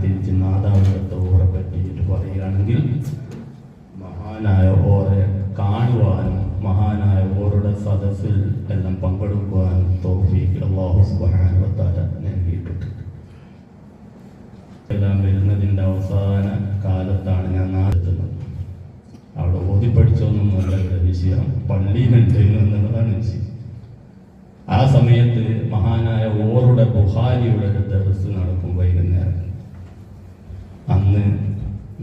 തിരിച്ച് നാദാപുരത്തെ ഓറെ പറ്റിയിട്ട് പറയുകയാണെങ്കിൽ മഹാനായ ഓറെ കാണുവാനും മഹാനായ ഓരുടെ സദസ്സിൽ എല്ലാം പങ്കെടുക്കുവാനും തൗഫീഖ് അല്ലാഹു സുബ്ഹാനഹു വ തആല നൽകിയിട്ടുണ്ട്. എല്ലാം വരുന്നതിൻ്റെ അവസാന കാലത്താണ് ഞാൻ നാടെത്തുന്നത്. അവിടെ ഓതിപ്പടിച്ചൊന്നുമല്ല വിഷയം, പള്ളിയിലുണ്ട് എന്നുള്ളതാണ് വിഷയം. ആ സമയത്ത് മഹാനായ ഓറുടെ ബുഖാരിയുടെ ഒരു ദർസ് നടക്കും വൈകുന്നേരം. അന്ന്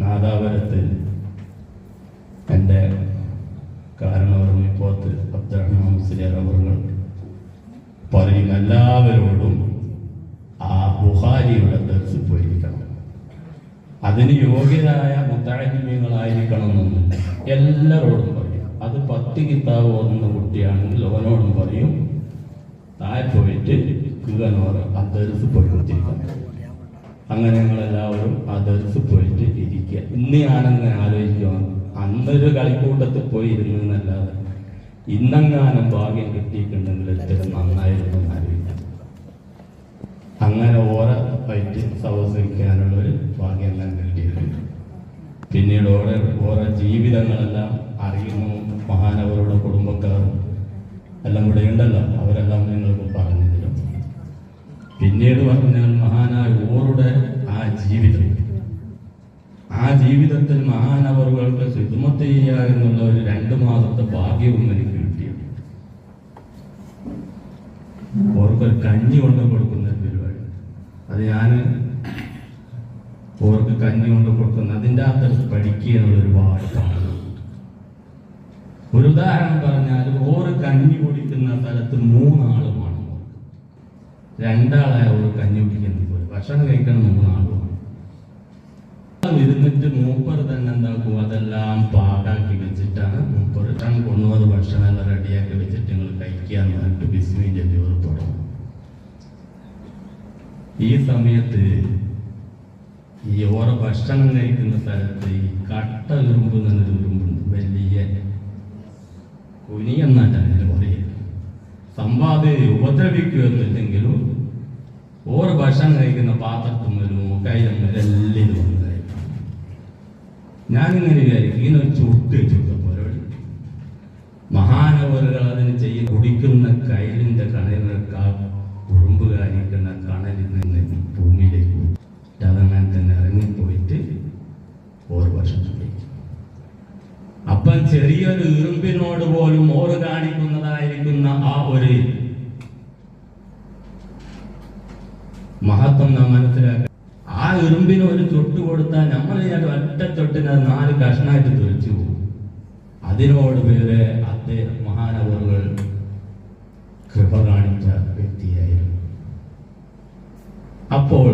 നാദാപുരത്ത് എൻ്റെ കാരണവർമ്മിപ്പോത്ത് അബ്ദുറഹ്മാൻ മുസ്ലിയാർ അവர்கள் പറയും, എല്ലാവരോടും ആ ബുഖാരിയുടെ ദർസ് പോയിരിക്കണം. അതിന് യോഗ്യരായ മുത്തഅല്ലിമീങ്ങളായിരിക്കണമെന്നൊന്നുമില്ല, എല്ലാവരോടും പറയും. അത് 10 കിതാബ് ഓതുന്ന കുട്ടിയാണെങ്കിൽ അവനോടും പറയും, താഴെ പോയിട്ട് ആ ദർസ് പോയി കുത്തിരിക്കണം. അങ്ങനെ ഞങ്ങളെല്ലാവരും ആ ദർസ് പോയിട്ട് ഇരിക്കുക. ഇന്ന് ഞാനങ്ങനെ ആലോചിക്കുക, അന്നൊരു കളിക്കൂട്ടത്തിൽ പോയി ഇരുന്നല്ലാതെ ഇന്നെങ്ങാനും ഭാഗ്യം കിട്ടിയിട്ടുണ്ടെങ്കിൽ എത്ര നന്നായിരുന്നു ആലോചിക്കാം. അങ്ങനെ ഓരോ സവസിക്കാനുള്ളൊരു ഭാഗ്യം ഞാൻ കിട്ടിയിട്ടുണ്ട്. പിന്നീട് ഓരോ ജീവിതങ്ങളെല്ലാം അറിയുന്നു. മഹാനവരുടെ കുടുംബക്കാരും എല്ലാം ഇവിടെ ഉണ്ടല്ലോ, അവരെല്ലാം നിങ്ങൾക്ക് പറഞ്ഞു തരും. പിന്നീട് പറഞ്ഞാൽ മഹാനായ ഓരുടെ ആ ജീവിതത്തിൽ മഹാനവറുകൾക്ക് ഖിദ്മത്ത് ചെയ്യുക എന്നുള്ള ഒരു 2 മാസത്തെ ഭാഗ്യവും എനിക്ക് കിട്ടിയത്. ഓർക്കൊരു കഞ്ഞി കൊണ്ട് കൊടുക്കുന്ന ഒരു പരിപാടി, അത് ഞാൻ ഓർക്ക് കഞ്ഞി കൊണ്ട് കൊടുക്കുന്ന അതിൻ്റെ അകത്ത് പഠിക്കുക എന്നുള്ള ഒരുപാട് കാണുന്നു. ഒരു ഉദാഹരണം പറഞ്ഞാൽ, ഓറ് കഞ്ഞി കുടിക്കുന്ന സ്ഥലത്ത് 3 ആളുമാണ്. 2 ആളായ ഒരു കഞ്ഞി കുടിക്കുന്നത് പോലെ ഭക്ഷണം കഴിക്കണം 3 ആളുമാണ്. ഇരുന്നിട്ട് മൂപ്പർ തന്നെ എന്താക്കും, അതെല്ലാം പാകാക്കി വെച്ചിട്ടാണ് മൂപ്പർ കൊണ്ടുവന്ന് ഭക്ഷണം എല്ലാം റെഡിയാക്കി വെച്ചിട്ട് നിങ്ങൾ കഴിക്കാന്ന് പറഞ്ഞിട്ട് ബിസ്മിൽ ചൊല്ലി തുടങ്ങും. ഈ സമയത്ത് ഈ ഓരോ ഭക്ഷണം കഴിക്കുന്ന സ്ഥലത്ത് ഈ കട്ട ഉറുമ്പ് എന്നൊരു ഉറുമ്പുണ്ട്, വലിയ കുനിയെന്നാട്ടാണ് പറയുക. സമ്പാദ് ഉപദ്രവിക്കുമെന്നില്ലെങ്കിലും ഓരോ ഭക്ഷണം കഴിക്കുന്ന പാത്രത്തുമ്മലും കയ്യിലും വന്നതായി. ഞാനിങ്ങനെ വിചാരിക്കും, ഇങ്ങനെ ചുട്ട് പോലെ മഹാനവറുകൾ അതിന് കുടിക്കുന്ന കയ്യിലിൻ്റെ കണലിനേക്കാൾ ഉറുമ്പ് കാണിക്കുന്ന കണലിൽ നിന്ന് ഭൂമിയിലേക്ക് പോയി അതങ്ങനെ തന്നെ ഇറങ്ങിപ്പോയിട്ട് ഓരോ ഭക്ഷണം കഴിക്കും. അപ്പം ചെറിയൊരു ഉറുമ്പിനോട് പോലും ഓറ് കാണിക്കുന്നതായിരിക്കുന്ന ആ ഒരു മഹത്വം നാം മനസ്സിലാക്കുക. ആ ഉറുമ്പിന് ഒരു ചൊട്ട് കൊടുത്താൽ നമ്മൾ ഒറ്റ ചൊട്ടിന് 4 കഷ്ണമായിട്ട് തെളിച്ചു പോകും. അതിനോട് പേര് അദ്ദേഹം മഹാനവറുകൾ കൃപ കാണിച്ച വ്യക്തിയായിരുന്നു. അപ്പോൾ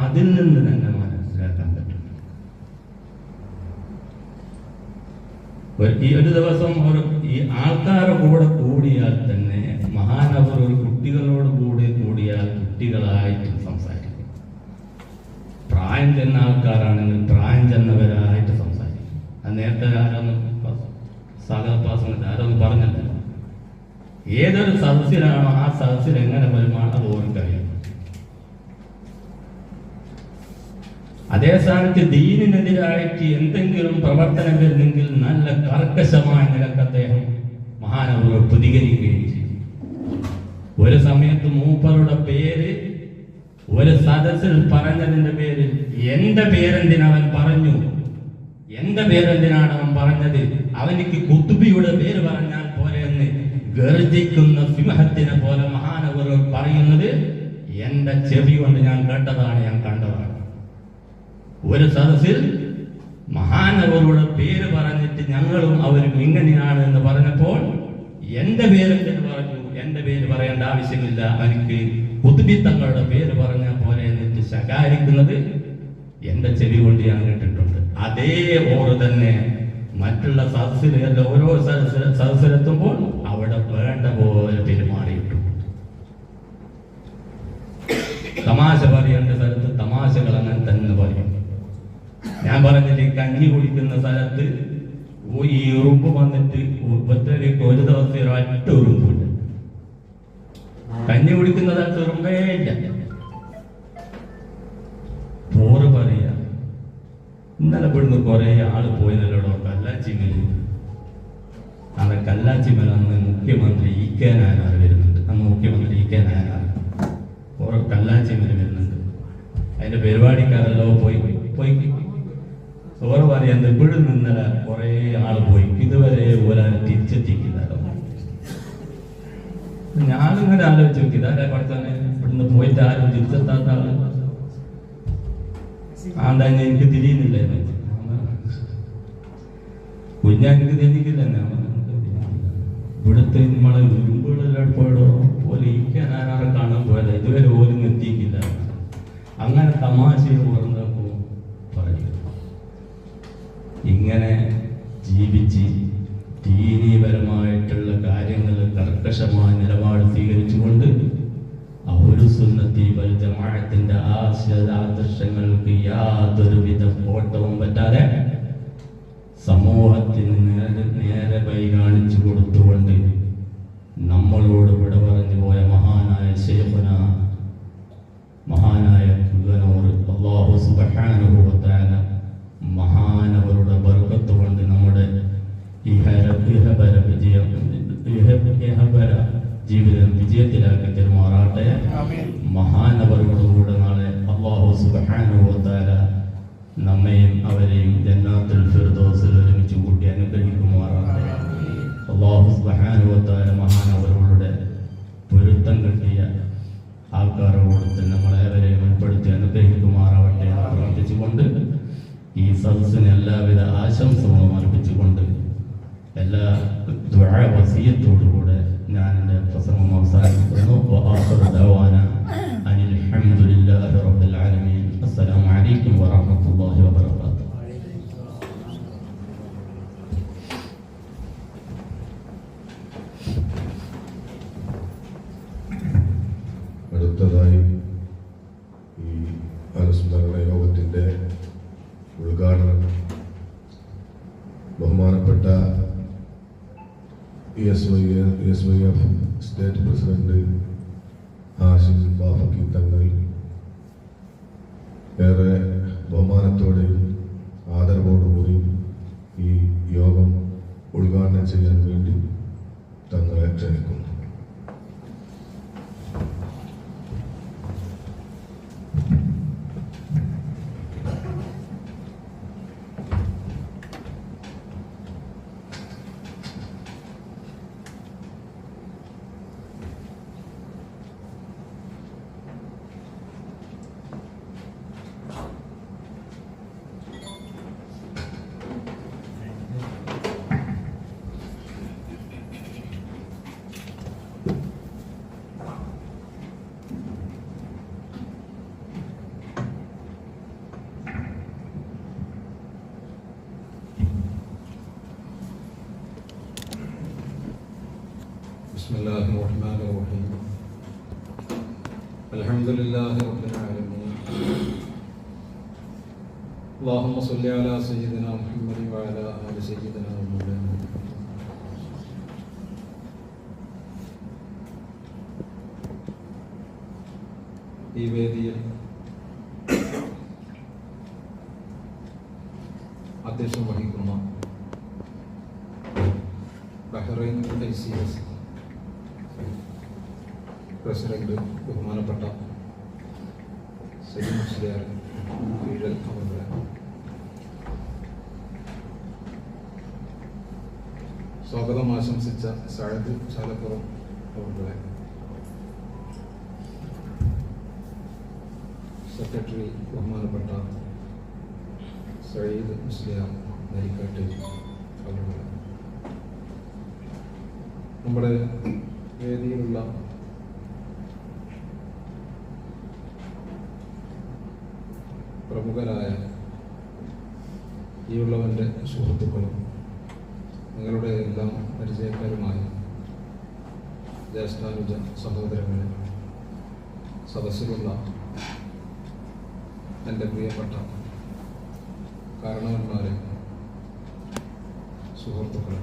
അതിൽ നിന്ന് തന്നെ മനസ്സിലാക്കാൻ പറ്റും. ഒരു ദിവസം ഈ ആൾക്കാരുടെ കൂടെ കൂടിയാൽ തന്നെ മഹാനവർ ഒരു കുട്ടികളോട് കൂടിയാൽ കുട്ടികളായിട്ട് സംസാരിക്കും. പ്രായം ചെന്ന ആൾക്കാരാണെങ്കിൽ പ്രായം ചെന്നവരായിട്ട് സംസാരിക്കും. അത് നേരത്തെ ആരൊന്നും പറഞ്ഞല്ലോ. ഏതൊരു സദസ്സിലാണോ ആ സദസ്സിൽ എങ്ങനെ പെരുമാറണം അത് ഓർക്കറിയാം. അതേ സ്ഥാനത്ത് ദീനിനെതിരായിട്ട് എന്തെങ്കിലും പ്രവർത്തനം വരുന്നെങ്കിൽ നല്ല കർക്കശമായ നിലക്ക് അദ്ദേഹം മഹാനവറുകൾ പ്രതികരിക്കുകയും ചെയ്യും. ഒരു സമയത്ത് മൂപ്പറുടെ പേര് ഒരു സദസ്സിൽ പറഞ്ഞതിന്റെ പേരിൽ എന്റെ പേരെന്തിനവൻ പറഞ്ഞു, എന്റെ പേരെന്തിനാണ് അവൻ പറഞ്ഞത്, അവനിക്ക് കുത്തുബിയുടെ പേര് പറഞ്ഞാൽ പോലെ എന്ന് ഗർജിക്കുന്ന സിംഹത്തിനെ പോലെ മഹാനവറുകൾ പറയുന്നത് എന്റെ ചെവി കൊണ്ട് ഞാൻ കേട്ടതാണ്, ഞാൻ കണ്ടതാണ്. ഒരു സദസ്സിൽ മഹാനവറുടെ പേര് പറഞ്ഞിട്ട് ഞങ്ങളും അവരും ഇങ്ങനെയാണ് എന്ന് പറഞ്ഞപ്പോൾ എന്റെ പേരെന്തിന് പറഞ്ഞു, എന്റെ പേര് പറയേണ്ട ആവശ്യമില്ല, എനിക്ക് കുത്തുബി തങ്ങളുടെ പേര് പറഞ്ഞാൽ പോലെ എന്നിട്ട് ശകാരിക്കുന്നത് എന്റെ ചെവി കൊണ്ട് ഞാൻ കേട്ടിട്ടുണ്ട്. അതേ ഓറ് തന്നെ മറ്റുള്ള സദസ്സിൽ ഓരോ സദസ്സിലെത്തുമ്പോൾ അവിടെ വേണ്ട പോലെ പെരുമാറിയിട്ടു. തമാശ പറയേണ്ട സ്ഥലത്ത് തമാശകൾ അങ്ങനെ തന്നെ പറയും. ഞാൻ പറഞ്ഞില്ലേ, കഞ്ഞി കുടിക്കുന്ന സ്ഥലത്ത് ഈ ഉറുമ്പ് വന്നിട്ട് ഒരു ദിവസം ഒറ്റ ഉറുമ്പില്ല. കഞ്ഞി കുടിക്കുന്ന സ്ഥലത്ത് ഉറുമ്പേ ഇല്ല. ഇന്നലെ ഇവിടുന്ന് കുറേ ആള് പോയി നല്ലോടോ കല്ലാച്ചിമേല്. അന്ന് കല്ലാച്ചിമേൽ അന്ന് മുഖ്യമന്ത്രി ഇ.കെ. നായനാർ വരുന്നുണ്ട്. അന്ന് മുഖ്യമന്ത്രി ഇ.കെ. നായനാർ ഓരോ കല്ലാച്ചിമേൽ വരുന്നുണ്ട്. അതിന്റെ പരിപാടിക്കാരെല്ലോ പോയി ഓരോ പറയാൻ ഇവിടുന്ന് ഇന്നലെ കുറേ ആള് പോയി, ഇതുവരെ ഒരാൾ തിരിച്ചെത്തിക്കില്ല. ഞാനിങ്ങനെ ആലോചിച്ച് നോക്കി, ഇതാരെ പഠിത്തന്നെ ഇവിടുന്ന് പോയിട്ട് ആരും തിരിച്ചെത്താത്ത ആള് ആണ്ടാ എനിക്ക് തിരിയുന്നില്ല. കുഞ്ഞാనికి തിരിക്കില്ല. ഇവിടുത്തെ നമ്മളെ ഉരുമ്പുകളിലോടോ പോലെ ഇരിക്കാൻ ആരാറെ കാണാൻ പോയതാ, ഇതുവരെ പോലും എത്തിക്കില്ല. അങ്ങനെ തമാശയും പറഞ്ഞപ്പോ പറയും, ഇങ്ങനെ ജീവിച്ച് ദീനീപരമായിട്ടുള്ള കാര്യങ്ങൾ കർക്കശമായ നിലപാട് സ്വീകരിച്ചുകൊണ്ട് ഒരു സുന്നത്തി വൽ ജമാഅത്തിന്റെ ആദർശങ്ങൾക്ക് യാതൊരുവിധ കോട്ടവും പറ്റാതെ സമൂഹത്തിന് നേരെ കൈ കാണിച്ചു കൊടുത്തുകൊണ്ട് നമ്മളോട് വിട പറഞ്ഞു പോയ മഹാനായ ശൈഖുന, മഹാനായ അല്ലാഹു സുബ്ഹാനഹു വ തആല മഹാനവരുടെ ബർക്കത്ത് കൊണ്ട് നമ്മുടെ ജീവിതം വിജയത്തിലാക്കി തെരുമാറാട്ടെ. മഹാനവരോടുകൂടെ നാളെ അല്ലാഹു സുബ്ഹാനഹു വ തആല നമ്മയും അവരെയും ജന്നാത്തുൽ ഫിർദൗസിൽ ഒരുമിച്ച് കൂട്ടി അനുഗ്രഹിക്കുമാറാട്ടെ. അല്ലാഹു സുബ്ഹാനഹു വ തആല മഹാനവരോടെ പൊരുത്തം കിട്ടിയ ആൾക്കാരോട് നമ്മളെ അവരെയും ഉൾപ്പെടുത്തി അനുഗ്രഹിക്കുമാറാവട്ടെ എന്ന് പ്രാർത്ഥിച്ചുകൊണ്ട് ഈ സദസ്സിന് എല്ലാവിധ ആശംസകളും അർപ്പിച്ചുകൊണ്ട് എല്ലാ ദുആ വസിയത്തോടുകൂടെ ഞാൻ എൻ്റെ പ്രസംഗം അവസാനിപ്പിക്കുന്നു. വആഖിറു ദഅവാന അനിൽ ഹംദുലില്ലാഹി റബ്ബിൽ ആലമീൻ. അസ്സലാമു അലൈക്കും വറഹ്മത്തുള്ളാഹി വബറകാതുഹു. അടുത്തതായി ഈ അനുസ്മരണ യോഗത്തിൻ്റെ ഉദ്ഘാടനം ബഹുമാനപ്പെട്ട SYF state president Hashim Bafakhy Thangal ഏറെ ബഹുമാനത്തോടെയും ആദരവോടുകൂടി ഈ യോഗം ഉദ്ഘാടനം ചെയ്യാൻ വേണ്ടി തങ്ങളെ ക്ഷണിക്കുന്നു. بسم الله الرحمن الرحيم الحمد لله رب العالمين اللهم صل على سيدنا محمد وعلى آل سيدنا ومولانا ഈ വേദിയിൽ അധ്യക്ഷം വഹിക്കുന്ന ബഹ്റൈൻ ICS പ്രസിഡന്റ് ബഹുമാനപ്പെട്ട സലീം മുസ്ലിയാർ കീഴൽ അവരുടെ, സ്വാഗതം ആശംസിച്ച സഅദ് ചാലപ്പുറം അവരുടെ, സെക്രട്ടറി ബഹുമാനപ്പെട്ട സയ്യിദ് മുസ്ലിയാർ നരിക്കാട്ട് അവരുടെ, നമ്മുടെ വേദിയിലുള്ള പ്രമുഖരായ ഈ ഉള്ളവൻ്റെ സുഹൃത്തുക്കളും നിങ്ങളുടെ എല്ലാം പരിചയക്കാരുമായ ജ്യേഷ്ഠാനുജ സഹോദരങ്ങളെ, സദസ്സിലുള്ള എൻ്റെ പ്രിയപ്പെട്ട കാരണവന്മാരെ, സുഹൃത്തുക്കളെ,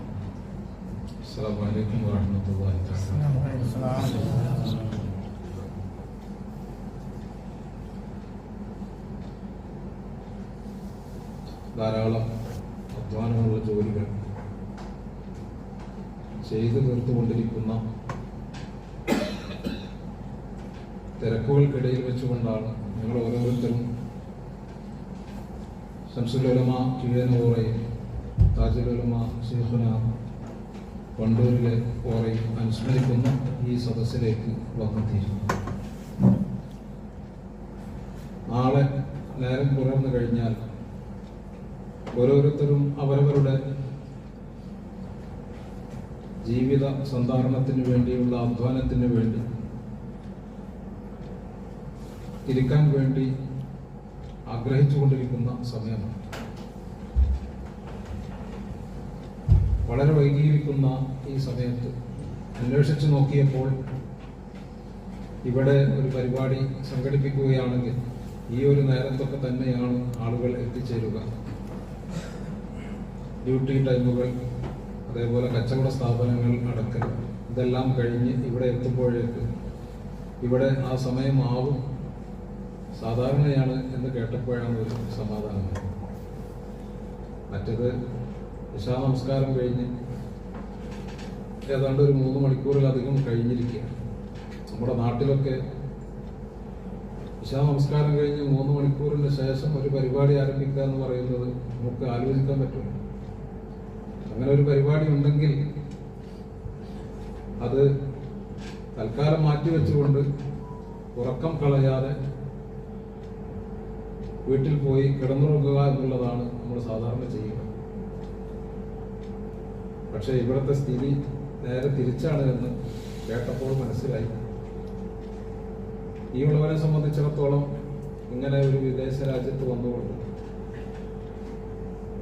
അസ്സലാമു അലൈക്കും വറഹ്മത്തുള്ളാഹി വബറകാതുഹു. ധാരാളം അധ്വാനമുള്ള ജോലികൾ ചെയ്തു തീർത്തുകൊണ്ടിരിക്കുന്ന തിരക്കുകൾക്കിടയിൽ വെച്ചുകൊണ്ടാണ് ഞങ്ങൾ ഓരോരുത്തരും ശംസുൽ ഉലമ കീഴനൂറയും താജുൽ ഉലമ ശൈഖുന വണ്ടൂരിലെ ഓറയും അനുസ്മരിക്കുന്ന ഈ സദസ്സിലേക്ക് വന്നെത്തിയിരുന്നു. നാളെ നേരം പുലർന്നു കഴിഞ്ഞാൽ ഓരോരുത്തരും അവരവരുടെ ജീവിത സന്ധാരണത്തിന് വേണ്ടിയുള്ള അധ്വാനത്തിന് വേണ്ടി ഇരിക്കാൻ വേണ്ടി ആഗ്രഹിച്ചുകൊണ്ടിരിക്കുന്ന സമയമാണ്. വളരെ വൈകിയിരിക്കുന്ന ഈ സമയത്ത് അന്വേഷിച്ചു നോക്കിയപ്പോൾ ഇവിടെ ഒരു പരിപാടി സംഘടിപ്പിക്കുകയാണെങ്കിൽ ഈ ഒരു നേരത്തൊക്കെ തന്നെയാണ് ആളുകൾ എത്തിച്ചേരുക. ഡ്യൂട്ടി ടൈമുകൾ, അതേപോലെ കച്ചവട സ്ഥാപനങ്ങൾ അടക്കൽ ഇതെല്ലാം കഴിഞ്ഞ് ഇവിടെ എത്തുമ്പോഴേക്ക് ഇവിടെ ആ സമയമാവും സാധാരണയാണ് എന്ന് കേട്ടപ്പോഴാണ് ഒരു സമാധാനം. മറ്റത് ഇശാ നമസ്കാരം കഴിഞ്ഞ് ഏതാണ്ട് ഒരു 3 മണിക്കൂറിലധികം കഴിഞ്ഞിരിക്കുക. നമ്മുടെ നാട്ടിലൊക്കെ ഇശാ നമസ്കാരം കഴിഞ്ഞ് 3 മണിക്കൂറിന് ശേഷം ഒരു പരിപാടി ആരംഭിക്കുക എന്ന് പറയുന്നത് നമുക്ക് ആലോചിക്കാൻ പറ്റില്ല. അങ്ങനെ ഒരു പരിപാടി ഉണ്ടെങ്കിൽ അത് തൽക്കാലം മാറ്റിവെച്ചുകൊണ്ട് ഉറക്കം കളയാതെ വീട്ടിൽ പോയി കിടന്നുറങ്ങുക എന്നുള്ളതാണ് നമ്മൾ സാധാരണ ചെയ്യുക. പക്ഷെ ഇവിടുത്തെ സ്ഥിതി നേരെ തിരിച്ചാണ് എന്ന് കേട്ടപ്പോൾ മനസ്സിലായി. ഈ ഉള്ളവരെ സംബന്ധിച്ചിടത്തോളം ഇങ്ങനെ ഒരു വിദേശ രാജ്യത്ത് വന്നുകൊണ്ട്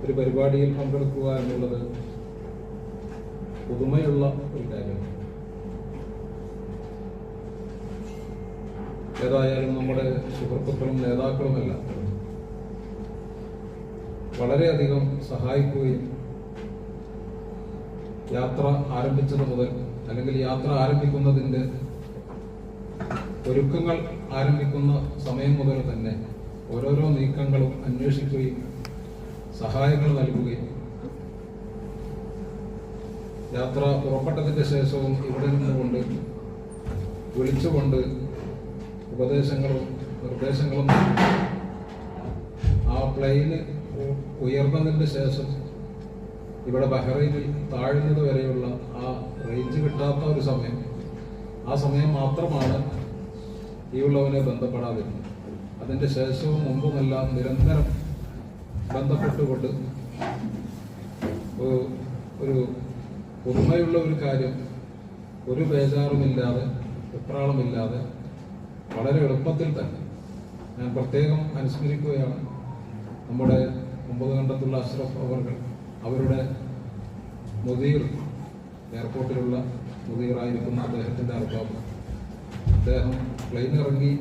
ഒരു പരിപാടിയിൽ പങ്കെടുക്കുക എന്നുള്ളത് പുതുമയുള്ള ഒരു കാര്യമാണ്. ഏതായാലും നമ്മുടെ സുഹൃത്തുക്കളും നേതാക്കളുമല്ല വളരെയധികം സഹായിക്കുകയും യാത്ര ആരംഭിച്ചത് മുതൽ അല്ലെങ്കിൽ യാത്ര ആരംഭിക്കുന്നതിൻ്റെ ഒരുക്കങ്ങൾ ആരംഭിക്കുന്ന സമയം മുതൽ തന്നെ ഓരോരോ നീക്കങ്ങളും അന്വേഷിക്കുകയും സഹായങ്ങൾ നൽകുകയും യാത്ര പുറപ്പെട്ടതിന്റെ ശേഷവും ഇവിടെ നിന്നുകൊണ്ട് വിളിച്ചുകൊണ്ട് ഉപദേശങ്ങളും നിർദ്ദേശങ്ങളും ആ പ്ലെയിന് ഉയർന്നതിന്റെ ശേഷം ഇവിടെ ബഹ്റൈനിൽ താഴുന്നത് വരെയുള്ള ആ റേഞ്ച് കിട്ടാത്ത ഒരു സമയം, ആ സമയം മാത്രമാണ് ഈ ഉള്ളവനെ ബന്ധപ്പെടാതിരുന്നത്. അതിന്റെ ശേഷവും മുമ്പുമെല്ലാം നിരന്തരം ബന്ധപ്പെട്ടുകൊണ്ട് ഒരു പുതുമയുള്ള ഒരു കാര്യം ഒരു ബേജാറുമില്ലാതെ വെപ്രാളമില്ലാതെ വളരെ എളുപ്പത്തിൽ തന്നെ ഞാൻ പ്രത്യേകം അനുസ്മരിക്കുകയാണ്. നമ്മുടെ 9 കണ്ടത്തുള്ള അഷ്റഫ് അവരുടെ മുദീർ, എയർപോർട്ടിലുള്ള മുദീറായിരിക്കുന്ന അദ്ദേഹത്തിൻ്റെ അർബാബ്, അദ്ദേഹം പ്ലെയിൻ ഇറങ്ങി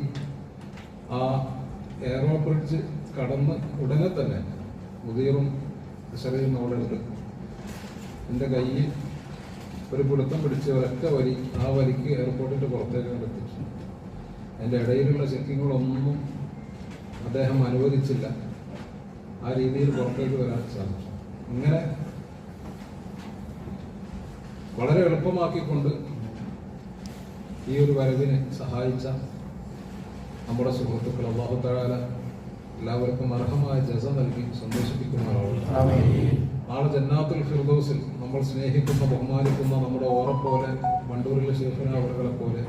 ആ എയറോ ബ്രിഡ്ജ് കടന്ന് ഉടനെ തന്നെ മുദീറും അഷറയും അവിടെ ഉണ്ട്. എൻ്റെ കയ്യിൽ ഒരു പിടുത്തം പിടിച്ച് ഒരൊറ്റ വരി, ആ വരിക്ക് എയർപോർട്ടിൻ്റെ പുറത്തേക്ക് എത്തിച്ചു. അതിൻ്റെ ഇടയിലുള്ള ചെക്കിങ്ങുകളൊന്നും അദ്ദേഹം അനുവദിച്ചില്ല. ആ രീതിയിൽ പുറത്തേക്ക് വരാൻ സാധിച്ചു. ഇങ്ങനെ വളരെ എളുപ്പമാക്കിക്കൊണ്ട് ഈ ഒരു വരവിനെ സഹായിച്ച നമ്മുടെ സുഹൃത്തുക്കൾ അല്ലാഹു തആല എല്ലാവർക്കും അർഹമായ ജസ നൽകി സന്തോഷിപ്പിക്കുന്നവരാണ്. നാളെ ജന്നാത്തുൽ ഫിർദൗസിൽ നമ്മൾ സ്നേഹിക്കുന്ന ബഹുമാനിക്കുന്ന നമ്മുടെ ഓറെപ്പോലെ വണ്ടൂരിലെ ശൈഖുന അവറുകളെ പോലെ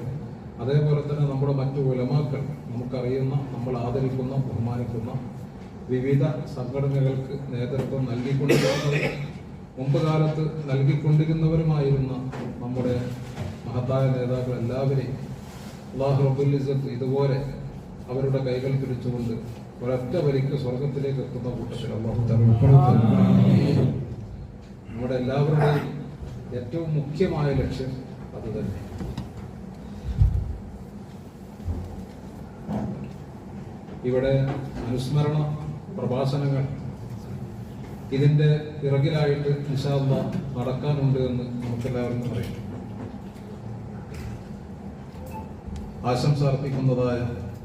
അതേപോലെ തന്നെ നമ്മുടെ മറ്റു ഉലമാക്കൾ, നമുക്കറിയുന്ന, നമ്മൾ ആദരിക്കുന്ന, ബഹുമാനിക്കുന്ന വിവിധ സംഘടനകൾക്ക് നേതൃത്വം നൽകിക്കൊണ്ടിരുന്നവരും മുമ്പ് കാലത്ത് നൽകിക്കൊണ്ടിരുന്നവരുമായിരുന്ന നമ്മുടെ മഹത്തായ നേതാക്കൾ എല്ലാവരെയും അല്ലാഹു റബ്ബുൽ ഇസ്സത്ത് ഇതുപോലെ അവരുടെ കൈകൾ പിടിച്ചുകൊണ്ട് ഒരൊറ്റ വരിക്ക് സ്വർഗത്തിലേക്ക് എത്തുന്ന കൂട്ടത്തിൽ അല്ലാഹു തആല നമ്മുടെ എല്ലാവരുടെയും ഏറ്റവും മുഖ്യമായ ലക്ഷ്യം അത് തന്നെ. ഇവിടെ അനുസ്മരണ പ്രഭാഷണങ്ങൾ ഇതിന്റെ പിറകിലായിട്ട് ഇൻഷാ അല്ലാഹ് നടക്കാനുണ്ട് എന്ന് നമുക്കെല്ലാവർക്കും അറിയാം. ആശംസ അർപ്പിക്കുന്നതായ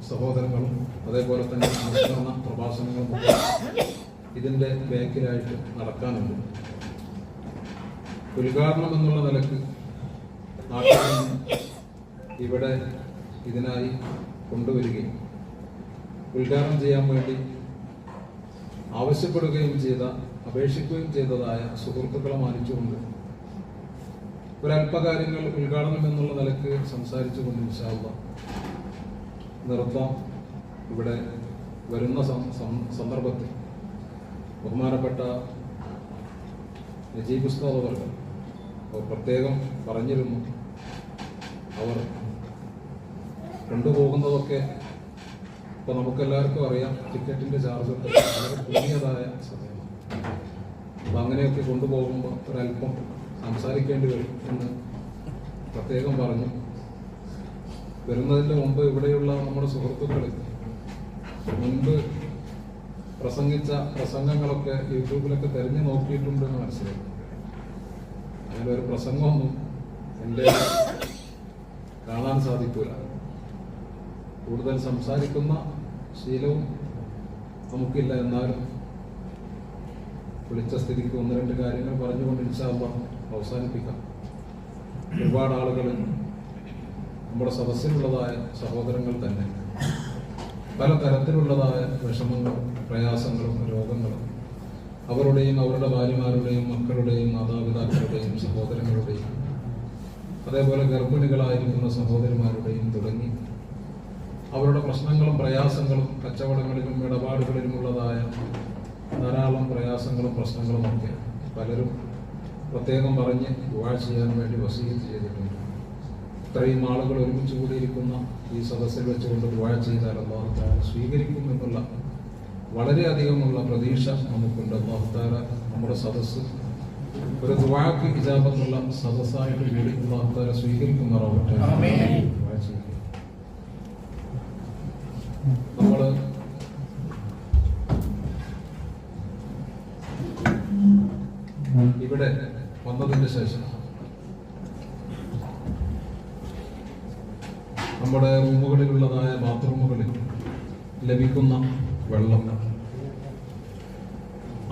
സഹോദരങ്ങളും അതേപോലെ തന്നെ അനുസ്മരണ പ്രഭാഷണങ്ങളും ഇതിൻ്റെ ബാക്കിലായിട്ട് നടക്കാനുണ്ട്. ഉദ്ഘാടനം എന്നുള്ള നിലക്ക് നാട്ടിൽ നിന്ന് ഇവിടെ ഇതിനായി കൊണ്ടുവരികയും ഉദ്ഘാടനം ചെയ്യാൻ വേണ്ടി ആവശ്യപ്പെടുകയും അപേക്ഷിക്കുകയും ചെയ്തതായ സുഹൃത്തുക്കളെ മാനിച്ചുകൊണ്ട് ഒരല്പകാര്യങ്ങൾ ഉദ്ഘാടനം എന്നുള്ള നിലക്ക് സംസാരിച്ചുകൊണ്ട് ഇൻഷാ അല്ലാഹ് നിർത്താം. ഇവിടെ വരുന്ന സന്ദർഭത്തിൽ ബഹുമാനപ്പെട്ട നജീബ് ഉസ്താദ് അവർ പ്രത്യേകം പറഞ്ഞിരുന്നു, അവർ കൊണ്ടുപോകുന്നതൊക്കെ ഇപ്പോൾ നമുക്കെല്ലാവർക്കും അറിയാം, ടിക്കറ്റിൻ്റെ ചാർജ് വളരെ കൂടിയതായ സമയമാണ്. അപ്പം അങ്ങനെയൊക്കെ കൊണ്ടുപോകുമ്പോൾ ഒരല്പം സംസാരിക്കേണ്ടി വരും എന്ന് പ്രത്യേകം പറഞ്ഞു. വരുന്നതിന് മുമ്പ് ഇവിടെയുള്ള നമ്മുടെ സുഹൃത്തുക്കൾ മുൻപ് പ്രസംഗിച്ച പ്രസംഗങ്ങളൊക്കെ യൂട്യൂബിലൊക്കെ തിരഞ്ഞു നോക്കിയിട്ടുണ്ടെന്ന് മനസ്സിലായി. അങ്ങനെ ഒരു പ്രസംഗമൊന്നും എൻ്റെ കാണാൻ സാധിക്കൂല. കൂടുതൽ സംസാരിക്കുന്ന ശീലവും നമുക്കില്ല. എന്നാലും വിളിച്ച സ്ഥിതിക്ക് ഒന്ന് രണ്ട് കാര്യങ്ങൾ പറഞ്ഞുകൊണ്ട് ഇൻഷാ അല്ലാഹ് അവസാനിപ്പിക്കാം. ഒരുപാട് ആളുകൾ നമ്മുടെ സദസ്സിലുള്ളതായ സഹോദരങ്ങൾ തന്നെ പല തരത്തിലുള്ളതായ വിഷമങ്ങളും പ്രയാസങ്ങളും രോഗങ്ങളും അവരുടെയും അവരുടെ ഭാര്യമാരുടെയും മക്കളുടെയും മാതാപിതാക്കളുടെയും സഹോദരങ്ങളുടെയും അതേപോലെ ഗർഭിണികളായിരിക്കുന്ന സഹോദരിമാരുടെയും തുടങ്ങി അവരുടെ പ്രശ്നങ്ങളും പ്രയാസങ്ങളും കച്ചവടങ്ങളിലും ഇടപാടുകളിലുമുള്ളതായ ധാരാളം പ്രയാസങ്ങളും പ്രശ്നങ്ങളും ഒക്കെ പലരും പ്രത്യേകം പറഞ്ഞ് ദുആ ചെയ്യാൻ വേണ്ടി വസീയത്ത് ചെയ്തിട്ടുണ്ട്. ഇത്രയും ആളുകൾ ഒരുമിച്ച് കൂടിയിരിക്കുന്ന ഈ സദസ്സിൽ വെച്ചുകൊണ്ട് ദുആ ചെയ്താൽ അല്ലാഹു തആല സ്വീകരിക്കും എന്നുള്ള വളരെയധികമുള്ള പ്രതീക്ഷ നമുക്കുണ്ട്. അല്ലാഹു തആല നമ്മുടെ സദസ്സ് ഒരു ദുആക്ക് ഇജാബത്തുള്ള സദസ്സായിട്ട് കൂടി അല്ലാഹു തആല സ്വീകരിക്കുമാറാവട്ടെ. നമ്മൾ ഇവിടെ വന്നതിന് ശേഷം നമ്മുടെ റൂമുകളിലുള്ളതായ ബാത്റൂമുകളിൽ ലഭിക്കുന്ന വെള്ളം,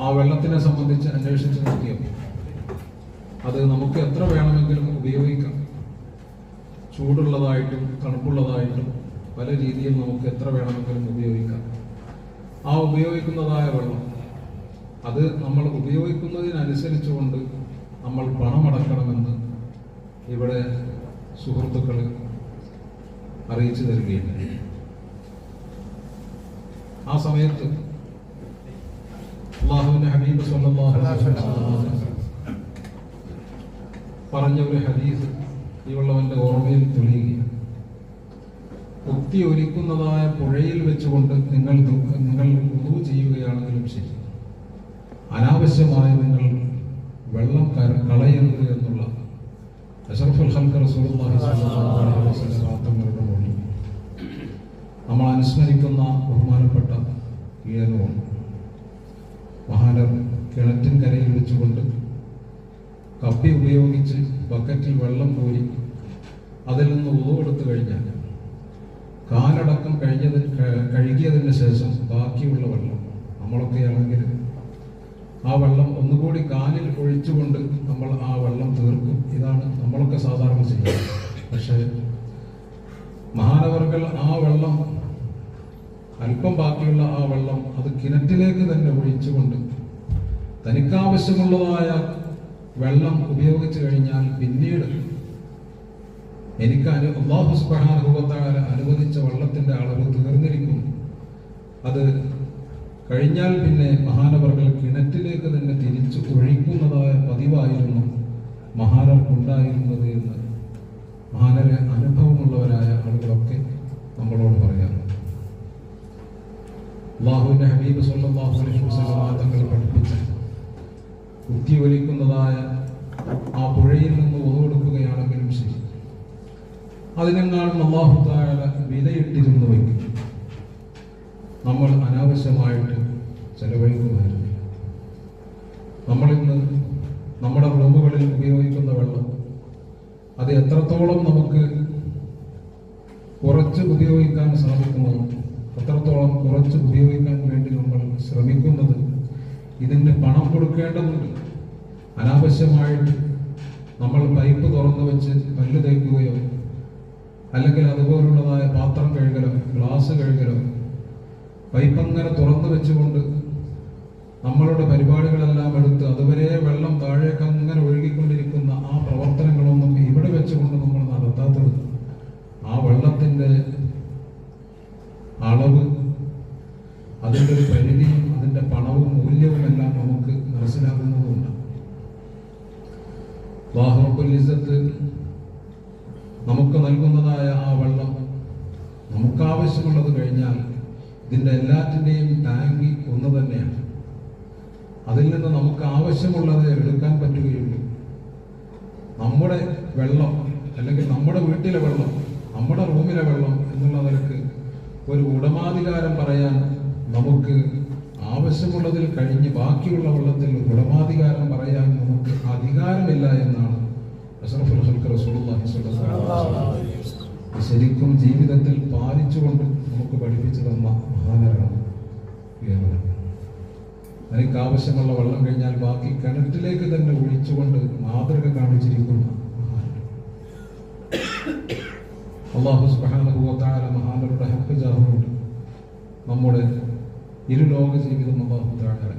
ആ വെള്ളത്തിനെ സംബന്ധിച്ച് അന്വേഷിച്ച് നോക്കിയപ്പോൾ അത് നമുക്ക് എത്ര വേണമെങ്കിലും ഉപയോഗിക്കാം. ചൂടുള്ളതായിട്ടും തണുപ്പുള്ളതായിട്ടും പല രീതിയിൽ നമുക്ക് എത്ര വേണമെങ്കിലും ഉപയോഗിക്കാം. ആ ഉപയോഗിക്കുന്നതായ വെള്ളം അത് നമ്മൾ ഉപയോഗിക്കുന്നതിനനുസരിച്ചുകൊണ്ട് നമ്മൾ പണമടക്കണമെന്ന് ഇവിടെ സുഹൃത്തുക്കൾ അറിയിച്ചു തരികയുണ്ട്. ആ സമയത്ത് അല്ലാഹുവിന്റെ ഹബീബ് സ്വല്ലല്ലാഹു അലൈഹി വസല്ലം പറഞ്ഞ ഒരു ഹദീസ് ഈയുള്ളവന്റെ ഓർമ്മയിൽ തെളിയുകയാണ്. കുത്തി ഒലിക്കുന്നതായ പുഴയിൽ വെച്ചുകൊണ്ട് നിങ്ങൾ വുളൂ ചെയ്യുകയാണെങ്കിലും ശരി, അനാവശ്യമായി നിങ്ങൾ വെള്ളം കളയരുത് എന്നുള്ള അഷ്റഫുൽ ഖൽഖ് റസൂലുള്ളാഹി സ്വല്ലല്ലാഹു അലൈഹി വസല്ലം തങ്ങളുടെ മൊഴി നമ്മൾ അനുസ്മരിക്കുന്ന ബഹുമാനപ്പെട്ട ഈയനൂർ മഹാനർ കിണറ്റിൻ കരയിൽ വെച്ചുകൊണ്ട് കപ്പി ഉപയോഗിച്ച് ബക്കറ്റിൽ വെള്ളം കോരി അതിൽ നിന്ന് വുളൂ എടുത്തു കഴിഞ്ഞാൽ കാലടക്കം കഴുകിയതിന് ശേഷം ബാക്കിയുള്ള വെള്ളം നമ്മളൊക്കെയാണെങ്കിൽ ആ വെള്ളം ഒന്നുകൂടി കാലിൽ ഒഴിച്ചുകൊണ്ട് നമ്മൾ ആ വെള്ളം തീർക്കും. ഇതാണ് നമ്മളൊക്കെ സാധാരണ ചെയ്യുന്നത്. പക്ഷേ മഹാനവർകൾ ആ വെള്ളം അല്പം ബാക്കിയുള്ള ആ വെള്ളം അത് കിണറ്റിലേക്ക് തന്നെ ഒഴിച്ചുകൊണ്ട് തനിക്കാവശ്യമുള്ളതായ വെള്ളം ഉപയോഗിച്ചു കഴിഞ്ഞാൽ പിന്നീട് എനിക്ക് അല്ലാഹു സുബ്ഹാനഹു വ തആല അനുവദിച്ച വെള്ളത്തിന്റെ അളവ് തീർന്നിരിക്കും, അത് കഴിഞ്ഞാൽ പിന്നെ മഹാനവർകൾ കിണറ്റിലേക്ക് തന്നെ തിരിച്ചു ഒഴിക്കുന്നതായ പതിവായിരുന്നു മഹാനർക്കുണ്ടായിരുന്നത് എന്ന് മഹാനരെ അനുഭവമുള്ളവരായ ആളുകളൊക്കെ നമ്മളോട് പറയാറുണ്ട്. അല്ലാഹുവിന്റെ ഹബീബ് സ്വല്ലല്ലാഹു അലൈഹി വസല്ലം തങ്ങൾ പഠിപ്പിച്ച കുത്തി ഒലിക്കുന്നതായ ആ പുഴയിൽ നിന്ന് ഒതുകൊടുക്കുകയാണെങ്കിലും ശരി, അതിനെങ്ങാനും അല്ലാഹു തആല വിലയിട്ടിരുന്നുവെങ്കിൽ നമ്മൾ അനാവശ്യമായിട്ട് ചെലവഴിക്കുമായിരുന്നു. നമ്മളിന്ന് നമ്മുടെ റൂമുകളിൽ ഉപയോഗിക്കുന്ന വെള്ളം അത് എത്രത്തോളം നമുക്ക് കുറച്ച് ഉപയോഗിക്കാൻ സാധിക്കുമോ അത്രത്തോളം കുറച്ച് ഉപയോഗിക്കാൻ വേണ്ടി നമ്മൾ ശ്രമിക്കുന്നത് ഇതിന് പണം കൊടുക്കേണ്ടതുണ്ട്. അനാവശ്യമായിട്ട് നമ്മൾ പൈപ്പ് തുറന്നു വെച്ച് പല്ല് തേക്കുകയോ അല്ലെങ്കിൽ അതുപോലുള്ളതായ പാത്രം കഴുകലോ ഗ്ലാസ് കഴുകലോ പൈപ്പ് അങ്ങനെ തുറന്നു വെച്ചുകൊണ്ട് നമ്മളുടെ പരിപാടികളെല്ലാം എടുത്ത് അതുവരെ വെള്ളം താഴേക്ക് അങ്ങനെ ഒഴുകിക്കൊണ്ടിരിക്കുന്ന ആ പ്രവർത്തനങ്ങളൊന്നും ഇവിടെ വെച്ചുകൊണ്ട് നമ്മൾ നടത്താത്തത് ആ വെള്ളത്തിൻ്റെ അളവ്, അതിൻ്റെ ഒരു പരിധിയും അതിൻ്റെ പണവും മൂല്യവും എല്ലാം നമുക്ക് മനസ്സിലാകുന്നതുണ്ട്. അല്ലാഹു റബ്ബുൽ ഇസ്സത്ത് നമുക്ക് നൽകുന്നതായ ആ വെള്ളം നമുക്ക് ആവശ്യമുള്ളത് കഴിഞ്ഞാൽ ഇതിൻ്റെ എല്ലാറ്റിൻ്റെയും ടാങ്കി ഒന്ന് തന്നെയാണ്. അതിൽ നിന്ന് നമുക്ക് ആവശ്യമുള്ളത് എടുക്കാൻ പറ്റുകയുള്ളൂ. നമ്മുടെ വെള്ളം അല്ലെങ്കിൽ നമ്മുടെ വീട്ടിലെ വെള്ളം, നമ്മുടെ റൂമിലെ വെള്ളം എന്നുള്ള നിലക്ക് ഒരു ഉടമാധികാരം പറയാൻ നമുക്ക് ആവശ്യമുള്ളതിൽ കഴിഞ്ഞ് ബാക്കിയുള്ള വെള്ളത്തിൽ ഉടമാധികാരം പറയാൻ നമുക്ക് അധികാരമില്ല എന്നാണ് അഷ്റഫുൽ ഖൽഖ് റസൂലുള്ളാഹി സ്വല്ലല്ലാഹു അലൈഹി വസല്ലം ശരിക്കും ജീവിതത്തിൽ പാലിച്ചുകൊണ്ട് നമുക്ക് പഠിപ്പിച്ചു തന്ന മഹാനരാണ്. എനിക്ക് ആവശ്യമുള്ള വെള്ളം കഴിഞ്ഞാൽ ബാക്കി കിണറ്റിലേക്ക് തന്നെ ഒഴിച്ചുകൊണ്ട് മാതൃക കാണിച്ചിരിക്കുന്ന മഹാൻ. അല്ലാഹു സുബ്ഹാനഹു വ തആല മഹാനരുടെ ഹഖ് ജാഹുണ്ട് നമ്മുടെ ഇരുലോക ജീവിതം അല്ലാഹു തആല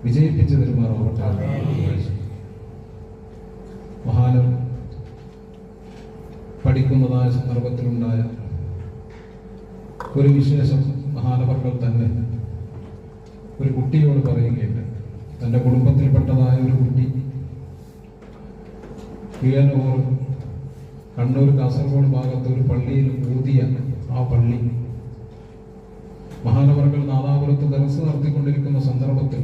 വിജയിപ്പിച്ചു തരുമാറാവട്ടെ. മഹാനർ പഠിക്കുന്നതായ സന്ദർഭത്തിലുണ്ടായ ഒരു വിശേഷം മഹാനവർകൾ തന്നെ ഒരു കുട്ടിയോട് പറയുകയുണ്ട്. തൻ്റെ കുടുംബത്തിൽപ്പെട്ടതായ ഒരു കുട്ടി കിഴനൂർ കണ്ണൂർ കാസർഗോഡ് ഭാഗത്ത് ഒരു പള്ളിയിൽ ഊതിയ ആ പള്ളി മഹാനവർകൾ നാദാപുരത്ത് ദർസ് നടത്തിക്കൊണ്ടിരിക്കുന്ന സന്ദർഭത്തിൽ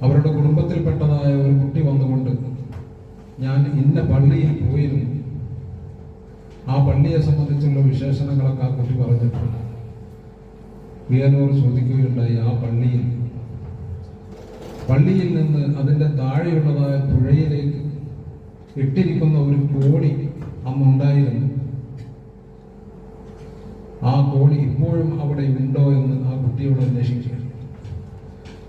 അവരുടെ കുടുംബത്തിൽപ്പെട്ടതായ ഒരു കുട്ടി വന്നുകൊണ്ട് ഞാൻ ഇന്ന പള്ളിയിൽ പോയിരുന്നു, ആ പള്ളിയെ സംബന്ധിച്ചുള്ള വിശേഷണങ്ങളൊക്കെ ആ കുട്ടി പറഞ്ഞിട്ടുണ്ട്. കിഴനൂർ ചോദിക്കുകയുണ്ടായി, ആ പള്ളിയിൽ നിന്ന് അതിൻ്റെ താഴെയുള്ളതായ പുഴയിലേക്ക് ഇട്ടിരിക്കുന്ന ഒരു കോണി അന്നുണ്ടായിരുന്നു, ആ കോണി ഇപ്പോഴും അവിടെ ഉണ്ടോ എന്ന് ആ കുട്ടിയോട് അന്വേഷിക്കുക.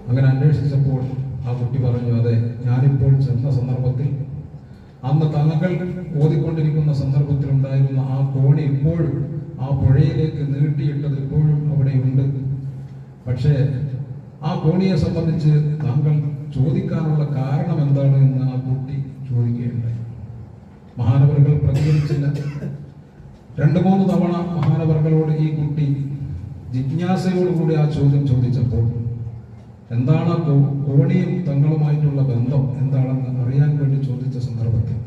അങ്ങനെ അന്വേഷിച്ചപ്പോൾ ആ കുട്ടി പറഞ്ഞു, അതെ, ഞാനിപ്പോൾ ചെന്ന സന്ദർഭത്തിൽ അന്ന് തങ്ങൾ ഓതിക്കൊണ്ടിരിക്കുന്ന സന്ദർഭത്തിൽ ഉണ്ടായിരുന്ന ആ കോണി ഇപ്പോഴും ആ പുഴയിലേക്ക് നീട്ടിയിട്ടത് ഇപ്പോഴും അവിടെയുണ്ട്. പക്ഷേ ആ കോണിയെ സംബന്ധിച്ച് താങ്കൾ ചോദിക്കാനുള്ള കാരണം എന്താണ് എന്ന് ആ കുട്ടി ചോദിക്കുകയുണ്ടായി. മഹാനവറുകൾ പ്രതികരിച്ചില്ല. 2-3 തവണ മഹാനവറുകളോട് ഈ കുട്ടി ജിജ്ഞാസയോടുകൂടി ആ ചോദ്യം ചോദിച്ചപ്പോൾ എന്താണ് കോണിയും തങ്ങളുമായിട്ടുള്ള ബന്ധം എന്താണെന്ന് അറിയാൻ വേണ്ടി ചോദിച്ച സന്ദർഭത്തിൽ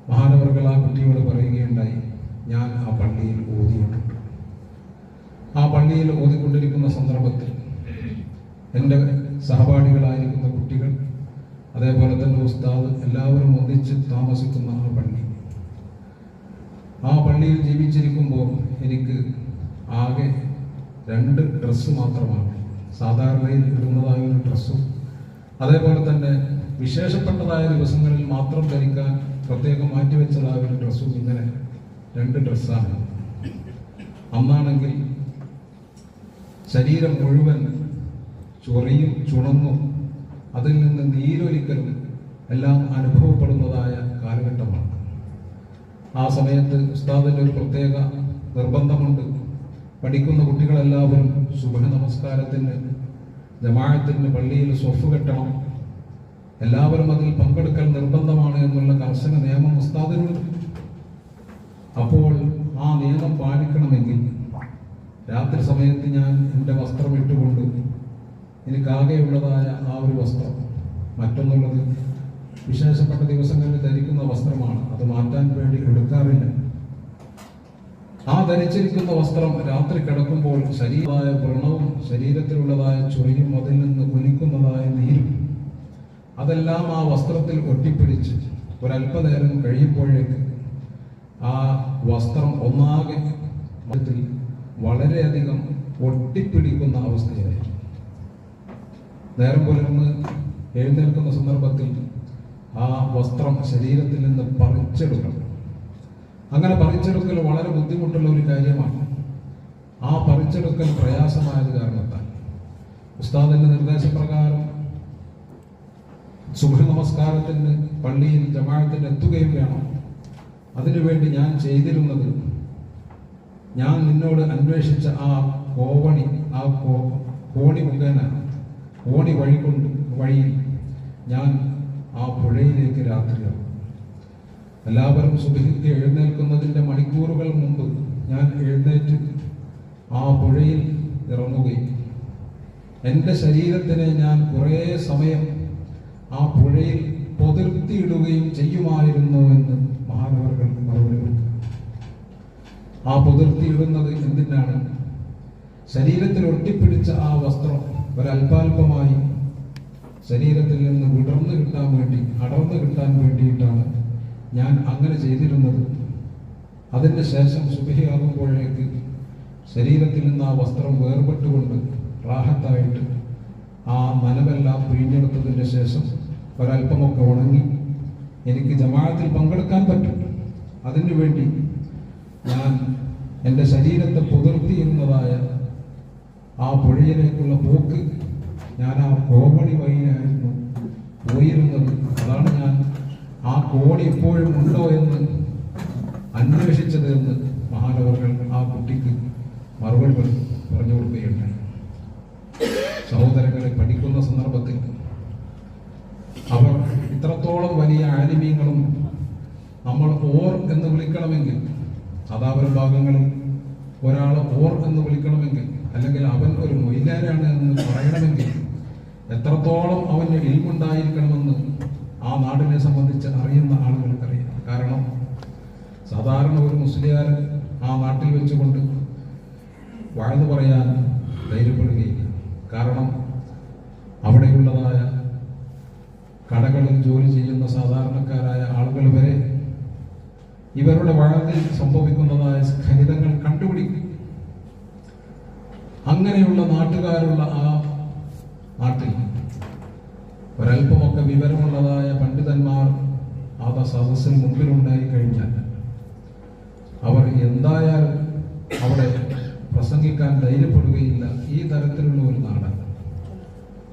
മഹാനവറുകൾ ആ കുട്ടിയോട് പറയുകയുണ്ടായി, ഞാൻ ആ പള്ളിയിൽ ഓതിയിട്ടുണ്ട്. ആ പള്ളിയിൽ ഓതിക്കൊണ്ടിരിക്കുന്ന സന്ദർഭത്തിൽ എൻ്റെ സഹപാഠികളായിരിക്കുന്ന കുട്ടികൾ, അതേപോലെ തന്നെ ഉസ്താദ്, എല്ലാവരും ഒന്നിച്ച് താമസിക്കുന്ന ആ പള്ളിയിൽ ജീവിച്ചിരിക്കുമ്പോൾ എനിക്ക് ആകെ 2 ഡ്രസ്സ് മാത്രമാണ്. സാധാരണയിൽ ഇടുന്നതായ ഒരു ഡ്രസ്സും അതേപോലെ തന്നെ വിശേഷപ്പെട്ടതായ ദിവസങ്ങളിൽ മാത്രം ധരിക്കാൻ പ്രത്യേകം മാറ്റിവെച്ചതായ ഒരു ഡ്രസ്സും, ഇങ്ങനെ 2 ഡ്രസ്സാണ്. അന്നാണെങ്കിൽ ശരീരം മുഴുവൻ ചൊറിയും ചുണങ്ങും അതിൽ നിന്ന് നീരൊലിക്കലും എല്ലാം അനുഭവപ്പെടുന്നതായ കാലഘട്ടമാണ്. ആ സമയത്ത് ഉസ്താദിൻ്റെ ഒരു പ്രത്യേക നിർബന്ധമുണ്ട്. പഠിക്കുന്ന കുട്ടികളെല്ലാവരും സുബ്ഹ് നമസ്കാരത്തിന് ജമാഅത്തിന് പള്ളിയിൽ സ്വഫ് കെട്ടണം, എല്ലാവരും അതിൽ പങ്കെടുക്കൽ നിർബന്ധമാണ് എന്നുള്ള കർശന നിയമം ഉസ്താദിനുണ്ട്. അപ്പോൾ ആ നിയമം പാലിക്കണമെങ്കിൽ രാത്രി സമയത്ത് ഞാൻ എൻ്റെ വസ്ത്രം ഇട്ടുകൊണ്ട് എനിക്കാകെയുള്ളതായ ആ ഒരു വസ്ത്രം, മറ്റൊന്നുള്ളത് വിശേഷപ്പെട്ട ദിവസങ്ങളിൽ ധരിക്കുന്ന വസ്ത്രമാണ്, അത് മാറ്റാൻ വേണ്ടി എടുക്കാറില്ല. ആ ധരിച്ചിരിക്കുന്ന വസ്ത്രം രാത്രി കിടക്കുമ്പോൾ ശരീരമായ വ്രണവും ശരീരത്തിലുള്ളതായ ചൊറിയും അതിൽ നിന്ന് ഒലിക്കുന്നതായ നീരും അതെല്ലാം ആ വസ്ത്രത്തിൽ ഒട്ടിപ്പിടിച്ച് ഒരല്പനേരം കഴിയുമ്പോഴേക്ക് ആ വസ്ത്രം ഒന്നാകെ വളരെയധികം ഒട്ടിപ്പിടിക്കുന്ന അവസ്ഥയായിരുന്നു. നേരം പുലർന്ന് എഴുന്നേൽക്കുന്ന സന്ദർഭത്തിൽ ആ വസ്ത്രം ശരീരത്തിൽ നിന്ന് പറിച്ചെടുക്കണം. അങ്ങനെ പറിച്ചെടുക്കൽ വളരെ ബുദ്ധിമുട്ടുള്ള ഒരു കാര്യമാണ്. ആ പറിച്ചെടുക്കൽ പ്രയാസമായത് കാരണത്താൽ ഉസ്താദിന്റെ നിർദ്ദേശപ്രകാരം സുബ്ഹ് നമസ്കാരത്തിന് പള്ളിയിൽ ജമാഅത്തിന് എത്തുകയും വേണം. അതിനുവേണ്ടി ഞാൻ ചെയ്തിരുന്നത്, ഞാൻ നിന്നോട് അന്വേഷിച്ച ആ കോവണി, ആ കോണി മുഖേന കോണി വഴിയിൽ ഞാൻ ആ പുഴയിലേക്ക് രാത്രിയാവും. എല്ലാവരും സുബ്ഹിക്ക് എഴുന്നേൽക്കുന്നതിൻ്റെ മണിക്കൂറുകൾ മുമ്പ് ഞാൻ എഴുന്നേറ്റ് ആ പുഴയിൽ ഇറങ്ങുകയും എൻ്റെ ശരീരത്തിനെ ഞാൻ കുറേ സമയം ആ പുഴയിൽ പൊതിർത്തിയിടുകയും ചെയ്യുമായിരുന്നു എന്ന് മഹാനവർകൾ മറുപടി കൊടുത്തു. ആ പൊതിർത്തിയിടുന്നത് എന്തിനാണ്? ശരീരത്തിൽ ഒട്ടിപ്പിടിച്ച ആ വസ്ത്രം ഒരല്പാൽപമായി ശരീരത്തിൽ നിന്ന് വിടർന്നു കിട്ടാൻ വേണ്ടി, അടർന്നു കിട്ടാൻ വേണ്ടിയിട്ടാണ് ഞാൻ അങ്ങനെ ചെയ്തിരുന്നത്. അതിൻ്റെ ശേഷം സുബഹിയാകുമ്പോഴേക്ക് ശരീരത്തിൽ നിന്ന് ആ വസ്ത്രം വേർപെട്ടുകൊണ്ട് റാഹത്തായിട്ട് ആ നനവെല്ലാം പിഴിഞ്ഞെടുത്തതിൻ്റെ ശേഷം ഒരല്പമൊക്കെ ഉണങ്ങി എനിക്ക് ജമാഅത്തിൽ പങ്കെടുക്കാൻ പറ്റും. അതിനു വേണ്ടി ഞാൻ എൻ്റെ ശരീരത്തെ പുതിർത്തിയിരുന്നതായ ആ പുഴയിലേക്കുള്ള പോക്ക് ഞാൻ ആ കോവണി വഴിയായിരുന്നു പോയിരുന്നത്. അതാണ് ഞാൻ ആ കോണി എപ്പോഴും ഉണ്ടോ എന്ന് അന്വേഷിച്ചത് എന്ന് മഹാനവർകൾ ആ കുട്ടിക്ക് മറുപടി പറഞ്ഞു കൊടുക്കുകയുണ്ടായി. സഹോദരങ്ങളെ, പഠിക്കുന്ന സന്ദർഭത്തിൽ അവർ ഇത്രത്തോളം വലിയ ആലിമീങ്ങളും നമ്മൾ ഓർ എന്ന് വിളിക്കണമെങ്കിൽ, അതാവരും ഭാഗങ്ങളിൽ ഒരാൾ ഓർ എന്ന് വിളിക്കണമെങ്കിൽ, അല്ലെങ്കിൽ അവൻ ഒരു മൊയ്ലാരാണ് എന്ന് പറയണമെങ്കിൽ എത്രത്തോളം അവന് ഇൽമുണ്ടായിരിക്കണമെന്ന് ആ നാടിനെ സംബന്ധിച്ച് അറിയുന്ന ആളുകൾക്കറിയാം. കാരണം സാധാരണ ഒരു മുസ്ലിയാർ ആ നാട്ടിൽ വെച്ചുകൊണ്ട് വാഴ്ന്നു പറയാൻ ധൈര്യപ്പെടുകയില്ല. കാരണം അവിടെയുള്ളതായ കടകളിൽ ജോലി ചെയ്യുന്ന സാധാരണക്കാരായ ആളുകൾ വരെ ഇവരുടെ വാഴത്തിൽ സംഭവിക്കുന്നതായ സ്ഖലിതങ്ങൾ കണ്ടുപിടിക്കും. അങ്ങനെയുള്ള നാട്ടുകാരുള്ള ആ നാട്ടിൽ ഒരല്പമൊക്കെ വിവരമുള്ളതായ പണ്ഡിതന്മാർ ആ സദസ്സിന് മുമ്പിലുണ്ടായി കഴിഞ്ഞാൽ അവർ എന്തായാലും അവിടെ പ്രസംഗിക്കാൻ ധൈര്യപ്പെടുകയില്ല. ഈ തരത്തിലുള്ള ഒരു നാടാണ്.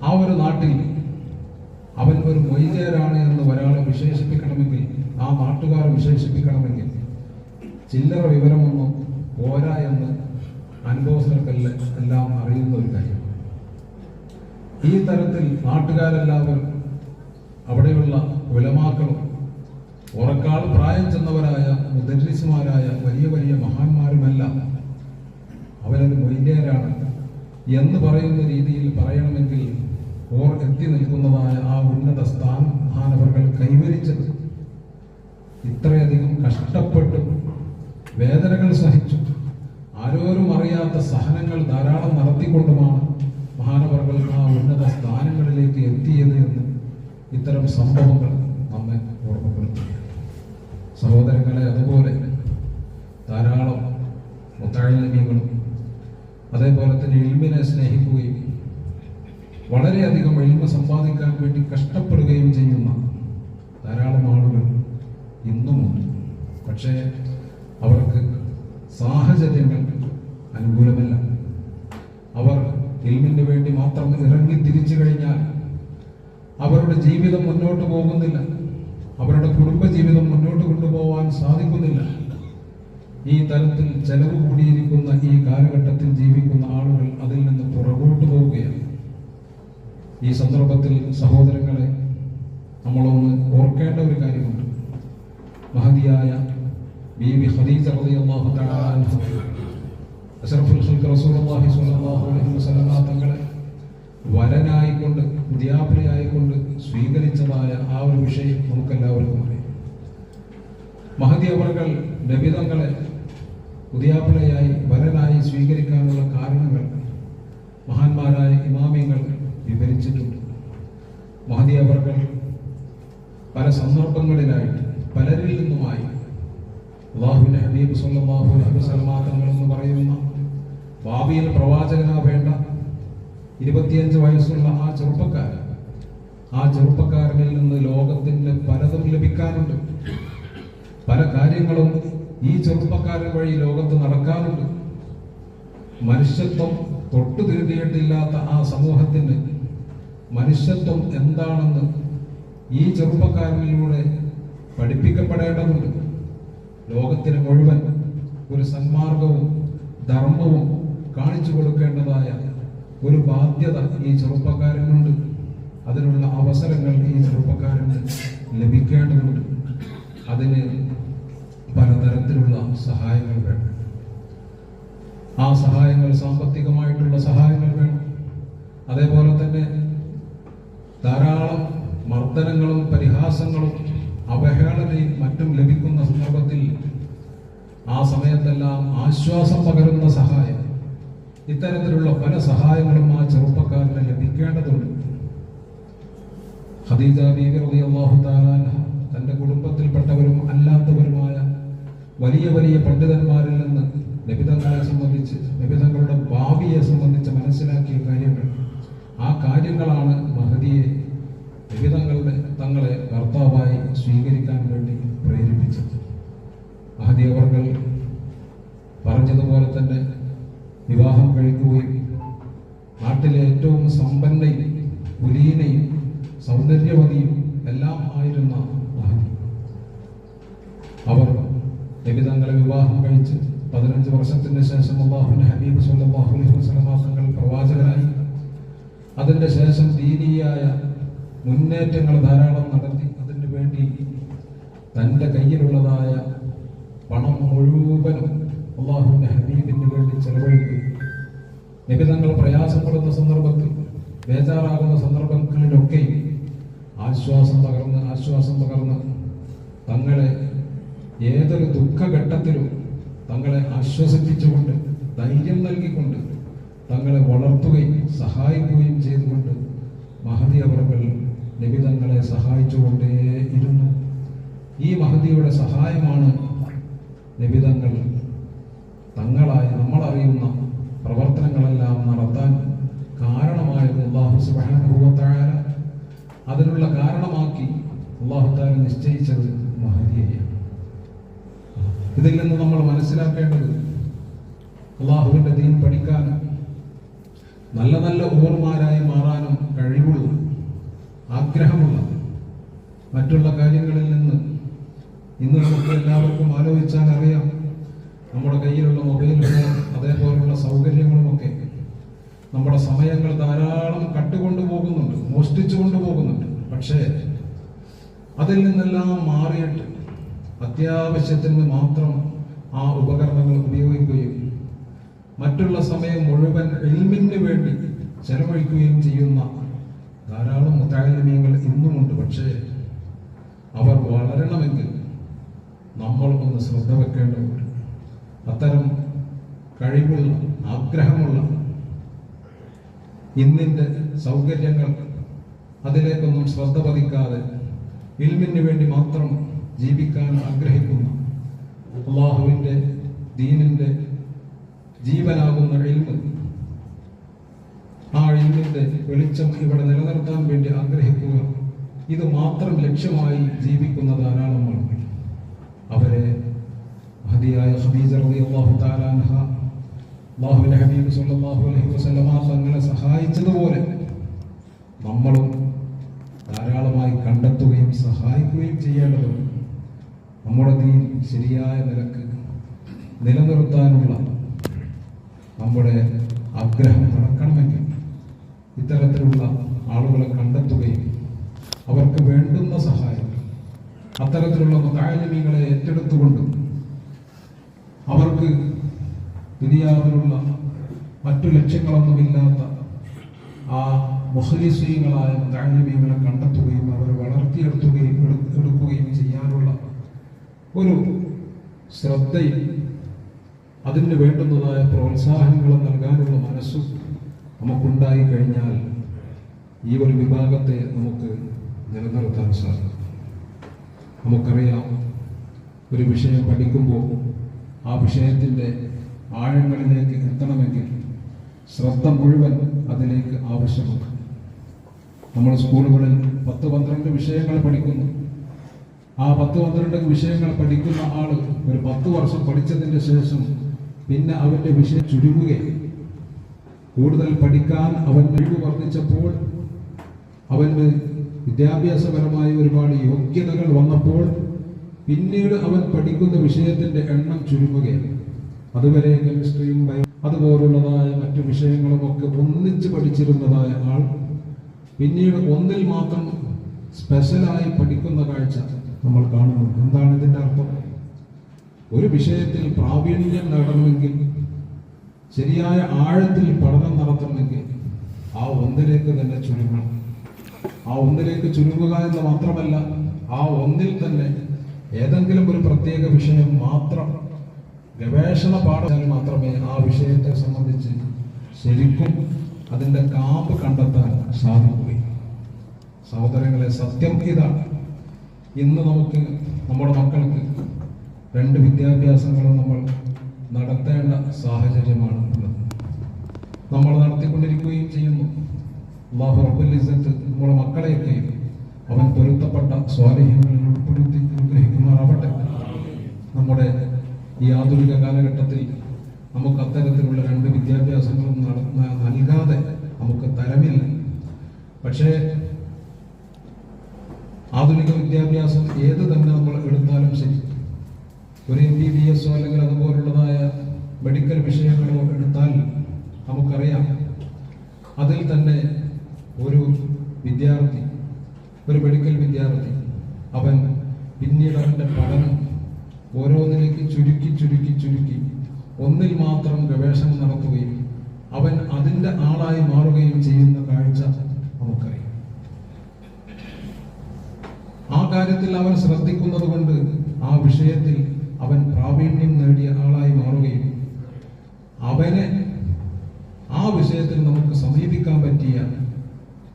ആ ഒരു നാട്ടിൽ അവൻ ഒരു മൊയ്തേരാണ് എന്ന് ഒരാളെ വിശേഷിപ്പിക്കണമെങ്കിൽ, ആ നാട്ടുകാരെ വിശേഷിപ്പിക്കണമെങ്കിൽ ചില്ലറ വിവരമൊന്നും പോരാ എന്ന് അനുഭവസ്ഥർക്കെല്ലാം അറിയുന്ന ഒരു കാര്യം. ഈ തരത്തിൽ നാട്ടുകാരെല്ലാവരും അവിടെയുള്ള ഉലമാക്കളും ഉറക്കാൾ പ്രായം ചെന്നവരായ മുദരിസ്മാരായ വലിയ വലിയ മഹാന്മാരുമെല്ലാം അവരൊരു മൊയ്തേരാണ് എന്ന് പറയുന്ന രീതിയിൽ പറയണമെങ്കിൽ ഓർ എത്തി നിൽക്കുന്നതായ ആ ഉന്നത സ്ഥാനം മഹാനവർകൾ കൈവരിച്ചത് ഇത്രയധികം കഷ്ടപ്പെട്ട് വേദനകൾ സഹിച്ചു ആരോരും അറിയാത്ത സഹനങ്ങൾ ധാരാളം നടത്തിക്കൊണ്ടുമാണ് മഹാനവർകൾ ആ ഉന്നത സ്ഥാനങ്ങളിലേക്ക് എത്തിയത് എന്ന് ഇത്തരം സംഭവങ്ങൾ നമ്മെ ഓർമ്മപ്പെടുത്തുക. സഹോദരങ്ങളെ, അതുപോലെ ധാരാളം മുത്തഅല്ലിമീങ്ങളും അതേപോലെ തന്നെ ഇൽമിനെ സ്നേഹിക്കുകയും വളരെയധികം ഇൽമ സമ്പാദിക്കാൻ വേണ്ടി കഷ്ടപ്പെടുകയും ചെയ്യുന്ന ധാരാളം ആളുകൾ ഇന്നുമുണ്ട്. പക്ഷേ അവർക്ക് സാഹചര്യങ്ങൾ അനുകൂലമല്ല. അവർ ഇൽമിന് വേണ്ടി മാത്രം ഇറങ്ങി തിരിച്ചു കഴിഞ്ഞാൽ അവരുടെ ജീവിതം മുന്നോട്ട് പോകുന്നില്ല, അവരുടെ കുടുംബജീവിതം മുന്നോട്ട് കൊണ്ടുപോകാൻ സാധിക്കുന്നില്ല. ഈ തരത്തിൽ ചെലവ് കൂടിയിരിക്കുന്ന ഈ കാലഘട്ടത്തിൽ ജീവിക്കുന്ന ആളുകൾ അതിൽ നിന്ന് പുറകോട്ട് പോവുകയാണ്. ഈ സന്ദർഭത്തിൽ സഹോദരങ്ങളെ, നമ്മളൊന്ന് ഓർക്കേണ്ട ഒരു കാര്യമുണ്ട്. മഹദിയായ ബീബി ഖദീജ റളിയല്ലാഹു തആല അൻഹ അഷ്റഫുൽ ഖൽഖ് റസൂലുള്ളാഹി സ്വല്ലല്ലാഹു അലൈഹി വസല്ലം തങ്ങളെ വരനായിക്കൊണ്ട് പുതിയാപ്പിളയായിക്കൊണ്ട് സ്വീകരിച്ചതായ ആ ഒരു വിഷയം നമുക്കെല്ലാവർക്കും അറിയാം. മഹദി അവർകൾ നബിതങ്ങളെ പുതിയാപ്പിളയായി വരനായി സ്വീകരിക്കാനുള്ള കാരണങ്ങൾ മഹാന്മാരായ ഇമാമിയങ്ങൾ വിവരിച്ചിട്ടുണ്ട്. മഹദി അവർകൾ പല സന്ദർഭങ്ങളിലായിട്ട് പലരിൽ നിന്നുമായി അല്ലാഹുവിന്റെ ഹബീബ് സ്വല്ലല്ലാഹു അലൈഹി വസല്ലം തങ്ങൾ എന്ന് പറയുന്ന ഭാവിയിൽ പ്രവാചകനാ വേണ്ട 25 വയസ്സുള്ള ആ ചെറുപ്പക്കാരനിൽ നിന്ന് ലോകത്തിന് പലതും ലഭിക്കാനുണ്ട്. പല കാര്യങ്ങളും ഈ ചെറുപ്പക്കാരൻ വഴി ലോകത്ത് നടക്കാനുണ്ട്. മനുഷ്യത്വം തൊട്ടു തീണ്ടിയിട്ടില്ലാത്ത ആ സമൂഹത്തിന് മനുഷ്യത്വം എന്താണെന്ന് ഈ ചെറുപ്പക്കാരനിലൂടെ പഠിപ്പിക്കപ്പെടേണ്ടതുണ്ട്. ലോകത്തിന് മുഴുവൻ ഒരു സന്മാർഗവും ധർമ്മവും കാണിച്ചു കൊടുക്കേണ്ടതായ ഒരു ബാധ്യത ഈ ചെറുപ്പക്കാരനുണ്ട്. അതിനുള്ള അവസരങ്ങൾ ഈ ചെറുപ്പക്കാരന് ലഭിക്കേണ്ടതുണ്ട്. അതിന് പലതരത്തിലുള്ള സഹായങ്ങൾ വേണം. ആ സഹായങ്ങൾ സാമ്പത്തികമായിട്ടുള്ള സഹായങ്ങൾ വേണം. അതേപോലെ തന്നെ ധാരാളം മർദ്ദനങ്ങളും പരിഹാസങ്ങളും അവഹേളനയും മറ്റും ലഭിക്കുന്ന സന്ദർഭത്തിൽ ആ സമയത്തെല്ലാം ആശ്വാസം പകരുന്ന സഹായം, ഇത്തരത്തിലുള്ള പല സഹായങ്ങളും ആ ചെറുപ്പക്കാരന് ലഭിക്കേണ്ടതുണ്ട്. ഖദീജ ബീവി റളിയല്ലാഹു തആല അൻഹ തന്റെ കുടുംബത്തിൽപ്പെട്ടവരും അല്ലാത്തവരുമായ വലിയ വലിയ പണ്ഡിതന്മാരിൽ നിന്ന് നബിതങ്ങളെ സംബന്ധിച്ച്, നബിതങ്ങളുടെ ഭാവിയെ സംബന്ധിച്ച് മനസ്സിലാക്കിയ കാര്യങ്ങൾ, ആ കാര്യങ്ങളാണ് മഹദിയെ തങ്ങളെ ഭർത്താവായി സ്വീകരിക്കാൻ വേണ്ടി പ്രേരിപ്പിച്ചത്. മഹദി അവർകൾ പറഞ്ഞതുപോലെ തന്നെ വിവാഹം കഴിക്കുകയും നാട്ടിലെ ഏറ്റവും സമ്പന്നയും കുലീനയും സൗന്ദര്യവതിയും എല്ലാം ആയിരുന്ന മഹദി അവർ നബിതങ്ങളെ വിവാഹം കഴിച്ച് 15 വർഷത്തിന് ശേഷം അല്ലാഹുവിന്റെ ഹബീബ് സ്വല്ലല്ലാഹു അലൈഹി വസല്ലം തങ്ങൾ പ്രവാചകനായി. അതിന്റെ ശേഷം ദീനിയായ മുന്നേറ്റങ്ങൾ ധാരാളം നടത്തി. അതിനു വേണ്ടി തന്റെ കയ്യിലുള്ളതായ പണം മുഴുവനും അല്ലാഹുവിന്റെ ഹബീബിന് വേണ്ടി ചെലവഴിക്കുകയും നബിതങ്ങൾ പ്രയാസപ്പെടുന്ന സന്ദർഭത്തിൽ, ബേജാറാകുന്ന സന്ദർഭങ്ങളിലൊക്കെയും ആശ്വാസം പകർന്ന് തങ്ങളെ ഏതൊരു ദുഃഖഘട്ടത്തിലും തങ്ങളെ ആശ്വസിപ്പിച്ചുകൊണ്ട്, ധൈര്യം നൽകിക്കൊണ്ട് തങ്ങളെ വളർത്തുകയും സഹായിക്കുകയും ചെയ്തുകൊണ്ട് മഹദി അവർകൾ നബിതങ്ങളെ സഹായിച്ചുകൊണ്ടേയിരുന്നു. ഈ മഹദിയുടെ സഹായമാണ് നബിതങ്ങൾ തങ്ങളായി നമ്മളറിയുന്ന പ്രവർത്തനങ്ങളെല്ലാം നടത്താൻ കാരണമായത്. അല്ലാഹു സുബ്ഹാനഹു വ തആല അതിനുള്ള കാരണമാക്കി അല്ലാഹു തആല നിശ്ചയിച്ചത് മഹദിയെയാണ്. ഇതിൽ നിന്ന് നമ്മൾ മനസ്സിലാക്കേണ്ടത്, അല്ലാഹുവിന്റെ ദീൻ പഠിക്കാനും നല്ല നല്ല ഓർമാരായി മാറാനും കഴിവുള്ള, ആഗ്രഹമുള്ള, മറ്റുള്ള കാര്യങ്ങളിൽ നിന്ന് ഇന്ന് നമുക്ക് എല്ലാവർക്കും ആലോചിച്ചാൽ അറിയാം, നമ്മുടെ കയ്യിലുള്ള മൊബൈൽ ഫോൺ അതേപോലുള്ള സൗകര്യങ്ങളുമൊക്കെ നമ്മുടെ സമയങ്ങൾ ധാരാളം കട്ടുകൊണ്ടുപോകുന്നുണ്ട്, മോഷ്ടിച്ചു കൊണ്ടുപോകുന്നുണ്ട്. പക്ഷേ അതിൽ നിന്നെല്ലാം മാറിയിട്ട് അത്യാവശ്യത്തിന് മാത്രം ആ ഉപകരണങ്ങൾ ഉപയോഗിക്കുകയും മറ്റുള്ള സമയം മുഴുവൻ ഇൽമിന് വേണ്ടി ചെലവഴിക്കുകയും ചെയ്യുന്ന ധാരാളം മുതഅല്ലിമീങ്ങൾ ഇന്നുമുണ്ട്. പക്ഷേ അവർ വളരണമെങ്കിൽ നമ്മൾ ഒന്ന് ശ്രദ്ധ വെക്കേണ്ടതുണ്ട്. അത്തരം കഴിവുള്ള, ആഗ്രഹമുള്ള, ഇന്നിന്റെ സൗകര്യങ്ങൾ അതിലേക്കൊന്നും ശ്രദ്ധ പതിക്കാതെ ഇൽമിന് വേണ്ടി മാത്രം ജീവിക്കാൻ ആഗ്രഹിക്കുന്ന, അല്ലാഹുവിന്റെ ദീനിന്റെ ജീവനാകുന്ന ഇൽമ്, ആ ഇൽമിന്റെ വെളിച്ചം ഇവിടെ നിലനിർത്താൻ വേണ്ടി ആഗ്രഹിക്കുക, ഇത് മാത്രം ലക്ഷ്യമായി ജീവിക്കുന്ന ധാരാളം ആളുകൾ, അവരെ മഹദിയായ ഖദീജ റളിയല്ലാഹു തആല അൻഹ അല്ലാഹുവിന്റെ ഹബീബ് സ്വല്ലല്ലാഹു അലൈഹി വസല്ലം തങ്ങളെ സഹായിച്ചതുപോലെ നമ്മളും ധാരാളമായി കണ്ടെത്തുകയും സഹായിക്കുകയും ചെയ്യേണ്ടതുണ്ട്. നമ്മുടെ ദീൻ ശരിയായ നിലക്ക് നിലനിർത്താനുള്ള നമ്മുടെ ആഗ്രഹം നടക്കണമെങ്കിൽ ഇത്തരത്തിലുള്ള ആളുകളെ കണ്ടെത്തുകയും അവർക്ക് വേണ്ടുന്ന സഹായം അത്തരത്തിലുള്ള മുതഅല്ലിമീങ്ങളെ ഏറ്റെടുത്തുകൊണ്ട് അവർക്ക് ദുനിയാവിലുള്ള മറ്റു ലക്ഷ്യങ്ങളൊന്നുമില്ലാത്ത ആ മുഖ്ലിസീങ്ങളായ മുതഅല്ലിമീങ്ങളെ കണ്ടെത്തുകയും അവരെ വളർത്തിയെടുക്കുകയും ചെയ്യാനുള്ള ഒരു ശ്രദ്ധയും അതിന് വേണ്ടുന്നതായ പ്രോത്സാഹനങ്ങളും നൽകാനുള്ള മനസ്സും നമുക്കുണ്ടായി കഴിഞ്ഞാൽ ഈ ഒരു വിഭാഗത്തെ നമുക്ക് നിലനിർത്താൻ സാധിക്കും. നമുക്കറിയാം, ഒരു വിഷയം പഠിക്കുമ്പോൾ ആ വിഷയത്തിൻ്റെ ആഴങ്ങളിലേക്ക് എത്തണമെങ്കിൽ ശ്രദ്ധ മുഴുവൻ അതിലേക്ക് ആവശ്യമുണ്ട്. നമ്മൾ സ്കൂളുകളിൽ 10-12 വിഷയങ്ങൾ പഠിക്കുന്നു. ആ 10-12 വിഷയങ്ങൾ പഠിക്കുന്ന ആള് ഒരു 10 വർഷം പഠിച്ചതിന് ശേഷം പിന്നെ അവന്റെ വിഷയം ചുരുങ്ങുകയാണ്. കൂടുതൽ പഠിക്കാൻ അവൻ കഴിവ് വർദ്ധിച്ചപ്പോൾ അവന് വിദ്യാഭ്യാസപരമായ ഒരുപാട് യോഗ്യതകൾ വന്നപ്പോൾ പിന്നീട് അവൻ പഠിക്കുന്ന വിഷയത്തിന്റെ എണ്ണം ചുരുങ്ങുകയാണ്. അതുവരെ കെമിസ്ട്രിയും അതുപോലുള്ളതായ മറ്റു വിഷയങ്ങളുമൊക്കെ ഒന്നിച്ച് പഠിച്ചിരുന്നതായ ആൾ പിന്നീട് ഒന്നിൽ മാത്രം സ്പെഷ്യലായി പഠിക്കുന്ന കാഴ്ച നമ്മൾ കാണുന്നുണ്ട്. എന്താണ് ഇതിന്റെ അർത്ഥം? ഒരു വിഷയത്തിൽ പ്രാവീണ്യം നേടണമെങ്കിൽ, ശരിയായ ആഴത്തിൽ പഠനം നടത്തണമെങ്കിൽ ആ ഒന്നിലേക്ക് തന്നെ ചുരുങ്ങണം. ആ ഒന്നിലേക്ക് ചുരുങ്ങുക എന്ന് മാത്രമല്ല, ആ ഒന്നിൽ തന്നെ ഏതെങ്കിലും ഒരു പ്രത്യേക വിഷയം മാത്രം ഗവേഷണ പാഠം മാത്രമേ ആ വിഷയത്തെ സംബന്ധിച്ച് ശരിക്കും അതിൻ്റെ കാമ്പ് കണ്ടെത്താൻ സാധിക്കുകയും. സഹോദരങ്ങളെ, സത്യം ഇതാണ്. ഇന്ന് നമുക്ക് നമ്മുടെ മക്കൾക്ക് 2 വിദ്യാഭ്യാസങ്ങളും നമ്മൾ നടത്തേണ്ട സാഹചര്യമാണ് ഉള്ളത്. നമ്മൾ നടത്തിക്കൊണ്ടിരിക്കുകയും ചെയ്യുന്നു. അല്ലാഹു റബ്ബുൽ ഇസ്സത്ത് നമ്മുടെ മക്കളെയൊക്കെയും അവൻ പൊരുത്തപ്പെട്ട സ്വാലിഹീങ്ങളിൽ ഉൾപ്പെടുത്തി അനുഗ്രഹിക്കുമാറാവട്ടെ. നമ്മുടെ ഈ ആധുനിക കാലഘട്ടത്തിൽ നമുക്ക് അത്തരത്തിലുള്ള 2 വിദ്യാഭ്യാസങ്ങളും നൽകാതെ നമുക്ക് തരമില്ല. പക്ഷേ ആധുനിക വിദ്യാഭ്യാസം ഏത് തന്നെ നമ്മൾ എടുത്താലും ശരി, ഒരു MBBS അല്ലെങ്കിൽ അതുപോലുള്ളതായ മെഡിക്കൽ വിഷയങ്ങളോ എടുത്താൽ നമുക്കറിയാം, അതിൽ തന്നെ ഒരു വിദ്യാർത്ഥി, ഒരു മെഡിക്കൽ വിദ്യാർത്ഥി, അവൻ പിന്നീട് അവൻ്റെ പഠനം ഓരോന്നിലേക്ക് ചുരുക്കി ഒന്നിൽ മാത്രം ഗവേഷണം നടത്തുകയും അവൻ അതിൻ്റെ ആളായി മാറുകയും ചെയ്യുന്ന കാഴ്ച നമുക്കറിയാം. ആ കാര്യത്തിൽ അവൻ ശ്രദ്ധിക്കുന്നത് കൊണ്ട് ആ വിഷയത്തിൽ അവൻ പ്രാവീണ്യം നേടിയ ആളായി മാറുകയും അവനെ ആ വിഷയത്തിൽ നമുക്ക് സമീപിക്കാൻ പറ്റിയ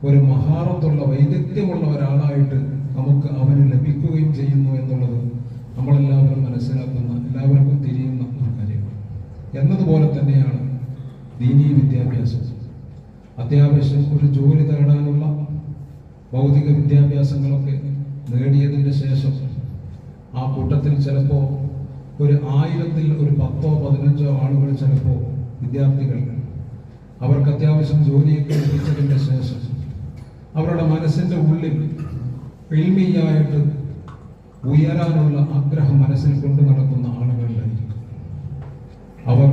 ഒരു മഹാറത്തുള്ള വൈദഗ്ധ്യമുള്ള ഒരാളായിട്ട് നമുക്ക് അവന് ലഭിക്കുകയും ചെയ്യുന്നു എന്നുള്ളത് നമ്മളെല്ലാവരും മനസ്സിലാക്കുന്ന, എല്ലാവർക്കും തിരിയുന്ന ഒരു കാര്യമാണ്. എന്നതുപോലെ തന്നെയാണ് ദീനീ വിദ്യാഭ്യാസം. അത്യാവശ്യം ഒരു ജോലി നേടാനുള്ള ഭൗതിക വിദ്യാഭ്യാസങ്ങളൊക്കെ നേടിയതിൻ്റെ ശേഷം ആ കൂട്ടത്തിൽ ചിലപ്പോൾ ഒരു 1000-ൽ ഒരു 10-ഓ 15-ഓ ആളുകൾ, ചിലപ്പോൾ വിദ്യാർത്ഥികൾ, അവർക്ക് അത്യാവശ്യം ജോലിയൊക്കെ ലഭിച്ചതിൻ്റെ ശേഷം അവരുടെ മനസ്സിൻ്റെ ഉള്ളിൽ ഇൽമിയായിട്ട് ഉയരാനുള്ള ആഗ്രഹം മനസ്സിൽ കൊണ്ടു നടക്കുന്ന ആളുകളുണ്ടായിരിക്കും. അവർ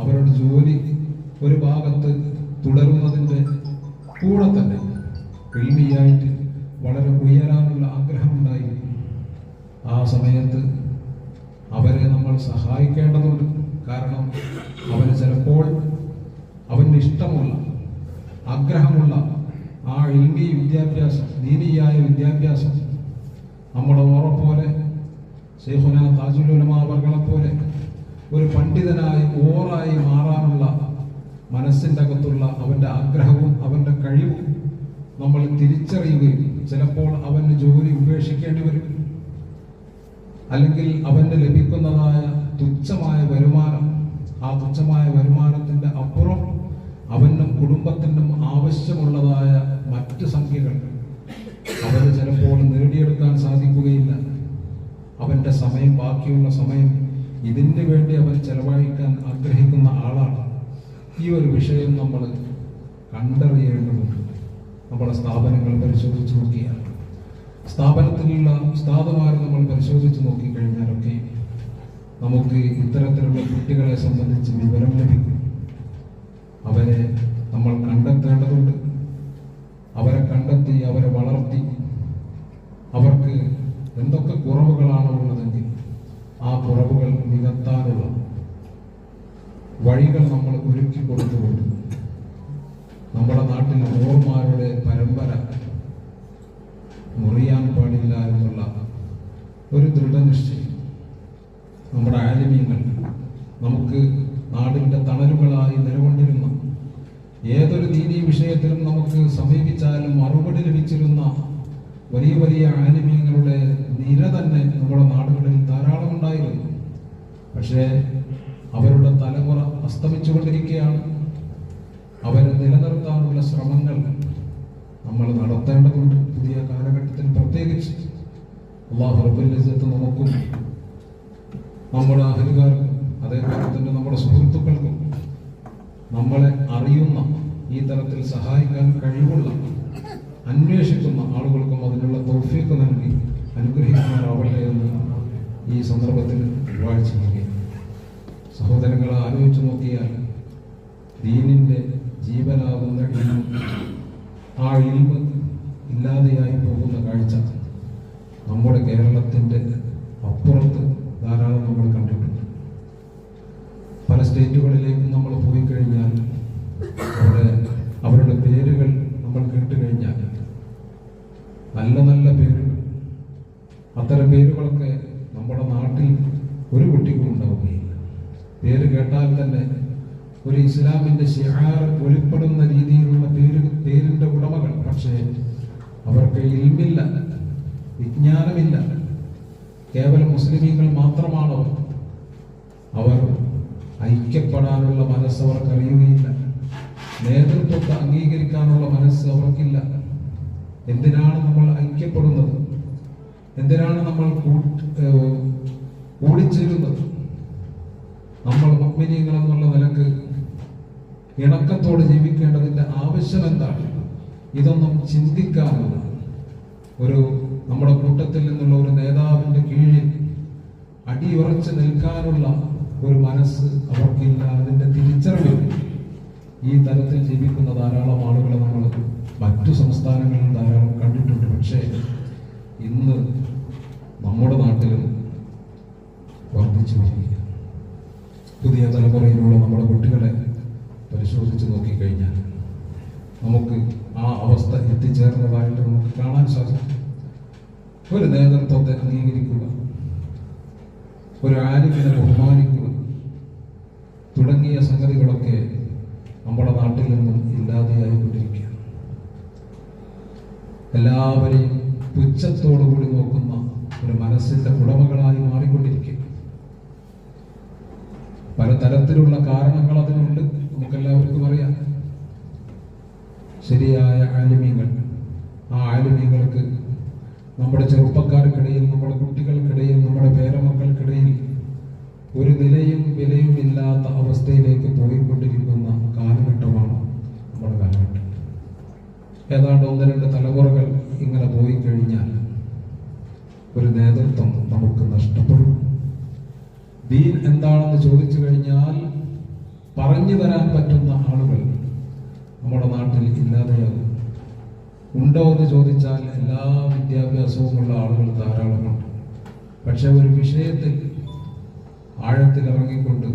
അവരുടെ ജോലി ഒരു ഭാഗത്ത് തുടരുന്നതിൻ്റെ കൂടെ തന്നെ ഇൽമിയായിട്ട് വളരെ ഉയരാനുള്ള ആഗ്രഹമുണ്ടായിരിക്കും. ആ സമയത്ത് അവരെ നമ്മൾ സഹായിക്കേണ്ടതുണ്ട്. കാരണം അവന് ചിലപ്പോൾ അവന് ഇഷ്ടമുള്ള, ആഗ്രഹമുള്ള ആ ഇൽമി വിദ്യാഭ്യാസം, ദീനിയായ വിദ്യാഭ്യാസം നമ്മുടെ ഓറെപ്പോലെ, ശൈഖുനാ താജുൽ ഉലമാ അവർകളെ പോലെ ഒരു പണ്ഡിതനായി ഓറായി മാറാനുള്ള മനസ്സിൻ്റെ അകത്തുള്ള അവൻ്റെ ആഗ്രഹവും അവൻ്റെ കഴിവും നമ്മൾ തിരിച്ചറിയുകയും ചിലപ്പോൾ അവന് ജോലി ഉപേക്ഷിക്കേണ്ടി വരും. അല്ലെങ്കിൽ അവന് ലഭിക്കുന്നതായ തുച്ഛമായ വരുമാനം, ആ തുച്ഛമായ വരുമാനത്തിൻ്റെ അപ്പുറം അവനും കുടുംബത്തിനും ആവശ്യമുള്ളതായ മറ്റ് സംഖ്യകൾ അവന് ചിലപ്പോൾ നേടിയെടുക്കാൻ സാധിക്കുകയില്ല. അവൻ്റെ സമയം, ബാക്കിയുള്ള സമയം ഇതിന് വേണ്ടി അവൻ ചെലവഴിക്കാൻ ആഗ്രഹിക്കുന്ന ആളാണ്. ഈ ഒരു വിഷയം നമ്മൾ കണ്ടറിയേണ്ടതുണ്ട്. നമ്മുടെ സ്ഥാപനങ്ങൾ പരിശോധിച്ച് നോക്കിയാൽ, സ്ഥാപനത്തിലുള്ള ഉസ്താദുമാർ നമ്മൾ പരിശോധിച്ച് നോക്കിക്കഴിഞ്ഞാലൊക്കെ നമുക്ക് ഇത്തരത്തിലുള്ള കുട്ടികളെ സംബന്ധിച്ച് വിവരം ലഭിക്കും. അവരെ നമ്മൾ കണ്ടെത്തേണ്ടതുണ്ട്. അവരെ കണ്ടെത്തി അവരെ വളർത്തി അവർക്ക് എന്തൊക്കെ കുറവുകളാണ് ഉള്ളതെങ്കിൽ ആ കുറവുകൾ നികത്താനുള്ള വഴികൾ നമ്മൾ ഒരുക്കി കൊടുത്തുകൊണ്ട് നമ്മുടെ നാട്ടിൽ ഓർമാരുടെ പരമ്പര മുറിയാൻ പാടില്ല എന്നുള്ള ഒരു ദൃഢനിശ്ചയം നമ്മുടെ ആലിമീങ്ങൾ നമുക്ക് നാടിൻ്റെ തണലുകളായി നിലകൊണ്ടിരുന്ന, ഏതൊരു ദീനീ വിഷയത്തിലും നമുക്ക് സമീപിച്ചാലും മറുപടി ലഭിച്ചിരുന്ന വലിയ വലിയ ആലിമീങ്ങളുടെ നിര തന്നെ നമ്മുടെ നാടുകളിൽ ധാരാളം ഉണ്ടായിരുന്നു. പക്ഷേ അവരുടെ തലമുറ അസ്തമിച്ചുകൊണ്ടിരിക്കുകയാണ്. അവരെ നിലനിർത്താനുള്ള ശ്രമങ്ങൾ നമ്മൾ നടത്തേണ്ടതുണ്ട്. പുതിയ കാലഘട്ടത്തിൽ പ്രത്യേകിച്ച് അല്ലാഹു റബ്ബുൽ ഇസ്സത്ത് നമുക്കും നമ്മുടെ അഹലുകാർക്കും അതേപോലെ തന്നെ നമ്മുടെ സുഹൃത്തുക്കൾക്കും നമ്മളെ അറിയുന്ന, ഈ തരത്തിൽ സഹായിക്കാൻ കഴിവുള്ള അന്വേഷിക്കുന്ന ആളുകൾക്കും അതിനുള്ള തൗഫീഖ് നൽകി അനുഗ്രഹിക്കുമാറാവട്ടെ എന്ന് ഈ സന്ദർഭത്തിൽ ദുആ ചെയ്യുകയാണ്. സഹോദരങ്ങളെ ആലോചിച്ച് നോക്കിയാൽ ദീനിന്റെ ജീവനാകുന്ന ഇൽമ്, ആ ഇൽമ് ഇല്ലാതെയായി പോകുന്ന കാഴ്ച നമ്മുടെ കേരളത്തിന്റെ അപ്പുറത്ത് ധാരാളം നമ്മൾ കണ്ടിട്ടുണ്ട്. പല സ്റ്റേറ്റുകളിലേക്കും നമ്മൾ പോയി കഴിഞ്ഞാൽ അവരുടെ പേരുകൾ നമ്മൾ കേട്ട് കഴിഞ്ഞാൽ നല്ല നല്ല പേരുകൾ, അത്തരം പേരുകളൊക്കെ നമ്മുടെ നാട്ടിൽ ഒരു കുട്ടിക്കും ഉണ്ടാവുകയില്ല. പേര് കേട്ടാൽ തന്നെ ഒരു ഇസ്ലാമിന്റെ ശിആർ വെളിപ്പെടുന്ന രീതിയിലുള്ള പേരിന്റെ ഉടമകൾ. പക്ഷേ അവർക്ക് ഇൽമില്ല, വിജ്ഞാനമില്ല. കേവലം മുസ്ലിമീങ്ങൾ മാത്രമാണ് അവർ ഐക്യപ്പെടാനുള്ള മനസ്സ് അവർക്ക് അറിയുകയില്ല. നേതൃത്വത്തെ അംഗീകരിക്കാനുള്ള മനസ്സ് അവർക്കില്ല. എന്തിനാണ് നമ്മൾ ഐക്യപ്പെടുന്നത്? എന്തിനാണ് നമ്മൾ കൂടിച്ചേരുന്നത്? നമ്മൾ മുഅ്മിനീങ്ങൾ എന്നുള്ള നിലക്ക് ഇണക്കത്തോടെ ജീവിക്കേണ്ടതിന്റെ ആവശ്യം എന്താണ്? ഇതൊന്നും ചിന്തിക്കാനുള്ള നമ്മുടെ കൂട്ടത്തിൽ നിന്നുള്ള ഒരു നേതാവിന്റെ കീഴിൽ അടിയുറച്ച് നിൽക്കാനുള്ള ഒരു മനസ്സ് അവർക്കില്ല. അതിന്റെ തിരിച്ചറിവ് ഈ തരത്തിൽ ജീവിക്കുന്ന ധാരാളം ആളുകളെ നമ്മൾ മറ്റു സംസ്ഥാനങ്ങളിൽ ധാരാളം കണ്ടിട്ടുണ്ട്. പക്ഷേ ഇന്ന് നമ്മുടെ നാട്ടിലും വർദ്ധിച്ചു വരികയാണ്. പുതിയ തലമുറയിലുള്ള നമ്മുടെ കുട്ടികളെ പരിശോധിച്ച് നോക്കിക്കഴിഞ്ഞാൽ നമുക്ക് ആ അവസ്ഥ എത്തിച്ചേർന്നതായിട്ട് നമുക്ക് കാണാൻ സാധിക്കും. ഒരു നേതൃത്വത്തെ അംഗീകരിക്കുക, ഒരു ആലിമിനെ ബഹുമാനിക്കുക തുടങ്ങിയ സംഗതികളൊക്കെ നമ്മുടെ നാട്ടിൽ നിന്നും ഇല്ലാതെയായിക്കൊണ്ടിരിക്കുകയാണ്. എല്ലാവരെയും പുച്ഛത്തോടുകൂടി നോക്കുന്ന ഒരു മനസ്സിന്റെ ഉടമകളായി മാറിക്കൊണ്ടിരിക്കുക. പലതരത്തിലുള്ള കാരണങ്ങൾ അതിനുണ്ട്, നമുക്കെല്ലാവർക്കും അറിയാം. ശരിയായ ആലിമീങ്ങൾ, ആ ആലിമീങ്ങൾക്ക് നമ്മുടെ ചെറുപ്പക്കാർക്കിടയിൽ, നമ്മുടെ കുട്ടികൾക്കിടയിൽ, നമ്മുടെ പേരമക്കൾക്കിടയിൽ ഒരു നിലയും വിലയും ഇല്ലാത്ത അവസ്ഥയിലേക്ക് പോയിക്കൊണ്ടിരിക്കുന്ന കാലഘട്ടമാണ് നമ്മുടെ കാലഘട്ടം. ഏതാണ്ട് 1-2 തലമുറകൾ ഇങ്ങനെ പോയി കഴിഞ്ഞാൽ ഒരു നേതൃത്വം നമുക്ക് നഷ്ടപ്പെടും. ദീൻ എന്താണെന്ന് ചോദിച്ചു കഴിഞ്ഞാൽ പറഞ്ഞു തരാൻ പറ്റുന്ന ആളുകൾ നമ്മുടെ നാട്ടിൽ ഇല്ലാതെയാകും. ഉണ്ടോ എന്ന് ചോദിച്ചാൽ എല്ലാ വിദ്യാഭ്യാസവുമുള്ള ആളുകൾ ധാരാളമുണ്ട്. പക്ഷെ ഒരു വിഷയത്തിൽ ആഴത്തിൽ ഇറങ്ങിക്കൊണ്ട്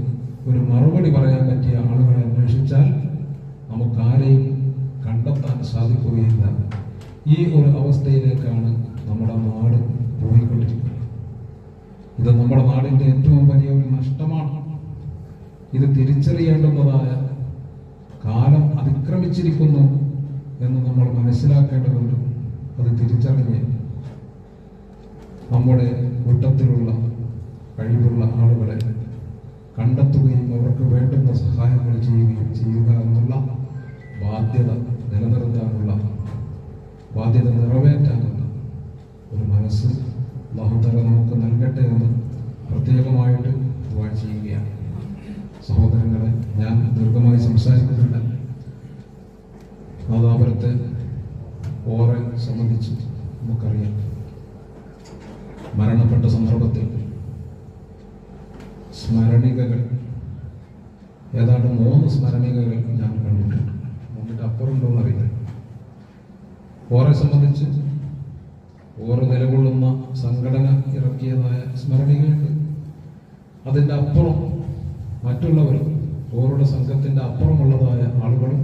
ഒരു മറുപടി പറയാൻ പറ്റിയ ആളുകളെ അന്വേഷിച്ചാൽ നമുക്കാരെയും കണ്ടെത്താൻ സാധിക്കുകയില്ല. ഈ ഒരു അവസ്ഥയിലേക്കാണ് നമ്മുടെ നാട് പോയിക്കൊണ്ടിരിക്കുന്നത്. ഇത് നമ്മുടെ നാടിന്റെ ഏറ്റവും വലിയ ഒരു നഷ്ടമാണ്. ഇത് തിരിച്ചറിയേണ്ടുന്നതായ കാലം അതിക്രമിച്ചിരിക്കുന്നു എന്ന് നമ്മൾ മനസ്സിലാക്കേണ്ടതുണ്ട്. അത് തിരിച്ചറിഞ്ഞ് നമ്മുടെ കൂട്ടത്തിലുള്ള കഴിവുള്ള ആളുകളെ കണ്ടെത്തുകയും അവർക്ക് വേണ്ടുന്ന സഹായങ്ങൾ ചെയ്യുക എന്നുള്ള ബാധ്യത നിലനിർത്താനുള്ള, ബാധ്യത നിറവേറ്റാനുള്ള ഒരു മനസ്സ് അല്ലാഹു തആല നമുക്ക് നൽകട്ടെ എന്ന് പ്രത്യേകമായിട്ട് ദുആ ചെയ്യുകയാണ്. സഹോദരങ്ങളെ, ഞാൻ ദീർഘമായി സംസാരിക്കുന്നില്ല. നാദാപുരത്തെ ഓറെ സംബന്ധിച്ച് നമുക്കറിയാം. മരണപ്പെട്ട സന്ദർഭത്തിൽ സ്മരണികകൾ, ഏതാണ്ട് 3 സ്മരണികകൾ ഞാൻ കണ്ടിട്ടുണ്ട്. എന്നിട്ട് അപ്പുറമുണ്ടോന്ന് അറിയില്ല. ഓറെ സംബന്ധിച്ച് ഓരോ നിലകൊള്ളുന്ന സംഘടന ഇറക്കിയതായ സ്മരണികയുണ്ട്. അതിൻ്റെ അപ്പുറം മറ്റുള്ളവരും ഓരോടെ സംഘത്തിൻ്റെ അപ്പുറമുള്ളതായ ആളുകളും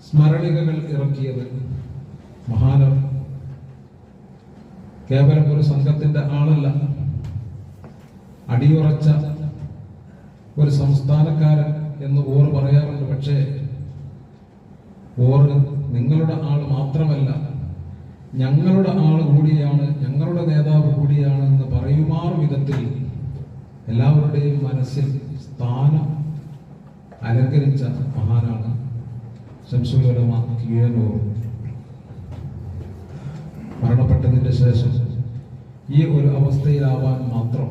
സ്മരണികകൾ ഇറക്കിയത് മഹാനർ കേവലം ഒരു സംഘത്തിന്റെ ആളല്ല, അടിയുറച്ച ഒരു സംസ്ഥാനക്കാരൻ എന്ന് ഓർ പറയാറുണ്ട്. പക്ഷേ ഓർ നിങ്ങളുടെ ആൾ മാത്രമല്ല, ഞങ്ങളുടെ ആൾ കൂടിയാണ്, ഞങ്ങളുടെ നേതാവ് കൂടിയാണ് എന്ന് പറയുമാർ വിധത്തിൽ എല്ലാവരുടെയും മനസ്സിൽ സ്ഥാനം അലങ്കരിച്ച മഹാനാണ് ശംസുൽ ഉലമ കീഴന്നൂർ. മരണപ്പെട്ടതിന്റെ ശേഷം ഈ ഒരു അവസ്ഥയിലാവാൻ മാത്രം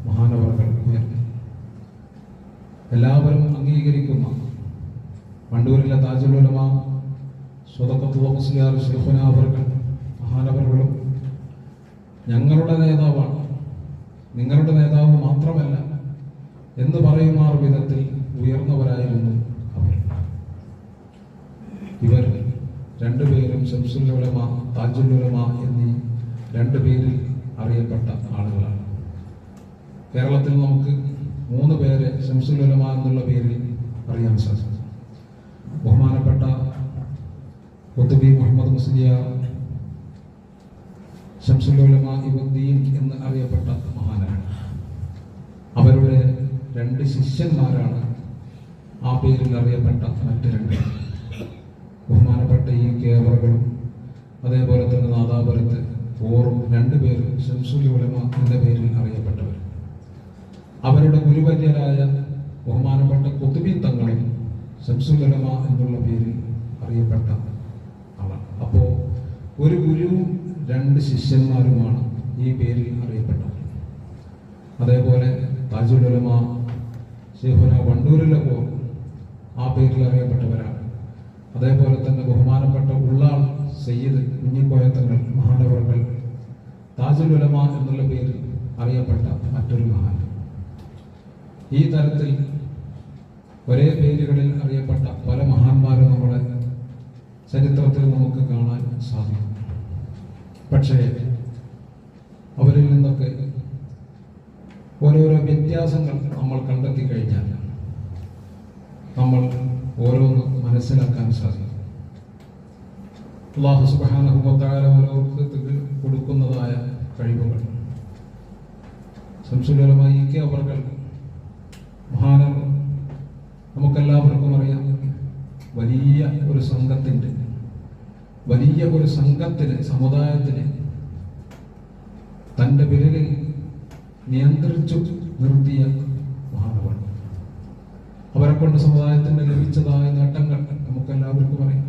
മഹാനവർകൾ ഉയർന്നു. എല്ലാവരും അംഗീകരിക്കുന്ന വണ്ടൂരിലെ താജുൽ ഉലമ സ്വതക്കത്തുള്ള മുസ്ലിയാർ ശൈഖുനാ അവർകൾ മഹാനവറുകളും ഞങ്ങളുടെ നേതാവാണ്, നിങ്ങളുടെ നേതാവ് മാത്രമല്ല എന്ന് പറയുമാർ വിധത്തിൽ ഉയർന്നവരായിരുന്നു അവർ. ഇവർ രണ്ടുപേരും ശംസുൽ ഉലമ, താജുൽ ഉലമ എന്നീ രണ്ടു പേരിൽ അറിയപ്പെട്ട ആളുകളാണ്. കേരളത്തിൽ നമുക്ക് 3 പേരെ ശംസുൽ ഉലമ എന്നുള്ള പേരിൽ അറിയാൻ സാധിക്കും. ബഹുമാനപ്പെട്ട ഖുത്ബി മുഹമ്മദ് മുസ്ലിയാർ ശംസുൽ ഉലമ ഇബ്നുദ്ദീൻ എന്ന് അറിയപ്പെട്ട മഹാനാണ്. അവരുടെ 2 ശിഷ്യന്മാരാണ് ആ പേരിൽ അറിയപ്പെട്ട മറ്റ് 2. ബഹുമാനപ്പെട്ട ഈ കേവറുകളും അതേപോലെ തന്നെ നാദാപുരത്ത് ഓറും 2 പേരും ശംസുൽ ഉലമ എന്ന പേരിൽ അറിയപ്പെട്ടവർ. അവരുടെ ഗുരുവര്യരായ ബഹുമാനപ്പെട്ട ഖുത്ബി തങ്ങളും ശംസുൽ ഉലമ എന്നുള്ള പേരിൽ അറിയപ്പെട്ട ആളാണ്. അപ്പോൾ ഒരു ഗുരുവും 2 ശിഷ്യന്മാരുമാണ് ഈ പേരിൽ അറിയപ്പെട്ടവർ. അതേപോലെ താജുൽ ഉലമ ശൈഖുനാ വണ്ടൂരിലെ ആ പേരിൽ അറിയപ്പെട്ടവരാണ്. അതേപോലെ തന്നെ ബഹുമാനപ്പെട്ട ഉള്ളാൾ സയ്യിദ് കുഞ്ഞിക്കോയത്തങ്ങൾ മഹാനവറുകൾ താജുൽ ഉലമ എന്നുള്ള പേരിൽ അറിയപ്പെട്ട മറ്റൊരു മഹാൻ. ഈ തരത്തിൽ ഒരേ പേരുകളിൽ അറിയപ്പെട്ട പല മഹാന്മാരും നമ്മുടെ ചരിത്രത്തിൽ നമുക്ക് കാണാൻ സാധിക്കും. പക്ഷേ അവരിൽ നിന്നൊക്കെ ഓരോരോ വ്യത്യാസങ്ങൾ നമ്മൾ കണ്ടെത്തി കഴിഞ്ഞാൽ നമ്മൾ ഓരോന്ന് മനസ്സിലാക്കാൻ സാധിക്കും. അല്ലാഹു സുബ്ഹാനഹു വ തആല ഓരോരുത്തർക്ക് കൊടുക്കുന്നതായ കഴിവുകൾ. ശംസുൽ ഉലമ ഇ.കെ. അവർകൾ മഹാനവർ നമുക്കെല്ലാവർക്കും അറിയാം. വലിയ ഒരു സംഘത്തിന് സമുദായത്തിന് തൻ്റെ വിരലിൽ നിയന്ത്രിച്ചു നിർത്തിയ മഹാനവർ. അവരെ കൊണ്ട് സമുദായത്തിന് ലഭിച്ചതായ നേട്ടങ്ങൾ നമുക്കെല്ലാവർക്കും അറിയാം.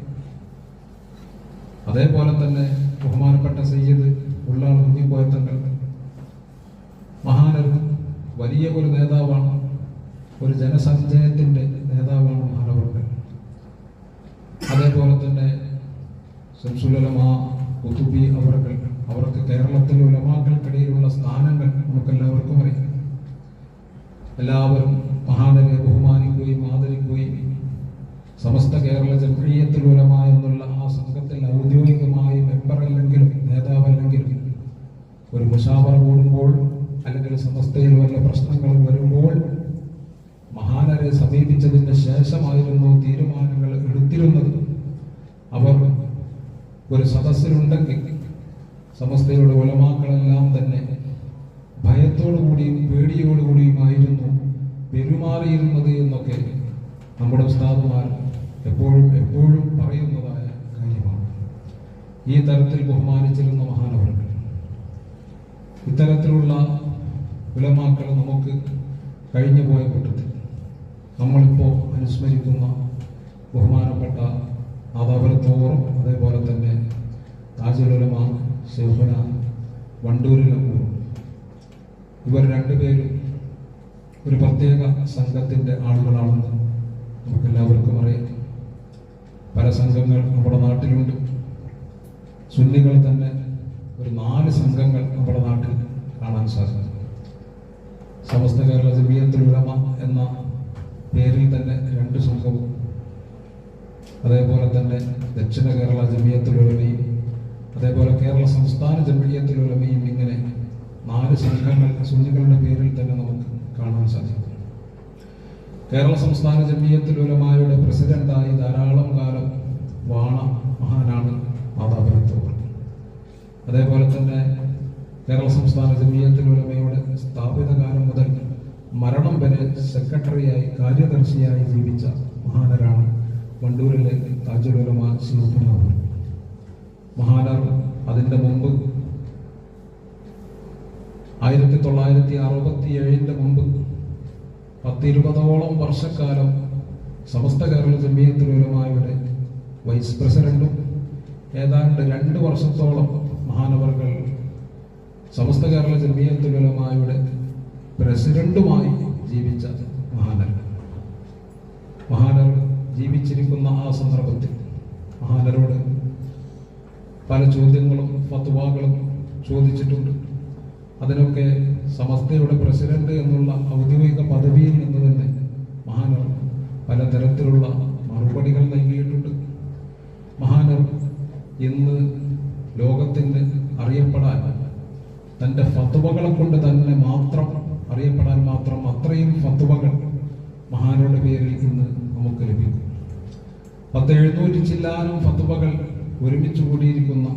അതേപോലെ തന്നെ ബഹുമാനപ്പെട്ട സയ്യിദ് ഉള്ളാൾ കുഞ്ഞിക്കോയത്തങ്ങൾ മഹാനവർ വലിയ ഒരു നേതാവാണ്, ഒരു ജനസഞ്ചയത്തിന്റെ നേതാവാണ് മഹാനവറുകൾ. അതേപോലെ തന്നെ ശംസുൽ ഉലമ ഖുത്ബി അവർകൾ, അവർക്ക് കേരളത്തിലെ ഉലമാക്കൾക്കിടയിലുള്ള സ്ഥാനങ്ങൾ നമുക്കെല്ലാവർക്കും അറിയാം. എല്ലാവരും മഹാനരെ ബഹുമാനിക്കുകയും ആദരിക്കുകയും സമസ്ത കേരള ജംഇയ്യത്തുൽ ഉലമ എന്നുള്ള ആ സംഘത്തിൽ ഔദ്യോഗികമായി മെമ്പറല്ലെങ്കിലും നേതാവല്ലെങ്കിലും ഒരു മുശാവറ കൂടുമ്പോൾ അല്ലെങ്കിൽ സമസ്തയിൽ വല്ല പ്രശ്നങ്ങളും വരുമ്പോൾ മഹാനരെ സമീപിച്ചതിന് ശേഷമായിരുന്നു തീരുമാനങ്ങൾ എടുത്തിരുന്നത്. അവർ ഒരു സദസ്സിലുണ്ടെങ്കിൽ സമസ്തയുടെ ഉലമാക്കളെല്ലാം തന്നെ ഭയത്തോടുകൂടിയും പേടിയോടുകൂടിയുമായിരുന്നു പെരുമാറിയിരുന്നത് എന്നൊക്കെ നമ്മുടെ ഉസ്താദുമാർ എപ്പോഴും പറയുന്നതായ കാര്യമാണ്. ഈ തരത്തിൽ ബഹുമാനിച്ചിരുന്ന മഹാനവറുകൾ. ഇത്തരത്തിലുള്ള ഉലമാക്കൾ നമുക്ക് കഴിഞ്ഞു പോയ കൂട്ടത്തിൽ നമ്മളിപ്പോൾ അനുസ്മരിക്കുന്ന ബഹുമാനപ്പെട്ട നാദാപുരത്തോറും അതേപോലെ തന്നെ താജുൽ ഉലമ ശൈഖുനാ വണ്ടൂരിലെ ഇവർ 2 പേരും ഒരു പ്രത്യേക സംഘത്തിൻ്റെ ആളുകളാണെന്ന് നമുക്കെല്ലാവർക്കും അറിയാം. പല സംഘങ്ങൾ നമ്മുടെ നാട്ടിലുണ്ട്. സുന്നികൾ തന്നെ ഒരു 4 സംഘങ്ങൾ നമ്മുടെ നാട്ടിൽ കാണാൻ സാധിക്കും. സമസ്ത കേരള ജംഇയ്യത്തുൽ ഉലമ എന്ന പേരിൽ തന്നെ 2 സംഘവും, അതേപോലെ തന്നെ ദക്ഷിണ കേരള ജംഇയ്യത്തുൽ ഉലമയും അതേപോലെ കേരള സംസ്ഥാന ജംഇയ്യത്തുൽ ഉലമയും, ഇങ്ങനെ 4 സംഘങ്ങൾ സുന്നികളുടെ പേരിൽ തന്നെ നമുക്ക് കാണാൻ സാധിക്കും. കേരള സംസ്ഥാന ജംഇയ്യത്തുൽ ഉലമയുടെ പ്രസിഡന്റായി ധാരാളം കാലം വാണ മഹാനാണ് നാദാപുരത്തോർ. അതേപോലെ തന്നെ കേരള സംസ്ഥാന ജംഇയ്യത്തുൽ ഉലമയുടെ സ്ഥാപിത കാലം മുതൽ മരണം വരെ സെക്രട്ടറിയായി കാര്യദർശിയായി ജീവിച്ച മഹാനരാണ് വണ്ടൂരിലെ താജുൽ ഉലമ ശൈഖുനാ മഹാനർ. അതിൻ്റെ മുമ്പ് 1967 മുമ്പ് 10-20ഓളം വർഷക്കാലം സമസ്ത കേരള ജംഇയ്യത്തുൽ ഉലമയുടെ വൈസ് പ്രസിഡന്റും ഏതാണ്ട് 2 വർഷത്തോളം മഹാനവറുകൾ സമസ്ത കേരള ജംഇയ്യത്തുൽ ഉലമയുടെ പ്രസിഡന്റുമായി ജീവിച്ച മഹാനർ ജീവിച്ചിരിക്കുന്ന ആ സന്ദർഭത്തിൽ മഹാനരോട് പല ചോദ്യങ്ങളും ഫത്വാകളും ചോദിച്ചിട്ടുണ്ട്. അതിനൊക്കെ സമസ്തയുടെ പ്രസിഡന്റ് എന്നുള്ള ഔദ്യോഗിക പദവിയിൽ നിന്ന് തന്നെ മഹാനർ പലതരത്തിലുള്ള മറുപടികൾ നൽകിയിട്ടുണ്ട്. മഹാനർ ഇന്ന് ലോകത്തിന് അറിയപ്പെടാൻ തൻ്റെ ഫത്വകളെ കൊണ്ട് തന്നെ മാത്രം അറിയപ്പെടാൻ മാത്രം അത്രയും ഫത്വകൾ മഹാനരുടെ പേരിൽ ഇന്ന് നമുക്ക് ലഭിക്കും. 700 ചില്ലാനും ഫത്വകൾ ഒരുമിച്ച് കൂടിയിരിക്കുന്ന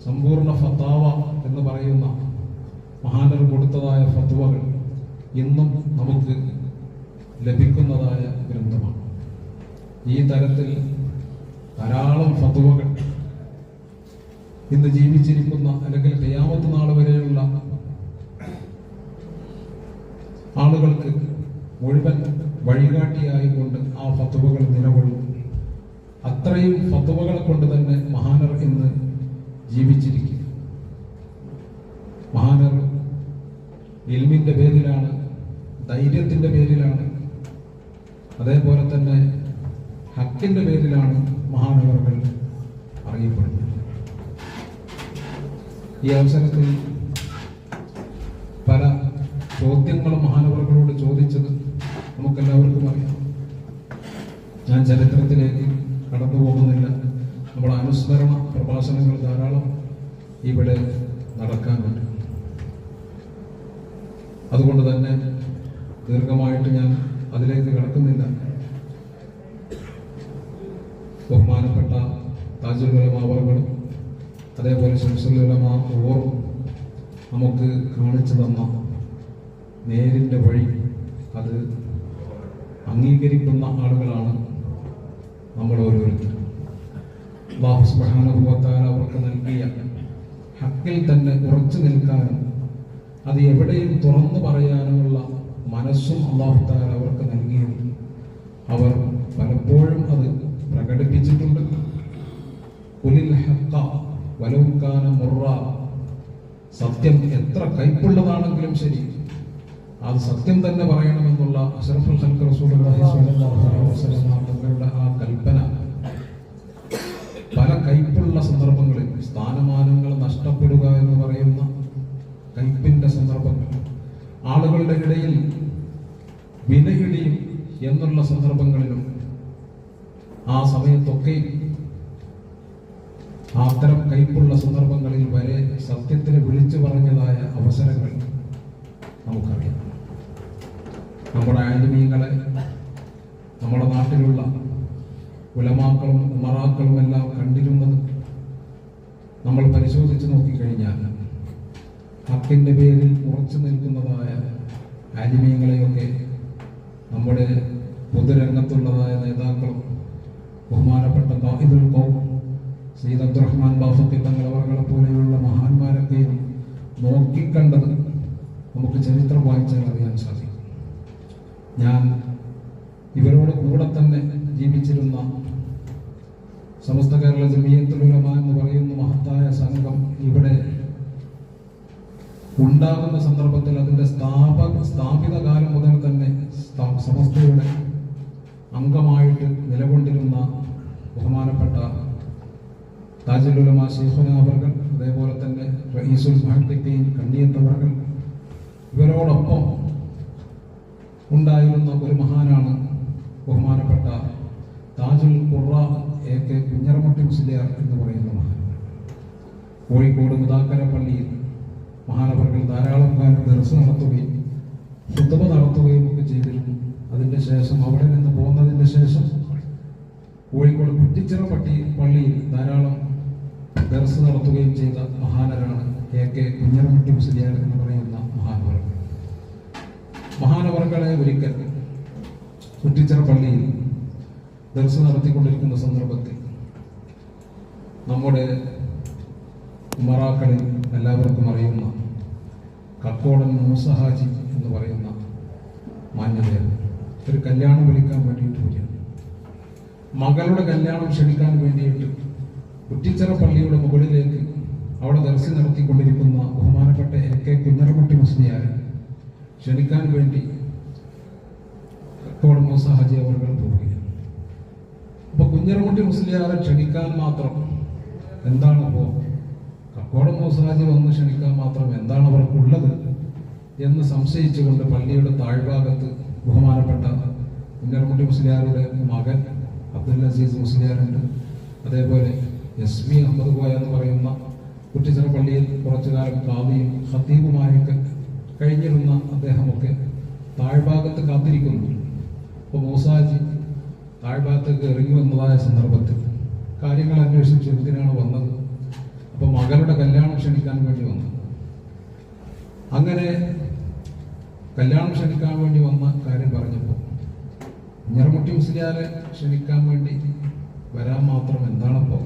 സമ്പൂർണ്ണ ഫത്താവ എന്ന് പറയുന്ന മഹാനർ കൊടുത്തതായ ഫത്വകൾ ഇന്നും നമുക്ക് ലഭിക്കുന്നതായ ഗ്രന്ഥമാണ്. ഈ തരത്തിൽ ധാരാളം ഫത്വകൾ ഇന്ന് ജീവിച്ചിരിക്കുന്ന അല്ലെങ്കിൽ ഖിയാമത്ത് നാൾ വരെയുള്ള ആളുകൾക്ക് മുഴുവൻ വഴികാട്ടിയായിക്കൊണ്ട് ആ ഫത്വകൾ നിലകൊള്ളും. അത്രയും ഫത്വകളെ കൊണ്ട് തന്നെ മഹാനർ ഇന്ന് ജീവിച്ചിരിക്കും. മഹാനർ ഇൽമിന്റെ പേരിലാണ്, ധൈര്യത്തിന്റെ പേരിലാണ്, അതേപോലെ തന്നെ ഹക്കിന്റെ പേരിലാണ് മഹാനവറുകൾ അറിയപ്പെടുന്നത്. ഈ അവസരത്തിൽ പല ചോദ്യങ്ങളും മഹാനവറുകളോട് ചോദിച്ചത് നമുക്കെല്ലാവർക്കും അറിയാം. ഞാൻ ചരിത്രത്തിലേക്ക് കടന്നു പോകുന്നില്ല. നമ്മുടെ അനുസ്മരണ പ്രഭാഷണങ്ങൾ ധാരാളം ഇവിടെ നടക്കാനുണ്ട്. അതുകൊണ്ട് തന്നെ ദീർഘമായിട്ട് ഞാൻ അതിലേക്ക് കടക്കുന്നില്ല. ബഹുമാനപ്പെട്ട താജുൽ ഉലമ അവറുകളും അതേപോലെ ശംസുൽ ഉലമ ഓറും നമുക്ക് കാണിച്ചു തന്ന നേരിൻ്റെ വഴി അത് അംഗീകരിക്കുന്ന ആളുകളാണ് നമ്മൾ ഓരോരുത്തരും. അല്ലാഹു സുബ്ഹാനഹു വ തആല അവർക്ക് നൽകിയ ഹക്കിൽ തന്നെ ഉറച്ചു നിൽക്കാനും അത് എവിടെയും തുറന്നു പറയാനുമുള്ള മനസ്സും അല്ലാഹു തആല അവർക്ക് നൽകിയും അവർ പലപ്പോഴും അത് പ്രകടിപ്പിച്ചിട്ടുണ്ട്. ഖുലിൽ ഹഖ വലൗ കാന മുർറ, സത്യം എത്ര കൈപ്പുള്ളതാണെങ്കിലും ശരി അത് സത്യം തന്നെ പറയണമെന്നുള്ള അഷ്റഫുൽ ഖൽഖ് റസൂലുള്ളാഹി സ്വല്ലല്ലാഹു അലൈഹി വസല്ലം തങ്ങളുടെ ആ കൽപ്പന പല കൈപ്പുള്ള സന്ദർഭങ്ങളിൽ സ്ഥാനമാനങ്ങൾ നഷ്ടപ്പെടുക എന്ന് പറയുന്ന കൈപ്പിന്റെ സന്ദർഭങ്ങൾ, ആളുകളുടെ ഇടയിൽ വിലയിടിയും എന്നുള്ള സന്ദർഭങ്ങളിലും ആ സമയത്തൊക്കെ അത്തരം കൈപ്പുള്ള സന്ദർഭങ്ങളിൽ വരെ സത്യത്തിന് വിളിച്ചു പറഞ്ഞതായ അവസരങ്ങൾ നമുക്കറിയാം. നമ്മുടെ ആലിമീങ്ങളെ നമ്മുടെ നാട്ടിലുള്ള ഉലമാക്കളും ഉമറാക്കളും എല്ലാം കണ്ടിരുന്നത് നമ്മൾ പരിശോധിച്ച് നോക്കിക്കഴിഞ്ഞാൽ ഹക്കിന്റെ പേരിൽ ഉറച്ചു നിൽക്കുന്നതായ ആലിമീങ്ങളെയൊക്കെ നമ്മുടെ പൊതുരംഗത്തുള്ളതായ നേതാക്കളും ബഹുമാനപ്പെട്ട ഖായിദുൽ ഖൗം സയ്യിദ് അബ്ദുറഹ്മാൻ ബാഫഖി തങ്ങൾ അവരുടെ പോലെയുള്ള മഹാന്മാരൊക്കെയും നോക്കിക്കണ്ടത് നമുക്ക് ചരിത്രം വായിച്ചാൽ അറിയാൻ സാധിക്കും. ഞാൻ ഇവരോട് കൂടെ തന്നെ ജീവിച്ചിരുന്ന സമസ്ത കേരള ജമിയത്തുൽ ഉലമ എന്ന് പറയുന്ന മഹത്തായ സംഘം ഇവിടെ ഉണ്ടാകുന്ന സന്ദർഭത്തിൽ അതിന്റെ സ്ഥാപിത കാലം മുതൽ തന്നെ സമസ്തയുടെ അംഗമായിട്ട് നിലകൊണ്ടിരുന്ന ബഹുമാനപ്പെട്ട താജുൽ ഉലമ ശൈഖുന അവർകൾ, അതേപോലെ തന്നെ റഈസുൽ മുഹദ്ദിഖീൻ കണ്ണിയത്തവർകൾ, ഇവരോടൊപ്പം ഉണ്ടായിരുന്ന ഒരു മഹാനാണ് ബഹുമാനപ്പെട്ട താജുൽ ഖുറ AK കുഞ്ഞറമുട്ടി മുസ്ലിയാർ എന്ന് പറയുന്ന മഹാൻ. കോഴിക്കോട് മുദാക്കര പള്ളിയിൽ മഹാനവർകൾ ധാരാളം കാലം ദർസ് നടത്തുകയും ഖുത്ബ നടത്തുകയും ഒക്കെ ചെയ്തിരുന്നു. അതിൻ്റെ ശേഷം അവിടെ നിന്ന് പോകുന്നതിൻ്റെ ശേഷം കോഴിക്കോട് കുറ്റിച്ചിറ പള്ളിയിൽ ധാരാളം ദർസ് നടത്തുകയും ചെയ്ത മഹാനരാണ് AK കുഞ്ഞറമുട്ടി മുസ്ലിയാർ എന്ന് പറയുന്ന മഹാനവർകൾ. മഹാനവർകളെ ഒരിക്കൽ കുറ്റിച്ചിറ പള്ളിയിൽ ദർസ് നടത്തിക്കൊണ്ടിരിക്കുന്ന സന്ദർഭത്തിൽ നമ്മുടെ ഉമറാക്കളിൽ എല്ലാവർക്കും അറിയുന്ന കക്കോടൻ മൂസ ഹാജി എന്ന് പറയുന്ന മാന്യതയാണ് ഒരു കല്യാണം വിളിക്കാൻ വേണ്ടിയിട്ട് വരിക. മകളുടെ കല്യാണം ക്ഷണിക്കാൻ വേണ്ടിയിട്ട് കുറ്റിച്ചിറ പള്ളിയുടെ മുകളിലേക്ക് അവിടെ ദർസ് നടത്തിക്കൊണ്ടിരിക്കുന്ന ബഹുമാനപ്പെട്ട AK കുഞ്ഞറമുട്ടി മുസ്ലിയാരെ ക്ഷണിക്കാൻ വേണ്ടി കക്കോടൻ മൂസ ഹാജി അവർ പോവുകയാണ്. അപ്പൊ കുഞ്ഞിറമുട്ടി മുസ്ലിയാരെ ക്ഷണിക്കാൻ മാത്രം എന്താണ് ഇപ്പോ കക്കോടം മൂസാജി വന്ന് ക്ഷണിക്കാൻ മാത്രം എന്താണ് അവർക്കുള്ളത് എന്ന് സംശയിച്ചുകൊണ്ട് പള്ളിയുടെ താഴ്ഭാഗത്ത് ബഹുമാനപ്പെട്ട കുഞ്ഞിറമുട്ടി മുസ്ലിയാരുടെ മകൻ അബ്ദുൽ അസീസ് മുസ്ലിയാരുണ്ട്. അതേപോലെ എസ് വി അഹമ്മദ് കോയ എന്ന് പറയുന്ന കുറ്റിച്ചിറ പള്ളിയിൽ കുറച്ചു കാലം കാദിയും ഖത്തീബുമായൊക്കെ കഴിഞ്ഞിരുന്ന അദ്ദേഹമൊക്കെ താഴ്ഭാഗത്ത് കാത്തിരിക്കുന്നു. അപ്പോൾ മൂസാജി താഴ്ഭാഗത്തേക്ക് ഇറങ്ങി വന്നതായ സന്ദർഭത്തിൽ കാര്യങ്ങൾ അന്വേഷിച്ച് എന്തിനാണ് വന്നത്, അപ്പോൾ മകളുടെ കല്യാണം ക്ഷണിക്കാൻ വേണ്ടി വന്നത്. അങ്ങനെ കല്യാണം ക്ഷണിക്കാൻ വേണ്ടി വന്ന കാര്യം പറഞ്ഞപ്പോൾ കുഞ്ഞിറമുട്ടി മുസ്ലിയാരെ ക്ഷണിക്കാൻ വേണ്ടി വരാൻ മാത്രം എന്താണപ്പോൾ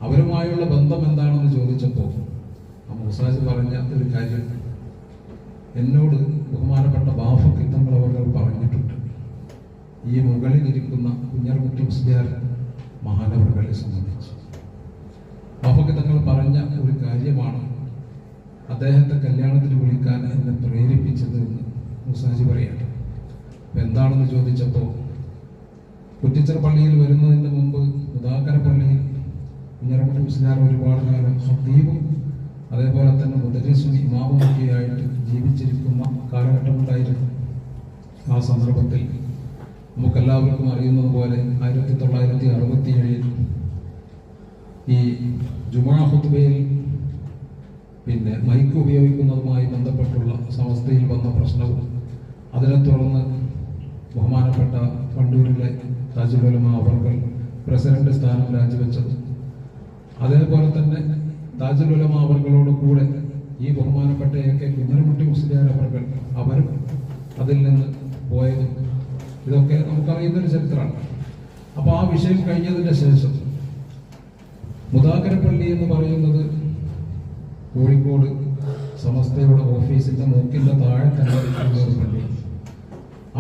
അവരുമായുള്ള ബന്ധം എന്താണെന്ന് ചോദിച്ചപ്പോൾ ആ മൂസാജി പറഞ്ഞ ഒരു കാര്യം എന്നോട് ബഹുമാനപ്പെട്ട ബാഫക്കി തങ്ങൾ അവർ പറഞ്ഞിട്ടുണ്ട്. ഈ മുകളിലിരിക്കുന്ന കുഞ്ഞിറമുട്ടി മുസ്ലിയാർ മഹാനവറുകളെ സംബന്ധിച്ച് ബാഫക്കി തങ്ങൾ പറഞ്ഞ ഒരു കാര്യമാണ് അദ്ദേഹത്തെ കല്യാണത്തിന് വിളിക്കാൻ എന്നെ പ്രേരിപ്പിച്ചത് എന്ന് മൂസാജി പറയട്ടെ. എന്താണെന്ന് ചോദിച്ചപ്പോൾ കുറ്റിച്ചിറ പള്ളിയിൽ വരുന്നതിന് മുമ്പ് മുദാക്കര പള്ളിയിൽ കുഞ്ഞിറമുട്ടി മുസ്ലിയാർ ഒരുപാട് കാലം ഖത്തീബും അതേപോലെ തന്നെ മുദരിസും ഇമാമുമൊക്കെ ആയിട്ട് ജീവിച്ചിരിക്കുന്ന കാലഘട്ടമുണ്ടായിരുന്നു. ആ സന്ദർഭത്തിൽ നമുക്കെല്ലാവർക്കും അറിയുന്നത് പോലെ 1967 ഈ ജുമാ ഖുത്ബയിൽ പിന്നെ മൈക്ക് ഉപയോഗിക്കുന്നതുമായി ബന്ധപ്പെട്ടുള്ള സമസ്തയിൽ വന്ന പ്രശ്നവും അതിനെ തുടർന്ന് ബഹുമാനപ്പെട്ട വണ്ടൂരിലെ താജുൽ ഉലമ അവർകൾ പ്രസിഡന്റ് സ്ഥാനം രാജിവെച്ചത്, അതേപോലെ തന്നെ താജുൽ ഉലമ അവർകളോട് കൂടെ ഈ ബഹുമാനപ്പെട്ട കുഞ്ഞിറമുട്ടി മുസ്ലിയാർ അവരും അതിൽ നിന്ന് പോയതും ഇതൊക്കെ നമുക്കറിയുന്നൊരു ചരിത്രമാണ്. അപ്പോൾ ആ വിഷയം കഴിഞ്ഞതിൻ്റെ ശേഷം മുദാക്കര പള്ളി എന്ന് പറയുന്നത് കോഴിക്കോട് സമസ്തയുടെ ഓഫീസിന്റെ മൂക്കിന്റെ താഴെ തന്നെ ഒരു പള്ളി.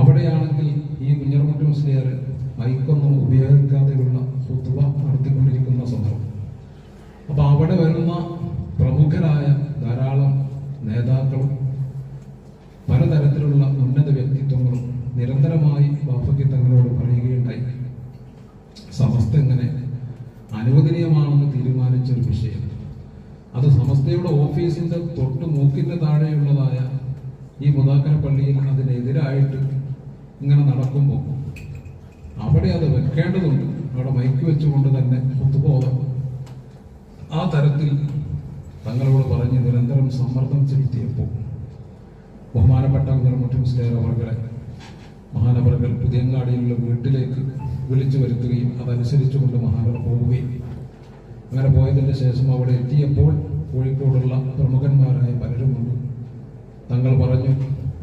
അവിടെയാണെങ്കിൽ ഈ കുഞ്ഞിറമുട്ടി മുസ്ലിയാർ മൈക്കൊന്നും ഉപയോഗിക്കാതെയുള്ള ഖുത്ബ നടത്തിക്കൊണ്ടിരിക്കുന്ന സന്ദർഭം. അപ്പൊ അവിടെ വരുന്ന പ്രമുഖരായ ധാരാളം നേതാക്കളും പലതരത്തിലുള്ള ഉന്നത വ്യക്തിത്വങ്ങളും നിരന്തരമായി ബാഫക്കി തങ്ങളോട് പറയുകയുണ്ടായി, സമസ്ത എങ്ങനെ അനുവദനീയമാണെന്ന് തീരുമാനിച്ചൊരു വിഷയം അത് സമസ്തയുടെ ഓഫീസിന്റെ തൊട്ട് മൂക്കിന്റെ താഴെയുള്ളതായ ഈ മുദാക്കര പള്ളിയിൽ അതിനെതിരായിട്ട് ഇങ്ങനെ നടക്കുമ്പോൾ അവിടെ അത് വെക്കേണ്ടതുണ്ട്. അവിടെ മൈക്ക് വെച്ചുകൊണ്ട് തന്നെ ഖുത്ബ ആ തരത്തിൽ തങ്ങളോട് പറഞ്ഞ് നിരന്തരം സമ്മർദ്ദം ചെലുത്തിയപ്പോൾ ബഹുമാനപ്പെട്ട കുഞ്ഞിറമുട്ടി മുസ്ലിയാർ അവർകളെ മഹാനവറുകൾ പുതിയങ്ങാടിയിലുള്ള വീട്ടിലേക്ക് വിളിച്ചു വരുത്തുകയും അതനുസരിച്ചുകൊണ്ട് മഹാനവർ പോവുകയും അങ്ങനെ പോയതിൻ്റെ ശേഷം അവിടെ എത്തിയപ്പോൾ കോഴിക്കോടുള്ള പ്രമുഖന്മാരായ പലരുമുണ്ട്. തങ്ങൾ പറഞ്ഞു,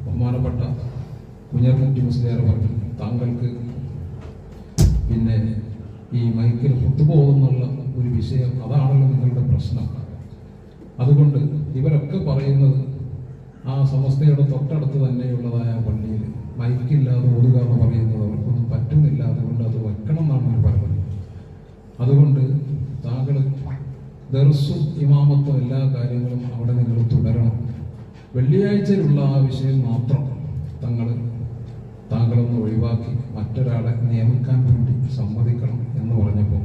ബഹുമാനപ്പെട്ട കുഞ്ഞിറമുട്ടി മുസ്ലിയാർ പറഞ്ഞു, താങ്കൾക്ക് പിന്നെ ഈ മൈക്കിൽ ഖുത്ബ ഓതുന്നുള്ള ഒരു വിഷയം അതാണല്ലോ നിങ്ങളുടെ പ്രശ്നം. അതുകൊണ്ട് ഇവരൊക്കെ പറയുന്നത് ആ സമസ്തയുടെ തൊട്ടടുത്ത് തന്നെയുള്ളതായ പള്ളിയിൽ മൈക്കില്ലാതെ ഓതുക എന്ന് പറയുന്നത് അവർക്കൊന്നും പറ്റുന്നില്ല, അതുകൊണ്ട് അത് വെക്കണം എന്നാണ് അവർ പറഞ്ഞത്. അതുകൊണ്ട് താങ്കൾ ദർസും ഇമാമത്തും എല്ലാ കാര്യങ്ങളും അവിടെ നിങ്ങൾ തുടരണം, വെള്ളിയാഴ്ചയിലുള്ള ആ വിഷയം മാത്രം താങ്കളൊന്ന് ഒഴിവാക്കി മറ്റൊരാളെ നിയമിക്കാൻ വേണ്ടി സമ്മതിക്കണം എന്ന് പറഞ്ഞപ്പോൾ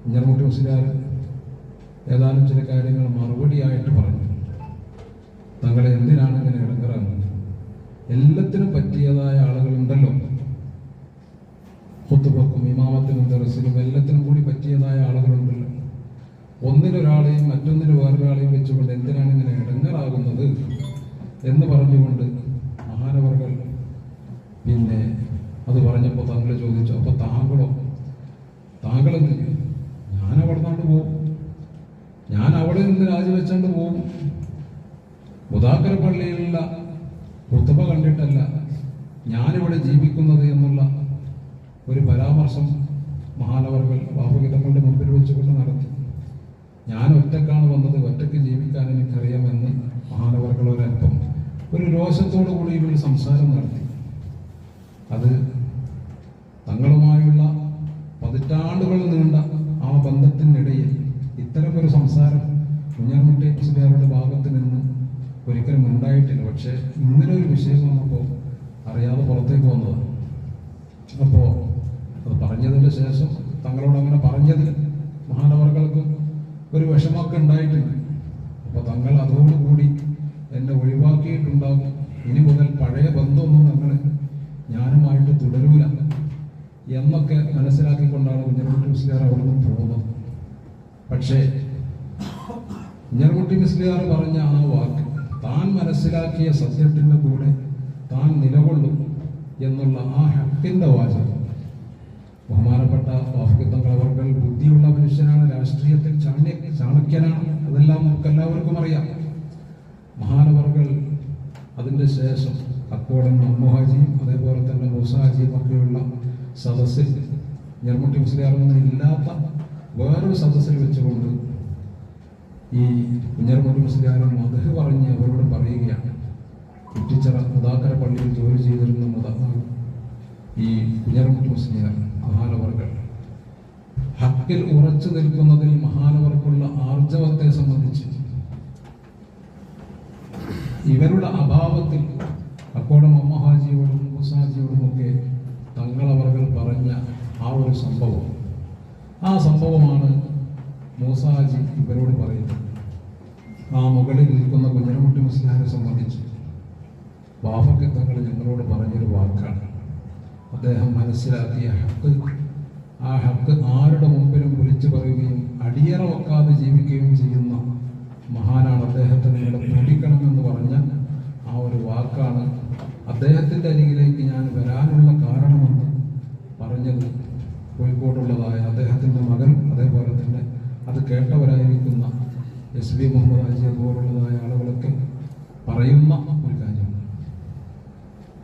കുഞ്ഞിറമുട്ടി മുസ്ലിയാർ ഏതാനും ചില കാര്യങ്ങൾ മറുപടിയായിട്ട് പറഞ്ഞു. തങ്ങളെ എന്തിനാണ് ഇങ്ങനെ ഇടങ്ങറാകുന്നത്? എല്ലാത്തിനും പറ്റിയതായ ആളുകളുണ്ടല്ലോ, ഖുത്ബക്കും ഇമാമത്തിനും ദർസിലും എല്ലാത്തിനും കൂടി പറ്റിയതായ ആളുകളുണ്ടല്ലോ. ഒന്നിനൊരാളെയും മറ്റൊന്നിന് വേറൊരാളെയും വെച്ചുകൊണ്ട് എന്തിനാണ് ഇങ്ങനെ ഇടങ്ങറാകുന്നത് എന്ന് പറഞ്ഞുകൊണ്ട് മഹാനവർകൾ പിന്നെ അത് പറഞ്ഞപ്പോൾ താങ്കൾ ചോദിച്ചു, അപ്പൊ താങ്കളെന്തിന്? ഞാൻ അവിടെ നിന്നാണ്ട് പോവും, ഞാൻ അവിടെ നിന്ന് രാജിവെച്ചാണ്ട് പോവും. മുദാക്കര പള്ളിയിലുള്ള ഖുത്ബ കണ്ടിട്ടല്ല ഞാനിവിടെ ജീവിക്കുന്നത് എന്നുള്ള ഒരു പരാമർശം മഹാനവർകൾ ബാഫുഗീതങ്ങളുടെ മുമ്പിൽ വെച്ചുകൊണ്ട് നടത്തി. ഞാൻ ഒറ്റക്കാണ് വന്നത്, ഒറ്റയ്ക്ക് ജീവിക്കാൻ എനിക്കറിയാമെന്ന് മഹാനവർകൾ ഒരല്പം ഒരു രോഷത്തോടു കൂടിയൊരു സംസാരം നടത്തി. അത് തങ്ങളുമായുള്ള പതിറ്റാണ്ടുകൾ നീണ്ട ആ ബന്ധത്തിനിടയിൽ ഇത്തരമൊരു സംസാരം കുഞ്ഞിറമുട്ടി മുസ്ലിയാരുടെ ഭാഗത്ത് നിന്ന് ഒരിക്കലും ഉണ്ടായിട്ടില്ല. പക്ഷെ ഇങ്ങനെ ഒരു വിഷയം വന്നപ്പോൾ അറിയാതെ പുറത്തേക്ക് വന്നതാണ്. അപ്പോൾ അത് പറഞ്ഞതിൻ്റെ ശേഷം തങ്ങളോട് അങ്ങനെ പറഞ്ഞതിൽ മഹാനവർകൾക്കും ഒരു വിഷമമൊക്കെ ഉണ്ടായിട്ടുണ്ട്. അപ്പോൾ തങ്ങൾ അതോടുകൂടി എന്നെ ഒഴിവാക്കിയിട്ടുണ്ടാകും. ഇനി മുതൽ പഴയ ബന്ധമൊന്നും തങ്ങൾ ഞാനുമായിട്ട് തുടരൂല എന്നൊക്കെ മനസ്സിലാക്കിക്കൊണ്ടാണ് കുഞ്ഞിക്കുട്ടി മുസ്ലിയാർ അവിടെ നിന്ന് പോകുന്നത്. പക്ഷേ കുഞ്ഞിക്കുട്ടി മുസ്ലിയാർ പറഞ്ഞ ആ വാക്ക്, താൻ മനസ്സിലാക്കിയ സത്യത്തിൻ്റെ കൂടെ താൻ നിലകൊള്ളും എന്നുള്ള ആ ഹക്കിൻ്റെ വാചകം, ബഹുമാനപ്പെട്ട വാഫിഖ് തങ്ങൾ അവർകൾ ബുദ്ധിയുള്ള മനുഷ്യനാണ്, രാഷ്ട്രീയത്തിൽ ചാണക്യനാണ്, അതെല്ലാം നമുക്കെല്ലാവർക്കും അറിയാം. മഹാനവർകൾ അതിൻ്റെ ശേഷം അക്കോടൻ മമ്മൂഹാജിയും അതേപോലെ തന്നെ മൂസാജിയും ഒക്കെയുള്ള സദസ്സിൽ ഞർമുട്ടി മുസ്ലിയാറൊന്നും ഇല്ലാത്ത വേറൊരു സദസ്സിൽ വെച്ചുകൊണ്ട് ഈ കുഞ്ഞർമുട്ടി മുസ്ലിയാരും മദഹ് പറഞ്ഞ് അവരോട് പറയുകയാണ്. കുറ്റിച്ചിറ മുദാക്കര പള്ളിയിൽ ജോലി ചെയ്തിരുന്ന ഈ കുഞ്ഞർമുട്ടി മുസ്ലിയാർ മഹാനവർകൾ ഹക്കിൽ ഉറച്ചു നിൽക്കുന്നതിൽ മഹാനവർക്കുള്ള ആർജവത്തെ സംബന്ധിച്ച് ഇവരുടെ അഭാവത്തിൽ അക്കോടം അമ്മഹാജിയോടും മൂസാജിയോടുമൊക്കെ തങ്ങളവർകൾ പറഞ്ഞ ആ ഒരു സംഭവം, ആ സംഭവമാണ് മൂസാജി ഇവരോട് പറയുന്നത്. ആ മുകളിൽ നിൽക്കുന്ന കുഞ്ഞിക്കുട്ടി മുസ്ലിയാരെ സംബന്ധിച്ച് വാഫിഖ് തങ്ങൾ ഞങ്ങളോട് പറഞ്ഞൊരു വാക്കാണ്. അദ്ദേഹം മനസ്സിലാക്കിയ ഹക്ക്, ആ ഹക്ക് ആരുടെ മുമ്പിലും വിളിച്ചു പറയുകയും അടിയറ വെക്കാതെ ജീവിക്കുകയും ചെയ്യുന്ന മഹാനാണ്. അദ്ദേഹത്തെ നിങ്ങളെ പേടിക്കണമെന്ന് പറഞ്ഞ ആ ഒരു വാക്കാണ് അദ്ദേഹത്തിൻ്റെ അരികിലേക്ക് ഞാൻ വരാനുള്ള കാരണമെന്ന് പറഞ്ഞത്. കോഴിക്കോടുള്ളതായ അദ്ദേഹത്തിൻ്റെ മകനും അതേപോലെ തന്നെ അത് കേട്ടവരായിരിക്കുന്ന SB മുഹമ്മദ് ഹാജി പോലുള്ളതായ ആളുകളൊക്കെ പറയുന്ന ഒരു കാര്യമാണ്.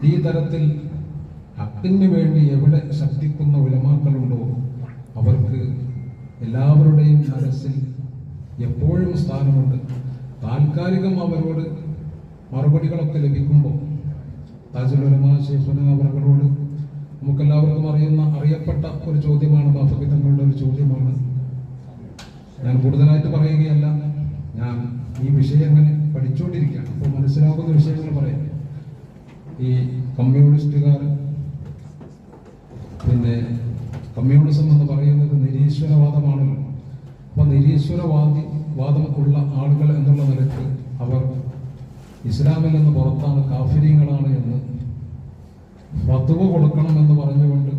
ഈ തരത്തിൽ ഹക്കിന് വേണ്ടി എവിടെ ശബ്ദിക്കുന്ന ഉലമാക്കളുണ്ടോ അവർക്ക് എല്ലാവരുടെയും മനസ്സിൽ എപ്പോഴും സ്ഥാനമുണ്ട്. താൽക്കാലികം അവരോട് മറുപടികളൊക്കെ ലഭിക്കുമ്പോൾ താജുൽ ഉലമാ ശൈഖുനാ അവരോട് നമുക്കെല്ലാവർക്കും അറിയപ്പെട്ട ഒരു ചോദ്യമാണ്, വാഫിഖ് തങ്ങളുടെ ഒരു ചോദ്യമാണ്. ഞാൻ കൂടുതലായിട്ട് പറയുകയല്ല, ഞാൻ ഈ വിഷയം അങ്ങനെ പഠിച്ചുകൊണ്ടിരിക്കുകയാണ്. അപ്പോൾ മനസ്സിലാക്കുന്ന വിഷയങ്ങൾ പറയാം. ഈ കമ്മ്യൂണിസ്റ്റുകാർ, പിന്നെ കമ്മ്യൂണിസം എന്ന് പറയുന്നത് നിരീശ്വരവാദമാണല്ലോ. അപ്പോൾ നിരീശ്വരവാദം ഉള്ള ആളുകൾ എന്നുള്ള നിലയ്ക്ക് അവർ ഇസ്ലാമിൽ നിന്ന് പുറത്താണ്, കാഫിരീങ്ങളാണ് എന്ന് ഫത്വ കൊടുക്കണമെന്ന് പറഞ്ഞുകൊണ്ട്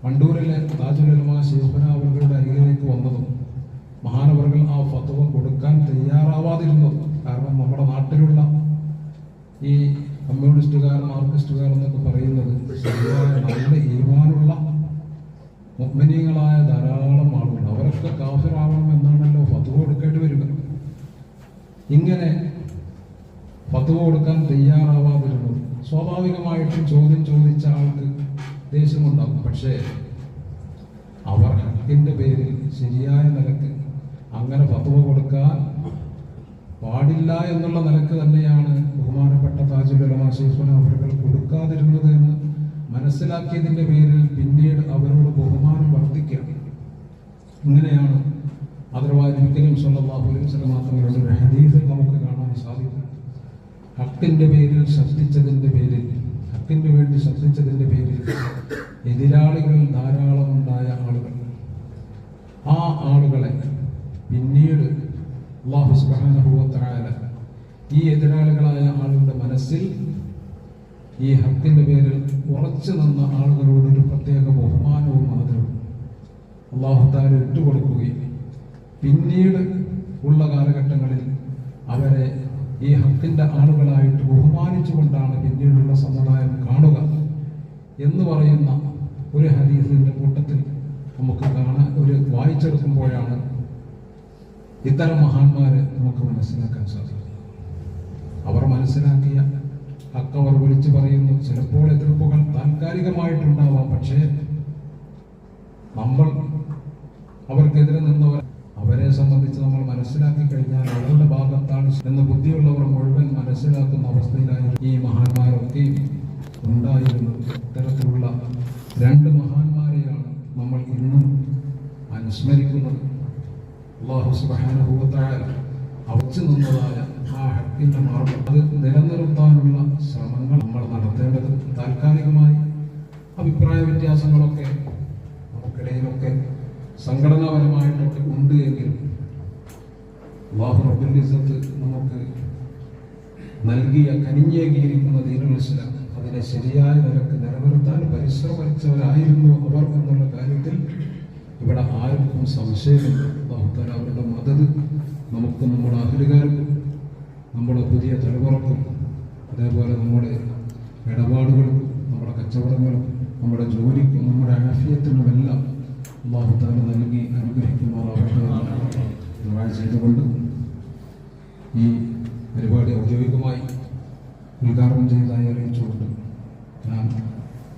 വണ്ടൂരിലെ താജുൽ ഉലമാ ശൈഖുനാ അവരുടെ അരികിലേക്ക് വന്നതും മഹാനവർകൾ ആ ഫത്വ കൊടുക്കാൻ തയ്യാറാവാതിരുന്നത്. കാരണം നമ്മുടെ നാട്ടിലുള്ള ഈ കമ്മ്യൂണിസ്റ്റുകാർ, മാർക്സിസ്റ്റുകാർ എന്നൊക്കെ പറയുന്നത് ശരിയായ നല്ല ഈമാനുള്ള മുഅ്മിനീങ്ങളായ ധാരാളം ആളുകൾ, അവരൊക്കെ കാഫിറാവണം എന്നാണല്ലോ ഫത്വ കൊടുക്കേണ്ടി വരിക. ഇങ്ങനെ ഫത്വ കൊടുക്കാൻ തയ്യാറാവാതിരുന്നത് സ്വാഭാവികമായിട്ടും ചോദ്യം ചോദിച്ച ആൾക്ക് ദേഷ്യമുണ്ടാകും. പക്ഷേ അവർ ഹക്കിൻ്റെ പേരിൽ ശരിയായ നിലക്ക് അങ്ങനെ ഫത്വ കൊടുക്കാൻ പാടില്ല എന്നുള്ള നിലക്ക് തന്നെയാണ് ബഹുമാനപ്പെട്ട താജുൽ ഉലമാ ശൈഖുനാ അവர்கள் കൊടുക്കാതിരുന്നത് എന്ന് മനസ്സിലാക്കിയതിൻ്റെ പേരിൽ പിന്നീട് അവരോട് ബഹുമാനം വർദ്ധിക്കുകയാണ്. ഇങ്ങനെയാണ് അതിർവാദിക്കലും സല്ലല്ലാഹു അലൈഹി വസല്ലം തങ്ങളുടെ ഒരു ഹദീസിൽ നമുക്ക് കാണാൻ സാധിക്കും. ഹക്കിൻ്റെ പേരിൽ ശബ്ദിച്ചതിൻ്റെ പേരിൽ, ഹക്കിന് വേണ്ടി ശബ്ദിച്ചതിൻ്റെ പേരിൽ എതിരാളികൾ ധാരാളം ഉണ്ടായ ആളുകൾ, ആ ആളുകളെ പിന്നീട് അല്ലാഹു സുബ്ഹാനഹു വ തആല ഈ എതിരാളികളായ ആളുകളുടെ മനസ്സിൽ ഈ ഹക്കിൻ്റെ പേരിൽ ഉറച്ചു നിന്ന ആളുകളോട് ഒരു പ്രത്യേക ബഹുമാനവും ആദരവും അല്ലാഹു തആല ഇട്ടുകൊടുക്കുകയും പിന്നീട് ഉള്ള കാലഘട്ടങ്ങളിൽ അവരെ ഈ ഹക്കിൻ്റെ ആളുകളായിട്ട് ബഹുമാനിച്ചുകൊണ്ടാണ് പിന്നീടുള്ള സമുദായം കാണുക എന്ന് പറയുന്ന ഒരു ഹദീസിന്റെ കൂട്ടത്തിൽ നമുക്ക് കാണാൻ വായിച്ചെടുക്കുമ്പോഴാണ് ഇത്തരം മഹാന്മാരെ നമുക്ക് മനസ്സിലാക്കാൻ സാധിക്കും. അവർ മനസ്സിലാക്കിയ ഹക്ക് അവർ വിളിച്ചു പറയുന്നു. ചിലപ്പോൾ എതിർപ്പുകൾ താൽക്കാലികമായിട്ടുണ്ടാവാം, പക്ഷേ നമ്മൾ അവർക്കെതിരെ നിന്നവർ, അവരെ സംബന്ധിച്ച് നമ്മൾ മനസ്സിലാക്കി കഴിഞ്ഞാൽ അവരുടെ ഭാഗത്താണ് എന്ന് ബുദ്ധിയുള്ളവർ മുഴുവൻ മനസ്സിലാക്കുന്ന അവസ്ഥയിലായിരുന്നു ഈ മഹാന്മാരൊക്കെയും ഉണ്ടായിരുന്നത്. ഇത്തരത്തിലുള്ള രണ്ട് മഹാന്മാരെയാണ് നമ്മൾ ഇന്നും അനുസ്മരിക്കുന്നത്. അല്ലാഹു സുബ്ഹാനഹു വ തആല അവച്ചു നിന്നതായ ആ ഹക്കിന്റെ മാർഗ്ഗം അത് നിലനിർത്താനുള്ള ശ്രമങ്ങൾ നമ്മൾ നടത്തേണ്ടത്. താൽക്കാലികമായി അഭിപ്രായ വ്യത്യാസങ്ങളൊക്കെ ഇടയിലൊക്കെ സംഘടനാപരമായിട്ടൊക്കെ ഉണ്ട് എങ്കിലും അല്ലാഹു റബ്ബുൽ ഇസ്സത്ത് നമുക്ക് നൽകിയ കനിഞ്ഞേകിയിരിക്കുന്ന ദീനുൽ ഇസ്ലാം അതിനെ ശരിയായ നിലക്ക് നിലനിർത്താൻ പരിശ്രമിച്ചവരായിരുന്നു അവർ എന്നുള്ള കാര്യത്തിൽ ഇവിടെ ആർക്കും സംശയമില്ല. അല്ലാഹു തആല അവരുടെ മദദ് നമുക്ക് നമ്മുടെ അഹലുകാർക്കും നമ്മുടെ പുതിയ തലമുറക്കും അതേപോലെ നമ്മുടെ ഇടപാടുകൾക്കും നമ്മുടെ കച്ചവടങ്ങൾക്കും നമ്മുടെ ജോലിക്കും നമ്മുടെ ആഫിയത്തിനുമെല്ലാം അല്ലാഹു തആല നൽകി അനുഗ്രഹിക്കുമാറാവട്ടെ ദുആ ചെയ്തുകൊണ്ട് ഈ പരിപാടി ഔദ്യോഗികമായി ഉദ്ഘാടനം ചെയ്തതായി അറിയിച്ചുകൊണ്ട് ഞാൻ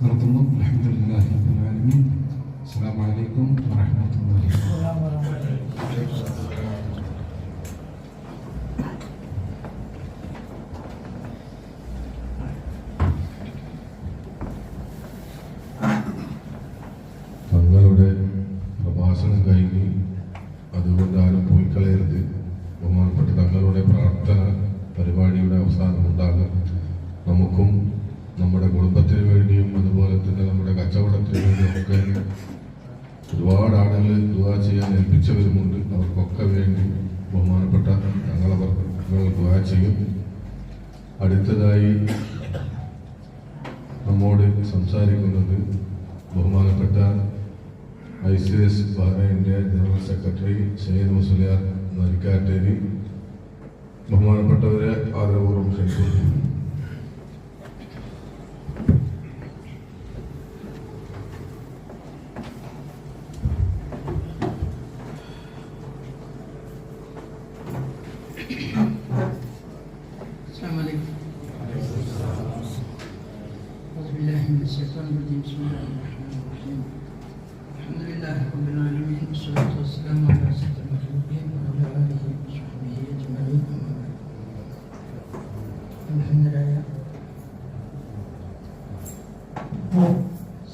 നിർത്തുന്നു. അൽഹംദുലില്ലാഹി റബ്ബിൽ ആലമീൻ. അസ്സലാമു അലൈക്കും വറഹ്മത്തുള്ളാഹി തങ്ങളുടെ പ്രഭാഷണം കഴിഞ്ഞ് അതുകൊണ്ട് ആരും പോയി കളയരുത്. ബഹുമാനപ്പെട്ട തങ്ങളുടെ പ്രാർത്ഥന പരിപാടിയുടെ അവസാനം ഉണ്ടാകും. നമുക്കും നമ്മുടെ കുടുംബത്തിന് വേണ്ടിയും അതുപോലെ തന്നെ നമ്മുടെ കച്ചവടത്തിന് വേണ്ടിയും ഒക്കെ ഒരുപാട് ആളുകൾ ദുആ ചെയ്യാൻ ഏൽപ്പിച്ചവരുമുണ്ട്. അവർക്കൊക്കെ വേണ്ടി ബഹുമാനപ്പെട്ട തങ്ങളവർ ദുആ ചെയ്യും. അടുത്തതായി നമ്മോട് സംസാരിക്കുന്നത് ബഹുമാനപ്പെട്ട ICS ബഹ്റൈൻ്റെ ജനറൽ സെക്രട്ടറി സയ്യിദ് മുസ്ലിയാർ നരിക്കാട്ടേരി. ബഹുമാനപ്പെട്ടവരെ ആദരപൂർവ്വം ക്ഷണിക്കുന്നു.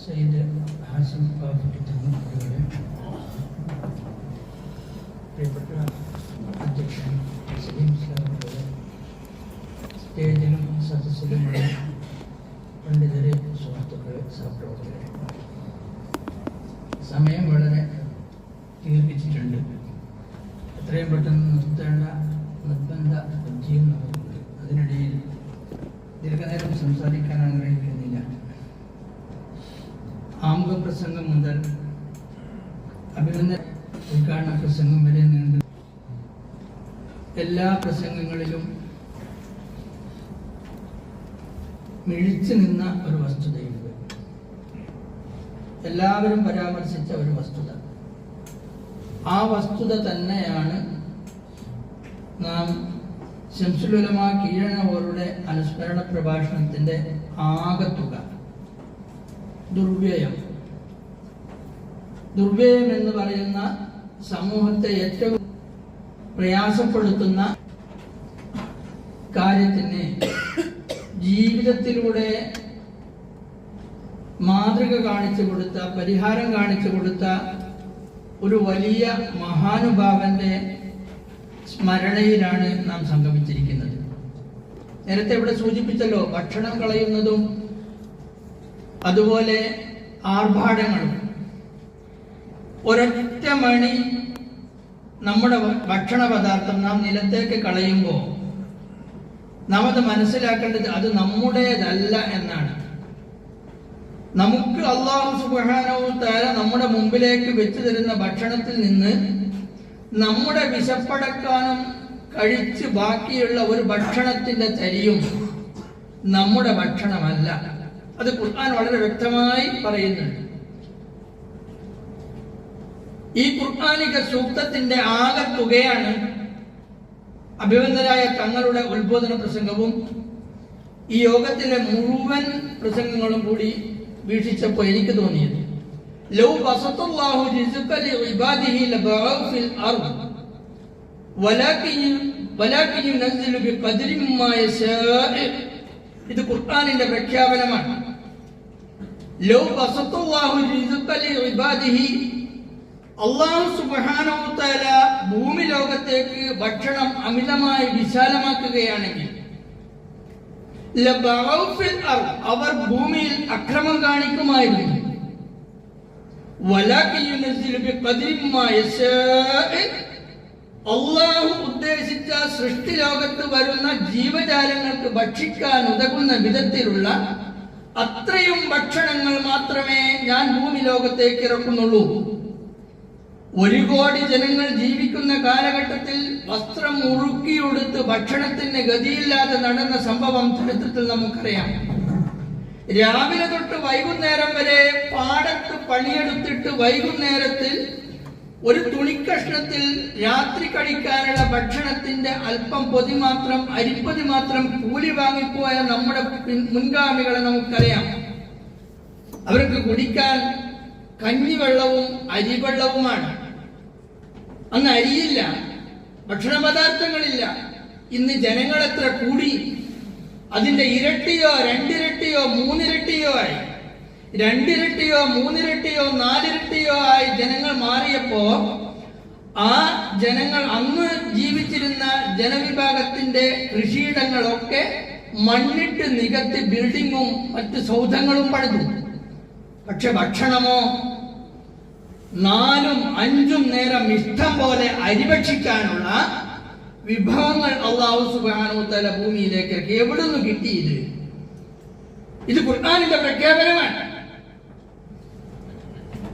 സയ്യിദ് ഹാസിം ബാഫക്കി തങ്ങളുടെ പ്രിയപ്പെട്ട അധ്യക്ഷൻ സലീം സാറുടെ സ്റ്റേജിലും സദസ്സിലുമുള്ള പണ്ഡിതരെ, സുഹൃത്തുക്കളെ, സഹപ്രവർത്തകരെ, സമയം വളരെ ദീർഘിച്ചിട്ടുണ്ട്. എത്രയും പെട്ടെന്ന് നിർത്തേണ്ട നിർബന്ധ ബുദ്ധിയും നമുക്കുണ്ട്. അതിനിടയിൽ ദീർഘനേരം സംസാരിക്കാൻ ആഗ്രഹിക്കുന്നില്ല. ആമുഖ പ്രസംഗം മുതൽ അഭിനന്ദന ഉദ്ഘാടന പ്രസംഗം വരെ നീണ്ടു എല്ലാ പ്രസംഗങ്ങളിലും മിഴിച്ചു നിന്ന ഒരു വസ്തുതയുണ്ട്. എല്ലാവരും പരാമർശിച്ച ഒരു വസ്തുത. ആ വസ്തുത തന്നെയാണ് നാം ശംസുൽ ഉലമ കീഴനവരുടെ അനുസ്മരണ പ്രഭാഷണത്തിന്റെ ആകത്തുക. ദുർവ്യയം എന്ന് പറയുന്ന സമൂഹത്തെ ഏറ്റവും പ്രയാസപ്പെടുത്തുന്ന കാര്യത്തിന് ജീവിതത്തിലൂടെ മാതൃക കാണിച്ചു കൊടുത്ത, പരിഹാരം കാണിച്ചു കൊടുത്ത ഒരു വലിയ മഹാനുഭാവന്റെ സ്മരണയിലാണ് നാം സംഗമിച്ചിരിക്കുന്നത്. നേരത്തെ ഇവിടെ സൂചിപ്പിച്ചല്ലോ, ഭക്ഷണം കളയുന്നതും അതുപോലെ ആർഭാടങ്ങളും. ഒരൊറ്റ മണി നമ്മുടെ ഭക്ഷണ പദാർത്ഥം നാം നിലത്തേക്ക് കളയുമ്പോൾ നാം അത് മനസ്സിലാക്കേണ്ടത് അത് നമ്മുടേതല്ല എന്നാണ്. നമുക്ക് അല്ലാഹു സുബ്ഹാനഹു വ തആല നമ്മുടെ മുമ്പിലേക്ക് വെച്ചു തരുന്ന ഭക്ഷണത്തിൽ നിന്ന് നമ്മുടെ വിശപ്പടക്കാനും കഴിച്ച് ബാക്കിയുള്ള ഒരു ഭക്ഷണത്തിന്റെ തരിയും നമ്മുടെ ഭക്ഷണമല്ല. അത് ഖുർആൻ വളരെ വ്യക്തമായി പറയുന്നുണ്ട്. ഈ ഖുർആനിക സൂക്തത്തിന്റെ ആകത്തുകയാണ് അഭിവന്ദനായ തങ്ങളുടെ ഉത്ബോധന പ്രസംഗവും ഈ യോഗത്തിലെ മുഴുവൻ പ്രസംഗങ്ങളും കൂടി വീക്ഷിച്ചപ്പോൾ എനിക്ക് തോന്നിയത്, ലൗ ബസത്തല്ലാഹു റിസ്ഖ ലിഇബാദിഹി ലബഗൗ ഫിൽ അർദ് വലാകിൻ യുനസ്സിലു ബിഖദ്രി മാ യശാഅ. ഇത് ഖുർആനിന്റെ പ്രഖ്യാപനമാണ്. ലൗ ബസത്തല്ലാഹു റിസ്ഖ ലിഇബാദിഹി, അല്ലാഹു സുബ്ഹാനഹു വ തആല ഭൂമി ലോകത്തേക്ക് ഭക്ഷണം അമിതമായി വിശാലമാക്കുകയാണെങ്കിൽ ലബഗൗ ഫിൽ അർദ്, അവർ ഭൂമിയിൽ അക്രമം കാണിക്കുമായിരുന്നു. അള്ളാഹു ഉദ്ദേശിച്ച സൃഷ്ടി ലോകത്ത് വരുന്ന ജീവജാലങ്ങൾക്ക് ഭക്ഷിക്കാൻ ഉതകുന്ന വിധത്തിലുള്ള അത്രയും ഭക്ഷണങ്ങൾ മാത്രമേ ഞാൻ ഭൂമി ലോകത്തേക്ക് ഇറക്കുന്നുള്ളൂ. 1 കോടി ജനങ്ങൾ ജീവിക്കുന്ന കാലഘട്ടത്തിൽ വസ്ത്രം ഉറുക്കിയെടുത്ത് ഭക്ഷണത്തിന് ഗതിയില്ലാതെ നടന്ന സംഭവം ചരിത്രത്തിൽ നമുക്കറിയാം. രാവിലെ തൊട്ട് വൈകുന്നേരം വരെ പാടത്ത് പണിയെടുത്തിട്ട് വൈകുന്നേരത്തിൽ ഒരു തുണിക്കഷ്ണത്തിൽ രാത്രി കഴിക്കാനുള്ള ഭക്ഷണത്തിന്റെ അല്പം പൊതി മാത്രം, അരിപ്പൊതി മാത്രം കൂലി വാങ്ങിപ്പോയ നമ്മുടെ മുൻഗാമികളെ നമുക്കറിയാം. അവർക്ക് കുടിക്കാൻ കഞ്ഞിവെള്ളവും അരിവെള്ളവുമാണ്. അന്ന് അരിയില്ല, ഭക്ഷണ പദാർത്ഥങ്ങളില്ല. ഇന്ന് ജനങ്ങൾ എത്ര കൂടി? അതിന്റെ ഇരട്ടിയോ 2 ഇരട്ടിയോ 3 ഇരട്ടിയോ ആയി. 2 ഇരട്ടിയോ 3 ഇരട്ടിയോ 4 ഇരട്ടിയോ ആയി ജനങ്ങൾ മാറിയപ്പോ ആ ജനങ്ങൾ അന്ന് ജീവിച്ചിരുന്ന ജനവിഭാഗത്തിന്റെ കൃഷിയിടങ്ങളൊക്കെ മണ്ണിട്ട് നികത്തി ബിൽഡിങ്ങും മറ്റ് സൗധങ്ങളും പണിതു. പക്ഷെ ഭക്ഷണമോ 4ഉം 5ഉം നേരം ഇഷ്ടം പോലെ അരി ഭക്ഷിക്കാനുള്ള വിഭവങ്ങൾ അല്ലാഹു സുബ്ഹാനഹു വ തആല ഭൂമിയിലേക്ക് എവിടുന്ന് കിട്ടിയത്? ഇത് ഖുർആനിന്റെ പ്രഖ്യാപനമാണ്.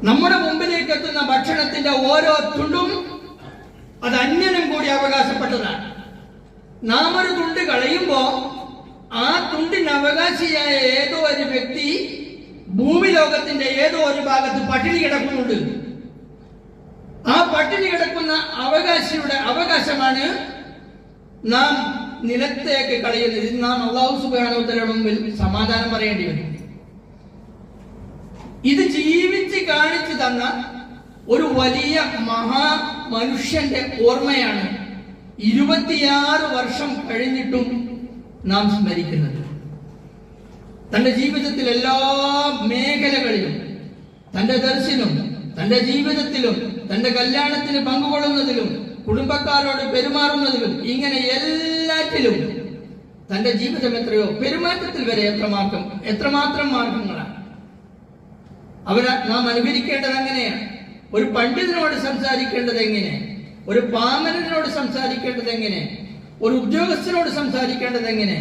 നമ്മുടെ മുമ്പിലേക്ക് എത്തുന്ന ഭക്ഷണത്തിന്റെ ഓരോ തുണ്ടും അത് അന്യനും കൂടി അവകാശപ്പെട്ടതാണ്. നാം ഒരു തുണ്ട് കളയുമ്പോ ആ തുണ്ടിന് അവകാശിയായ ഏതോ ഒരു വ്യക്തി ഭൂമി ലോകത്തിന്റെ ഏതോ ഒരു ഭാഗത്ത് പട്ടിണി കിടക്കുന്നുണ്ട്. ആ പട്ടിണി കിടക്കുന്ന അവകാശിയുടെ അവകാശമാണ് നാം നിലത്തേക്ക് കളയുന്നത്. നാം അല്ലാഹു സുബ്ഹാനഹു വ തആലയുടെ മുമ്പിൽ സമാധാനം പറയേണ്ടി വരും. ഇത് ജീവിച്ച് കാണിച്ചു തന്ന ഒരു വലിയ മഹാ മനുഷ്യന്റെ ഓർമ്മയാണ് 26 വർഷം കഴിഞ്ഞിട്ടും നാം സ്മരിക്കുന്നത്. തന്റെ ജീവിതത്തിൽ എല്ലാ മേഖലകളിലും, തന്റെ ദർശനം, തന്റെ ജീവിതത്തിലും, തന്റെ കല്യാണത്തിന് പങ്കുകൊള്ളുന്നതിലും, കുടുംബക്കാരോട് പെരുമാറുന്നതിലും, ഇങ്ങനെ എല്ലാറ്റിലും തന്റെ ജീവിതം എത്രയോ, പെരുമാറ്റത്തിൽ വരെ എത്രമാത്രം മാർഗങ്ങളാണ് നാം അനുകരിക്കേണ്ടത്. അങ്ങനെയാണ് ഒരു പണ്ഡിതനോട് സംസാരിക്കേണ്ടത് എങ്ങനെ, ഒരു പാമരനോട് സംസാരിക്കേണ്ടത് എങ്ങനെ, ഒരു ഉദ്യോഗസ്ഥനോട് സംസാരിക്കേണ്ടത് എങ്ങനെ,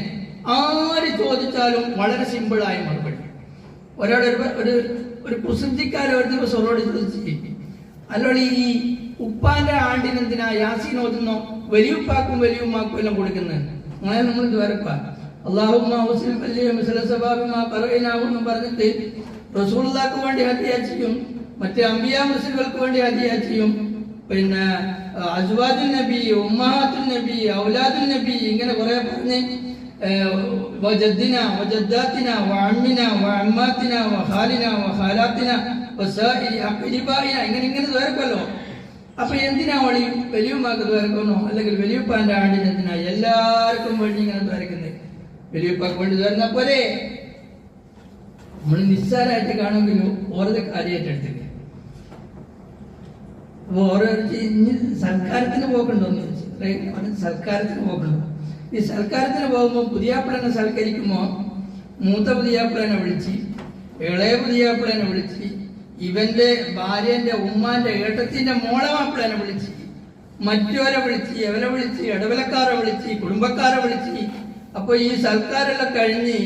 ആര് ചോദിച്ചാലും വളരെ സിമ്പിളായ മറുപടി. ഒരു കുസൃതിക്കാരൻ ഒരു ദിവസം അവരോട് ചോദിച്ചു, അല്ലോളി ഈ ഉപ്പാന്റെ ആണ്ടിനെന്തിനാ യാസീൻ ഓതുന്നോ? വലിയുപ്പാക്കും വലിയുമ്മാക്കും എല്ലാം കൊടുക്കുന്നത്. അങ്ങനെ നമ്മൾ ദ്വാരപ്പാ അള്ളാഹുന്ന് പറഞ്ഞിട്ട് റസൂലുള്ളാഹിക്ക് വേണ്ടി ഹദിയ ചെയ്യും, മറ്റേ അംബിയാ മുർസലുകൾക്ക് വേണ്ടി ഹദിയ ചെയ്യും, പിന്നെ അസ്വാജുൻ നബി, ഉമ്മഹാത്തുൻ നബി, ഔലാദുൻ നബി, ഇങ്ങനെ കുറെ പറഞ്ഞ് വജദ്ദിന വജദ്ദാത്തിന വഅമ്മിന വഅമ്മാത്തിന വഖാലിന വഖാലാത്തിന വസാഇരി അഖ്രിബായിന, ഇങ്ങനെ ദ്വാരക്കല്ലോ. അപ്പൊ എന്തിനാ വഴി വലിയുമ്മാക്ക് ദ്വാരക്കണോ? അല്ലെങ്കിൽ വലിയുപ്പാന്റെ ആണ്ടിന് എന്തിനാ എല്ലാവർക്കും വേണ്ടി ഇങ്ങനെ ദ്വാരക്കുന്നത്? വലിയുപ്പാക്ക് വേണ്ടി ദ്വാരുന്ന പോലെ നമ്മൾ നിസ്സാരമായിട്ട് കാണുമെങ്കിലും ഓരോ കാര്യമായിട്ടെടുത്തില്ല. അപ്പൊ ഓരോ സൽക്കാരത്തിന് പോക്കുണ്ടോന്ന് ചോദിച്ചു. സൽക്കാരത്തിന് പോക്കുണ്ടോ? ഈ സൽക്കാരത്തിന് പോകുമ്പോൾ പുതിയാപ്പിളനെ സൽക്കരിക്കുമ്പോ മൂത്ത പുതിയാപ്പിളനെ വിളിച്ച്, ഇളയ പുതിയാപ്പിളനെ വിളിച്ച്, ഇവന്റെ ഭാര്യന്റെ ഉമ്മാന്റെ ഏട്ടത്തിന്റെ മോളെ മാപ്പിളനെ വിളിച്ച്, മറ്റോരെ വിളിച്ച്, എവരെ വിളിച്ച്, ഇടവലക്കാരെ വിളിച്ച്, കുടുംബക്കാരെ വിളിച്ച്. അപ്പൊ ഈ സൽക്കാരെല്ലാം കഴിഞ്ഞ്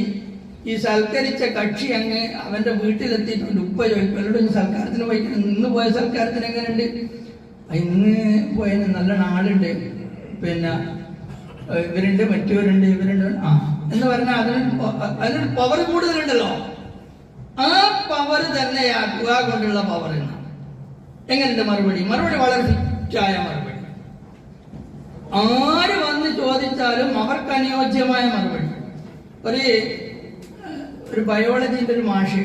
ഈ സൽക്കരിച്ച കക്ഷി അങ്ങ് അവന്റെ വീട്ടിലെത്തിയിട്ടുണ്ട്. ഉപ്പ ചോദിക്കും, എല്ലാവരും സൽക്കാരത്തിന് പോയിക്കണം, ഇന്ന് പോയ സൽക്കാരത്തിന് എങ്ങനെയുണ്ട്? ഇന്ന് പോയതിന് നല്ല നാടുണ്ട്, പിന്നെ ഇവരുണ്ട്, മറ്റവരുണ്ട്, ഇവരുണ്ട് എന്ന് പറഞ്ഞാൽ അതിനൊരു പവർ കൂടുതലുണ്ടല്ലോ. ആ പവർ തന്നെയാക്കുക കൊണ്ടുള്ള പവർ എന്നാണ്. എങ്ങനെയുണ്ട് മറുപടി? വളരെ ഫിറ്റായ മറുപടി. ആര് വന്ന് ചോദിച്ചാലും അവർക്ക് അനുയോജ്യമായ മറുപടി. ഒരു ബയോളജിന്റെ ഒരു മാഷ്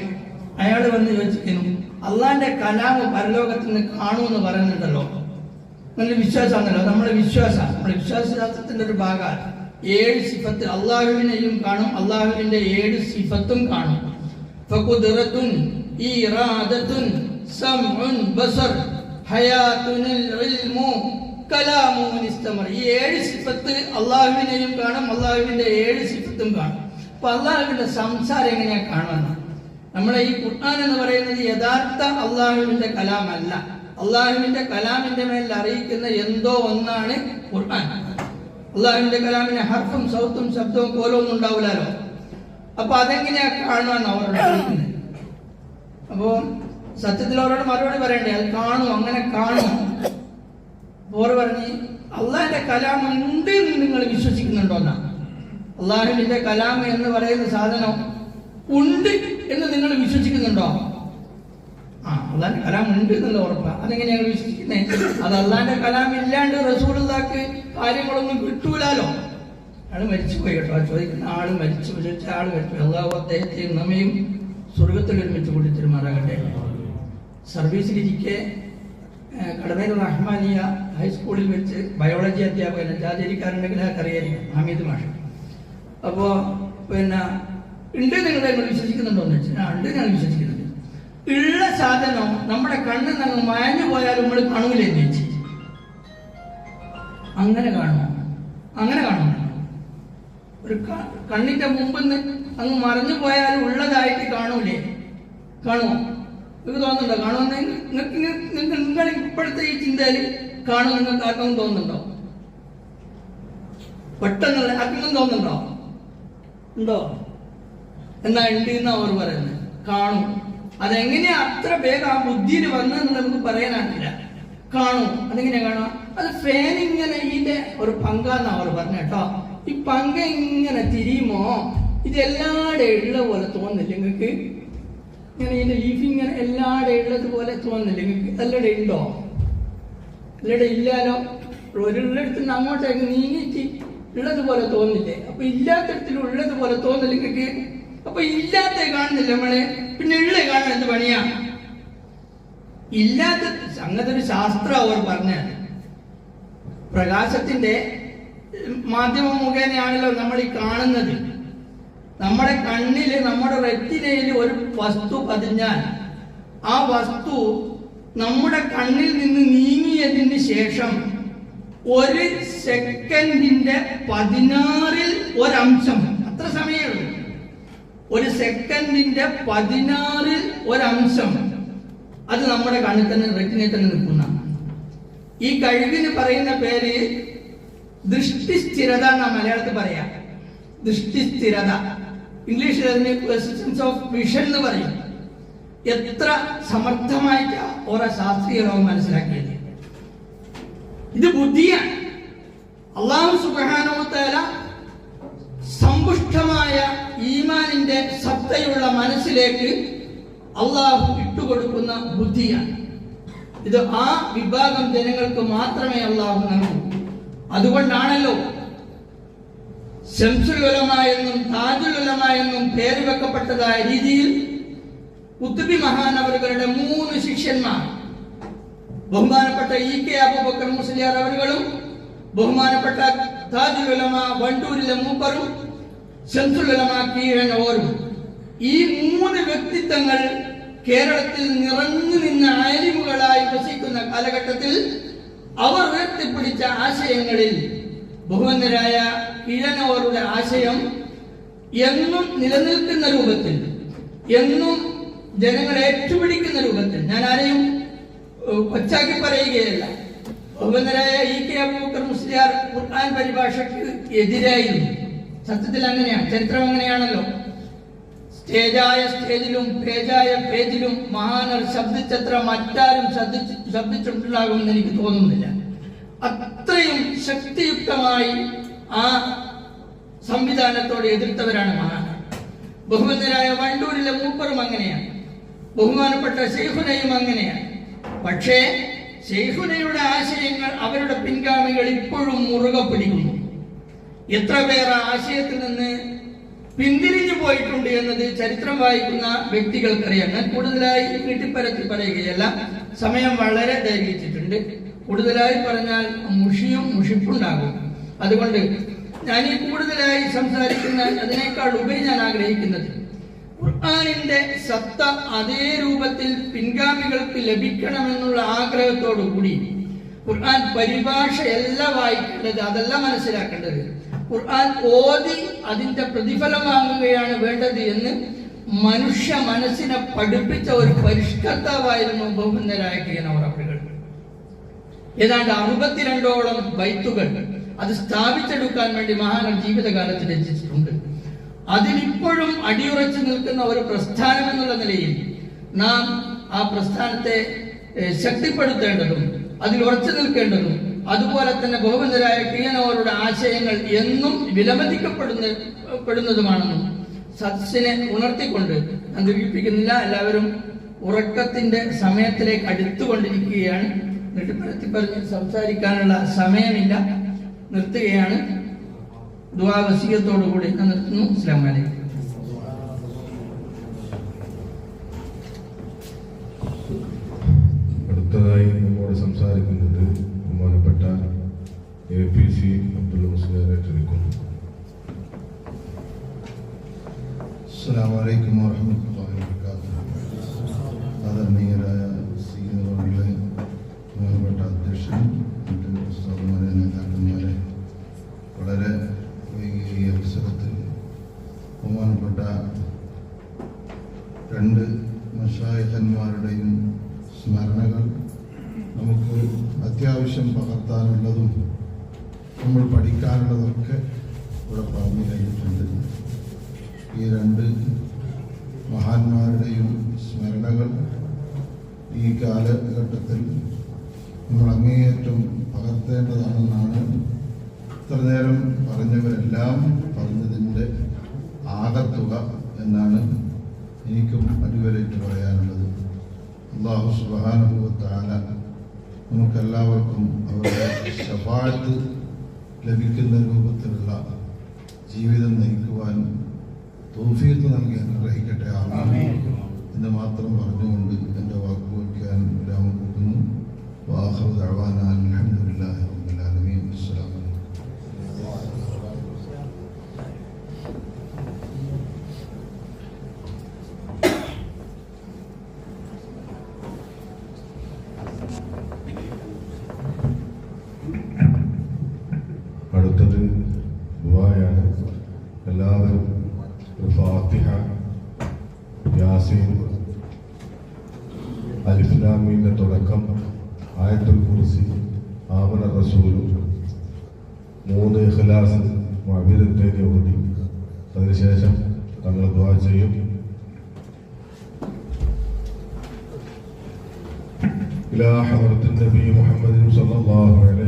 അയാൾ വന്ന് ചോദിച്ചിരുന്നു, അള്ളാന്റെ കലാമ് പരലോകത്ത് നിന്ന് കാണുമെന്ന് പറയുന്നുണ്ടല്ലോ, നല്ല വിശ്വാസമാണല്ലോ. നമ്മുടെ വിശ്വാസശാസ്ത്രത്തിന്റെ ഒരു ഭാഗമാണ് 7 സിഫത്ത്. അള്ളാഹുവിനെയും കാണും, അള്ളാഹുവിന്റെ 7 സിഫത്തും കാണും. ഫഖുദ്റത്തുൻ, ഇറാദത്തുൻ, സമഉൻ, ബസർ, ഹയാത്തുനിൽ ഇൽമു, കലാമുൻ ഇസ്തമർ. ഈ 7 സിഫത്ത് അള്ളാഹുവിനെയും കാണും, അള്ളാഹുവിന്റെ 7 സിഫത്തും കാണും. അപ്പൊ അള്ളാഹുവിന്റെ സംസാരം എങ്ങനെയാ കാണുമെന്ന് നമ്മളെ ഈ ഖുർആൻ എന്ന് പറയുന്നത് യഥാർത്ഥ അള്ളാഹുവിന്റെ കലാമല്ല. അള്ളാഹുവിന്റെ കലാമിന്റെ മേൽ അറിയിക്കുന്ന എന്തോ ഒന്നാണ് ഖുർആൻ. അള്ളാഹുവിന്റെ കലാമിന് ഹർഫും സൗത്തും ശബ്ദവും കോലൊന്നും ഉണ്ടാവില്ലല്ലോ. അപ്പൊ അതെങ്ങനെയാ കാണുവാൻ അവരോട് അറിയിക്കുന്നത്? അപ്പോ സത്യത്തിൽ അവരോട് മറുപടി പറയണ്ടേ, അത് കാണും, അങ്ങനെ കാണും. ഓർ പറഞ്ഞ് അള്ളാഹിന്റെ കലാം ഉണ്ട് എന്ന് നിങ്ങൾ വിശ്വസിക്കുന്നുണ്ടോ എന്നാ? അള്ളാഹുവിന്റെ കലാം എന്ന് പറയുന്ന സാധനം ഉണ്ട് എന്ന് നിങ്ങൾ വിശ്വസിക്കുന്നുണ്ടോ? അള്ളാഹിന്റെ കലാം ഉണ്ട് എന്നുള്ള ഉറപ്പാ. അതെങ്ങനെയാണ് വിശ്വസിക്കുന്നത്? അത് അള്ളാഹിന്റെ കലാം ഇല്ലാണ്ട് റസൂലുള്ളാഹിക്ക് കാര്യങ്ങളൊന്നും കിട്ടൂലോ. ആള് മരിച്ചുപോയി കേട്ടോ. ചോദിക്കുന്ന ആള് മരിച്ചു, വിളിച്ച ആള് മരിച്ചു. അള്ളാഹു അദ്ദേഹത്തെയും നമ്മയും സ്വർഗത്തിൽ ഒരുമിച്ച് കൂടി തിരുമാറാകട്ടെ. സർവീസിലിരിക്കെ കടമേൽ റഹ്മാനിയ ഹൈസ്കൂളിൽ വെച്ച് ബയോളജി അധ്യാപകൻ ജാതിരിക്കാരുണ്ടെങ്കിൽ അറിയായിരിക്കും, ഹമീദ് മാഷ്. അപ്പോ പിന്നെ ഉണ്ട് നിങ്ങളെ വിശ്വസിക്കുന്നുണ്ടോ എന്ന് വെച്ചാൽ ഉണ്ട്, ഞാൻ വിശ്വസിക്കുന്നുണ്ട്. ഉള്ള സാധനം നമ്മുടെ കണ്ണിൽ നിന്ന് മാഞ്ഞു പോയാലും നമ്മൾ കാണൂലേ എന്ന് വെച്ച് അങ്ങനെ കാണുമോ? അങ്ങനെ കാണുമോ? ഒരു കണ്ണിന്റെ മുമ്പിൽ നിന്ന് അങ്ങ് മറഞ്ഞു പോയാലും ഉള്ളതായിട്ട് കാണൂലേ? കാണുമോ? നിങ്ങൾക്ക് തോന്നുന്നുണ്ടോ കാണുമെന്ന്? നിങ്ങൾ ഇപ്പോഴത്തെ ഈ ചിന്തയിൽ കാണും നിങ്ങൾക്ക് ആർക്കും തോന്നുന്നുണ്ടോ? പെട്ടെന്നുള്ള ആർക്കും തോന്നുന്നുണ്ടോ? ഉണ്ടോ? എന്നാ ഉണ്ട് എന്ന് അവർ പറയുന്നത്. കാണും. അതെങ്ങനെയാ അത്ര വേഗം ആ ബുദ്ധിയിൽ വന്നതെന്ന് നമുക്ക് പറയാനാകില്ല. കാണും. അതെങ്ങനെയാ കാണുക? അത് ഫാൻ ഇങ്ങനെ ഇതിന്റെ ഒരു പങ്കാന്ന് അവർ പറഞ്ഞു കേട്ടോ. ഈ പങ്ക ഇങ്ങനെ തിരിയുമോ ഇതെല്ലാടെ ഉള്ള പോലെ തോന്നില്ല നിങ്ങൾക്ക്? ഇങ്ങനെ ഇതിന്റെ ലീഫ് ഇങ്ങനെ എല്ലാടെ ഉള്ളത് പോലെ തോന്നില്ല നിങ്ങൾക്ക്? എല്ലാടെ ഉണ്ടോ? എല്ലാടെ ഇല്ലാലോ. ഒരിടത്ത് നിന്ന് അങ്ങോട്ടേക്ക് നീങ്ങിച്ച് ഉള്ളതുപോലെ തോന്നില്ലേ? അപ്പൊ ഇല്ലാത്തടത്തിൽ ഉള്ളതുപോലെ തോന്നില്ല നിങ്ങൾക്ക്? അപ്പൊ ഇല്ലാത്ത കാണുന്നില്ല നമ്മള്, പിന്നെ ഉള്ള കാണാൻ എന്ത് പണിയാ? ഇല്ലാത്ത അങ്ങനത്തെ ഒരു ശാസ്ത്രം അവർ പറഞ്ഞാണ്. പ്രകാശത്തിന്റെ മാധ്യമം മുഖേനയാണല്ലോ നമ്മൾ ഈ കാണുന്നത്. നമ്മുടെ കണ്ണില്, നമ്മുടെ റെറ്റിനയിൽ ഒരു വസ്തു പതിഞ്ഞാൽ ആ വസ്തു നമ്മുടെ കണ്ണിൽ നിന്ന് നീങ്ങിയതിന് ശേഷം 1 സെക്കൻഡിന്റെ 16ൽ ഒരംശം, അത്ര സമയമുള്ളൂ. 1 സെക്കൻഡിന്റെ 16ൽ ഒരംശം അത് നമ്മുടെ കണ്ണിൽ തന്നെ, റെറ്റിനയിൽ തന്നെ നിൽക്കുന്ന ഈ കഴിവിന് പറയുന്ന പേര് ദൃഷ്ടിസ്ഥിരത എന്നാ മലയാളത്തിൽ പറയാം. ദൃഷ്ടിസ്ഥിരത, ഇംഗ്ലീഷിൽ അതിന് പെർസിസ്റ്റൻസ് ഓഫ് വിഷൻ എന്ന് പറയും. എത്ര സമർത്ഥമായിട്ട് ഓരോ ശാസ്ത്രീയ ലോകം മനസ്സിലാക്കിയത്. ഇത് ബുദ്ധിയാണ്. അല്ലാഹു സുബ്ഹാനഹു വ തആല സമ്പുഷ്ടമായ ഈമാനിന്റെ സത്തയുള്ള മനസ്സിലേക്ക് അള്ളാഹു ഇട്ടുകൊടുക്കുന്ന ബുദ്ധിയാണ്. ഇത് ആ വിഭാഗം ജനങ്ങൾക്ക് മാത്രമേ അള്ളാഹു നൽകൂ. അതുകൊണ്ടാണല്ലോ ശംസുൽ ഉലമ എന്നും താജുൽ ഉലമ എന്നും പേര് വെക്കപ്പെട്ടതായ രീതിയിൽ ഖുത്ബി മഹാനവറുകളുടെ 3 ശിഷ്യന്മാർ, ബഹുമാനപ്പെട്ട ഇ കെ അബൂബക്കർ മുസ്ലിയാർ അവറുകളും, ബഹുമാനപ്പെട്ട താജുൽ ഉലമ വണ്ടൂരിലെ മൂപ്പറും, ശംസുൽ ഉലമ കീഴനോരും, ഈ 3 വ്യക്തിത്വങ്ങൾ കേരളത്തിൽ നിറഞ്ഞു നിന്ന ആലിമുകളായി വസിക്കുന്ന കാലഘട്ടത്തിൽ അവർ ഉയർത്തിപ്പിടിച്ച ആശയങ്ങളിൽ ബഹുമാന്യരായ കീഴനോരുടെ ആശയം എന്നും നിലനിൽക്കുന്ന രൂപത്തിൽ, എന്നും ജനങ്ങളെ ഏറ്റുപിടിക്കുന്ന രൂപത്തിൽ, ഞാൻ ആരെയും കൊച്ചാക്കി പറയുകയല്ല. ബഹുമാന്യരായ ഇ കെ അബൂബക്കർ മുസ്ലിയാർ ഖുർആൻ പരിഭാഷയ്ക്ക് എതിരായിരുന്നു. സത്യത്തിൽ അങ്ങനെയാണ്, ചരിത്രം അങ്ങനെയാണല്ലോ. സ്റ്റേജായ സ്റ്റേജിലും പേജായ പേജിലും മഹാനർ ശബ്ദിച്ചത്ര മറ്റാരും ശബ്ദിച്ചിട്ടുണ്ടാകുമെന്ന് എനിക്ക് തോന്നുന്നില്ല. അത്രയും ശക്തിയുക്തമായി ആ സംവിധാനത്തോട് എതിർത്തവരാണ് മഹാനർ. ബഹുമാന്യരായ വണ്ടൂരിലെ മൂപ്പറും അങ്ങനെയാണ്, ബഹുമാനപ്പെട്ട ശൈഖുനയും അങ്ങനെയാണ്. പക്ഷേ ശൈഖുനയുടെ ആശയങ്ങൾ അവരുടെ പിൻഗാമികൾ ഇപ്പോഴും മുറുകെ പിടിക്കുന്നു. എത്ര പേർ ആ ആശയത്തിൽ നിന്ന് പിന്തിരിഞ്ഞു പോയിട്ടുണ്ട് എന്നത് ചരിത്രം വായിക്കുന്ന വ്യക്തികൾക്കറിയാം. ഞാൻ കൂടുതലായി നീട്ടിപ്പരത്തി പറയുകയല്ല, സമയം വളരെ ദൈർഘിച്ചിട്ടുണ്ട്. കൂടുതലായി പറഞ്ഞാൽ മുഷിപ്പുണ്ടാകും. അതുകൊണ്ട് ഞാൻ ഈ കൂടുതലായി സംസാരിക്കുന്ന അതിനേക്കാൾ ഉപരി ഞാൻ ആഗ്രഹിക്കുന്നത് ഖുർആനിന്റെ സത്ത അതേ രൂപത്തിൽ പിൻഗാമികൾക്ക് ലഭിക്കണമെന്നുള്ള ആഗ്രഹത്തോടു കൂടി ഖുർആൻ പരിഭാഷയല്ല വായിക്കേണ്ടത്, അതല്ല മനസ്സിലാക്കേണ്ടത്. ഖുർആൻ ഓതി അതിന്റെ പ്രതിഫലം വാങ്ങുകയാണ് വേണ്ടത് എന്ന് മനുഷ്യ മനസ്സിനെ പഠിപ്പിച്ച ഒരു പരിഷ്കർത്താവായിരുന്നു ബഹുമാന്യരായ കിയനവർ അവറുകൾ. ഏതാണ്ട് 62ഓളം ബൈത്തുകൾ അത് സ്ഥാപിച്ചെടുക്കാൻ വേണ്ടി മഹാനർ ജീവിതകാലത്ത് രചിച്ചിട്ടുണ്ട്. അതിലിപ്പോഴും അടിയുറച്ചു നിൽക്കുന്ന ഒരു പ്രസ്ഥാനം എന്നുള്ള നിലയിൽ നാം ആ പ്രസ്ഥാനത്തെ ശക്തിപ്പെടുത്തേണ്ടതും അതിൽ ഉറച്ചു നിൽക്കേണ്ടതും, അതുപോലെ തന്നെ ബഹുമാന്യരായ കിയനവരുടെ ആശയങ്ങൾ എന്നും വിലമതിക്കപ്പെടുന്നതുമാണെന്നും സദസ്സിനെ ഉണർത്തിക്കൊണ്ട് ഞാൻ ദീർഘിപ്പിക്കുന്നില്ല. എല്ലാവരും ഉറക്കത്തിന്റെ സമയത്തിലേക്ക് അടുത്തുകൊണ്ടിരിക്കുകയാണ്. നെട്ടിപ്പരത്തി പറഞ്ഞ് സംസാരിക്കാനുള്ള സമയമില്ല, നിർത്തുകയാണ്. ദുആ വസിയത്തോടുകൂടി ഞാൻ നിർത്തുന്നു. അസ്സലാമു അലൈക്കും. അടുത്തതായി നമ്മോട് സംസാരിക്കുന്നത് ബഹുമാനപ്പെട്ട APC അബ്ദുൽ മുസ്ലിയാരെ ക്ഷണിക്കുന്നു. അസ്സലാമു അലൈക്കും വറഹ്മത്തുള്ളാഹി വബറകാതുഹു. ആദരണീയരായ സീനിയറുകളെ, ബഹുമാനപ്പെട്ട അധ്യക്ഷൻ, മറ്റ് ഉസ്താദുമാരെ, നേതാക്കന്മാരെ, വളരെ വൈകിയ ഈ അവസരത്തിൽ ബഹുമാനപ്പെട്ട രണ്ട് മശായിഖന്മാരുടെയും സ്മരണകൾ നമുക്ക് അത്യാവശ്യം പകർത്താനുള്ളതും നമ്മൾ പഠിക്കാനുള്ളതൊക്കെ ഇവിടെ പറഞ്ഞു കഴിഞ്ഞിട്ടുണ്ട്. ഈ രണ്ട് മഹാന്മാരുടെയും സ്മരണകൾ ഈ കാലഘട്ടത്തിൽ നമ്മൾ അങ്ങേയറ്റം പകർത്തേണ്ടതാണെന്നാണ് ഇത്ര നേരം പറഞ്ഞവരെല്ലാം പറഞ്ഞതിൻ്റെ ആകത്തുക എന്നാണ് എനിക്കും അടിവരയിട്ട് പറയാനുള്ളത്. അല്ലാഹു സുബ്ഹാനഹു വ തആല നമുക്കെല്ലാവർക്കും അവരുടെ ശഫാഅത്ത് ലഭിക്കുന്ന രൂപത്തിലുള്ള ജീവിതം നയിക്കുവാൻ തൗഫീഖ് നൽകി അനുഗ്രഹിക്കട്ടെ. ആമീൻ എന്ന് മാത്രം പറഞ്ഞുകൊണ്ട് എൻ്റെ വാക്കുവയ്ക്കാൻ വിരാമം കൊടുക്കുന്നു. വആഖിറു ദഅവാനാ അൽഹംദുലില്ലാഹി റബ്ബിൽ ആലമീൻ. അസ്സലാമു അലൈക്കും. അടുത്തത് ദുആയാണ്. എല്ലാവരും ഫാത്തിഹ, യാസീൻ, അലിഫ് ലാം മീമിന്റെ തുടക്കം, ആയത്തുൽ കുർസി, ആമന റസൂലു, 3 ഇഖ്ലാസ്, മുഅവ്വിദത്തൈനി ഓതി അതിനുശേഷം തങ്ങൾ ദുആ ചെയ്യും. ഇലാ ഹദ്റത്തിൻ നബി മുഹമ്മദ് സ്വല്ലല്ലാഹു അലൈഹി